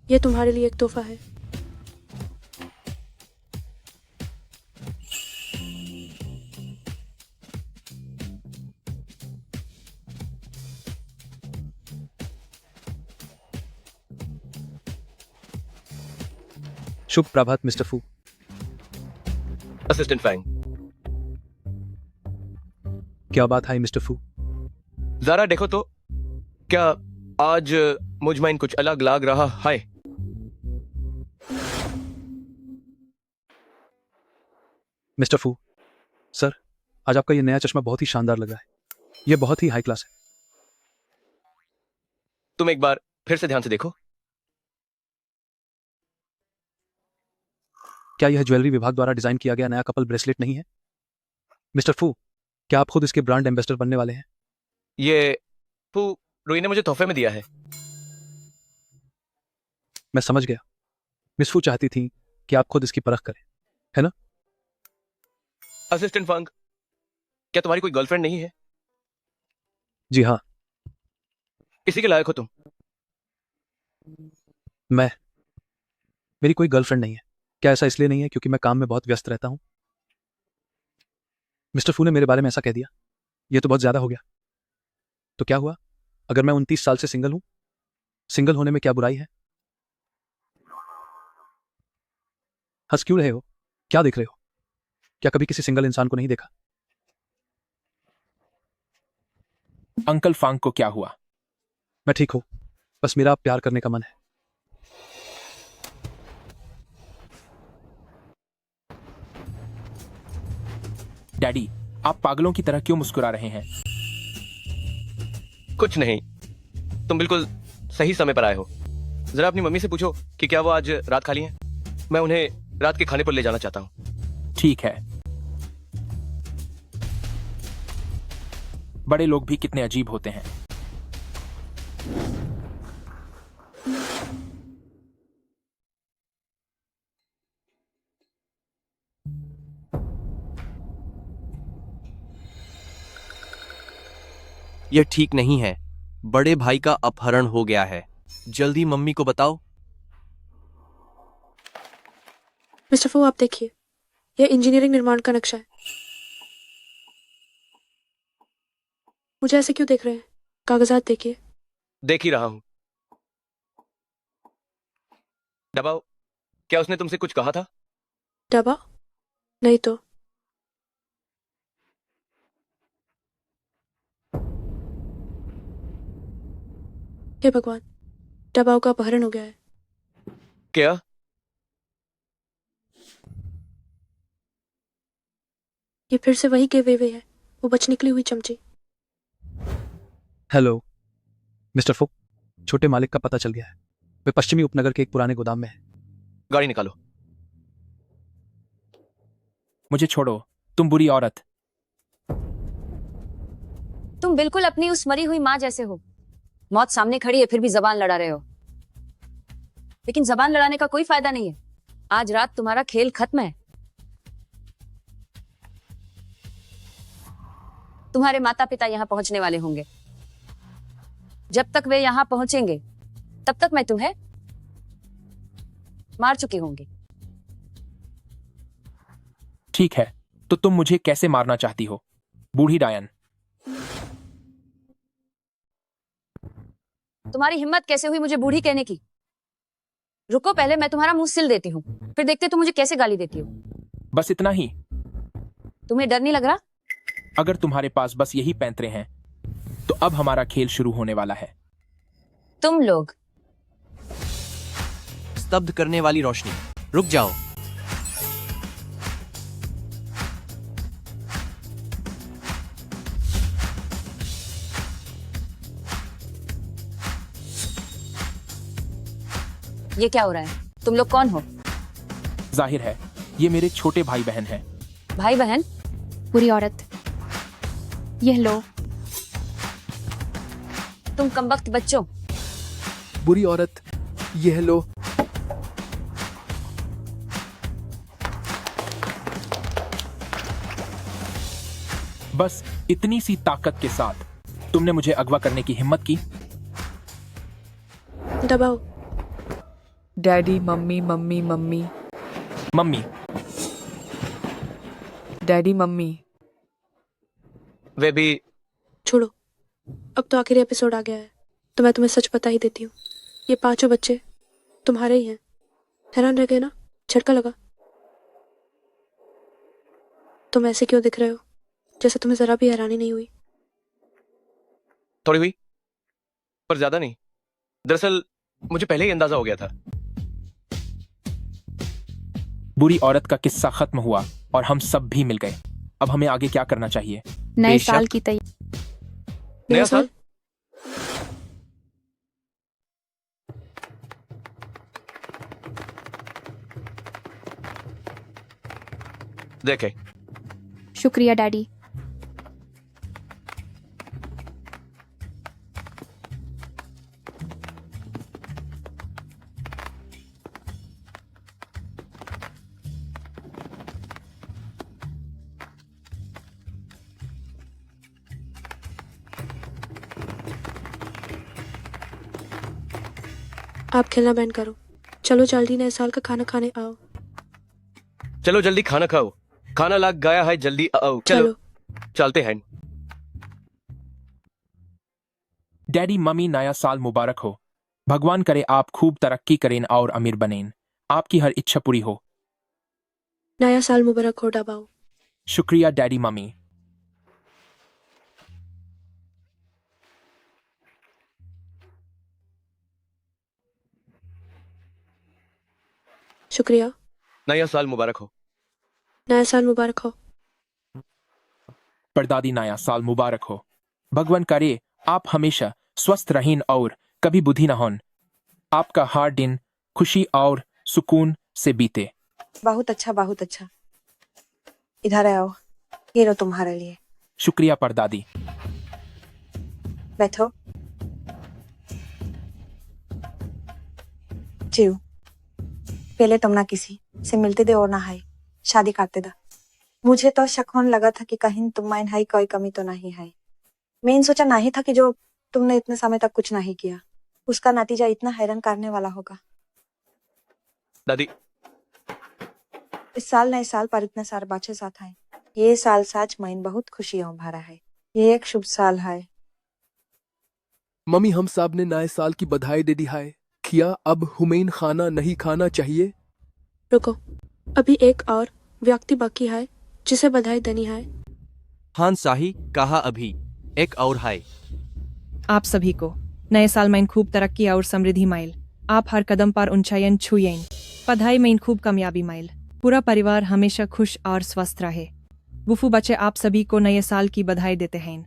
यह तुम्हारे लिए एक तोहफा है। शुभ प्रभात मिस्टर फू। Assistant Fang. क्या बात है मिस्टर फू? जरा देखो तो, क्या आज मुझ में कुछ अलग लग रहा है? मिस्टर फू सर, आज आपका ये नया चश्मा बहुत ही शानदार लगा है। ये बहुत ही हाई क्लास है। तुम एक बार फिर से ध्यान से देखो। क्या यह ज्वेलरी विभाग द्वारा डिजाइन किया गया नया कपल ब्रेसलेट नहीं है? मिस्टर फू, क्या आप खुद इसके ब्रांड एम्बेसडर बनने वाले हैं? ये फू रोई ने मुझे तोहफे में दिया है। मैं समझ गया। मिस फू चाहती थी कि आप खुद इसकी परख करें, है ना? असिस्टेंट फंग, क्या तुम्हारी कोई गर्लफ्रेंड नहीं है? जी हाँ। इसी के लायक हो तुम। मेरी कोई गर्लफ्रेंड नहीं है। क्या ऐसा इसलिए नहीं है क्योंकि मैं काम में बहुत व्यस्त रहता हूं? मिस्टर फू ने मेरे बारे में ऐसा कह दिया, यह तो बहुत ज्यादा हो गया। तो क्या हुआ? अगर मैं 29 साल से सिंगल हूं, सिंगल होने में क्या बुराई है? हंस क्यों रहे हो? क्या देख रहे हो? क्या कभी किसी सिंगल इंसान को नहीं देखा? अंकल फांग को क्या हुआ? मैं ठीक हूं, बस मेरा अब प्यार करने का मन है। डैडी, आप पागलों की तरह क्यों मुस्कुरा रहे हैं? कुछ नहीं, तुम बिल्कुल सही समय पर आए हो। जरा अपनी मम्मी से पूछो कि क्या वो आज रात खाली हैं। मैं उन्हें रात के खाने पर ले जाना चाहता हूँ। ठीक है। बड़े लोग भी कितने अजीब होते हैं। यह ठीक नहीं है। बड़े भाई का अपहरण हो गया है। जल्दी मम्मी को बताओ। मिस्टर फू, आप देखिए, यह इंजीनियरिंग निर्माण का नक्शा है। मुझे ऐसे क्यों देख रहे हैं? कागजात देखिए। देख ही रहा हूं। दबाओ, क्या उसने तुमसे कुछ कहा था? दबा? नहीं तो। हे भगवान, दबाव का अपहरण हो गया है। क्या? ये फिर से वही के वे है, वो बच निकली हुई चमची। हेलो मिस्टर फुक, छोटे मालिक का पता चल गया है। वे पश्चिमी उपनगर के एक पुराने गोदाम में है। गाड़ी निकालो। मुझे छोड़ो, तुम बुरी औरत। तुम बिल्कुल अपनी उस मरी हुई माँ जैसे हो। मौत सामने खड़ी है फिर भी जबान लड़ा रहे हो। लेकिन जबान लड़ाने का कोई फायदा नहीं है। आज रात तुम्हारा खेल खत्म है। तुम्हारे माता पिता यहाँ पहुंचने वाले होंगे। जब तक वे यहाँ पहुंचेंगे तब तक मैं तुम्हें मार चुकी होंगी। ठीक है, तो तुम मुझे कैसे मारना चाहती हो, बूढ़ी डायन? तुम्हारी हिम्मत कैसे हुई मुझे बूढ़ी कहने की? रुको, पहले मैं तुम्हारा मुंह सिल देती हूँ, फिर देखते तुम मुझे कैसे गाली देती हो। बस इतना ही? तुम्हें डर नहीं लग रहा? अगर तुम्हारे पास बस यही पैंतरे हैं तो अब हमारा खेल शुरू होने वाला है। तुम लोग स्तब्ध करने वाली रोशनी, रुक जाओ। ये क्या हो रहा है? तुम लोग कौन हो? जाहिर है ये मेरे छोटे भाई बहन हैं। भाई बहन? बुरी औरत, यह लो। तुम कमबख्त बच्चों। बुरी औरत, यह लो। बस इतनी सी ताकत के साथ तुमने मुझे अगवा करने की हिम्मत की? दबाओ। Daddy, mummy mummy mummy mummy. Daddy, mummy. वे भी। छोड़ो, अब तो आखिरी एपिसोड आ गया है, तो मैं तुम्हें सच बता ही देती हूँ। ये पांचों बच्चे तुम्हारे ही हैं। हैरान रह गए ना? झटका लगा? तुम ऐसे क्यों दिख रहे हो जैसे तुम्हें जरा भी हैरानी नहीं हुई? थोड़ी हुई, पर ज्यादा नहीं। दरअसल मुझे पहले ही अंदाजा हो गया था। बुरी औरत का किस्सा खत्म हुआ और हम सब भी मिल गए। अब हमें आगे क्या करना चाहिए? नए साल की तैयारी। नया साल? देखे। शुक्रिया डैडी। आप खेलना बैंड करो। चलो जल्दी नए साल का खाना खाने आओ। चलो जल्दी खाना खाओ। खाना लग गया है, जल्दी आओ। चलो चलते हैं। डैडी मम्मी नया साल मुबारक हो। भगवान करे आप खूब तरक्की करें और अमीर बनें। आपकी हर इच्छा पूरी हो। नया साल मुबारक हो डाबाओ। शुक्रिया डैडी मम्मी। शुक्रिया। नया साल मुबारक हो। नया साल मुबारक हो। परदादी नया साल मुबारक हो। भगवान करे आप हमेशा स्वस्थ रहें और कभी बुद्धि न हों। आपका हर दिन खुशी और सुकून से बीते। बहुत अच्छा, बहुत अच्छा। इधर आओ, ये लो तुम्हारे लिए। शुक्रिया परदादी। बैठो। जीव, पहले तुम ना किसी से मिलते दे और ना हाय शादी करते दा। मुझे तो शक होने लगा था कि कहीं तुम माइन हाई कोई कमी तो नहीं है। मैंने सोचा नहीं था कि जो तुमने इतने समय तक कुछ नहीं किया उसका नतीजा इतना हैरान करने वाला होगा। दादी, इस साल नए साल पर इतने सारे बच्चे साथ आए। ये साल सच माइन बहुत खुशियों भरा है। ये एक शुभ साल है। मम्मी हम सब ने नए साल की बधाई दे दी है। क्या अब हुमैन खाना नहीं खाना चाहिए? रुको, अभी एक और व्यक्ति बाकी है जिसे बधाई देनी है। हाँ शाही कहा अभी एक और है। आप सभी को नए साल में खूब तरक्की और समृद्धि माइल। आप हर कदम पर ऊंचाइयां छुएं। पढ़ाई में खूब कामयाबी माइल। पूरा परिवार हमेशा खुश और स्वस्थ रहे। वुफू बच्चे आप सभी को नए साल की बधाई देते हैं।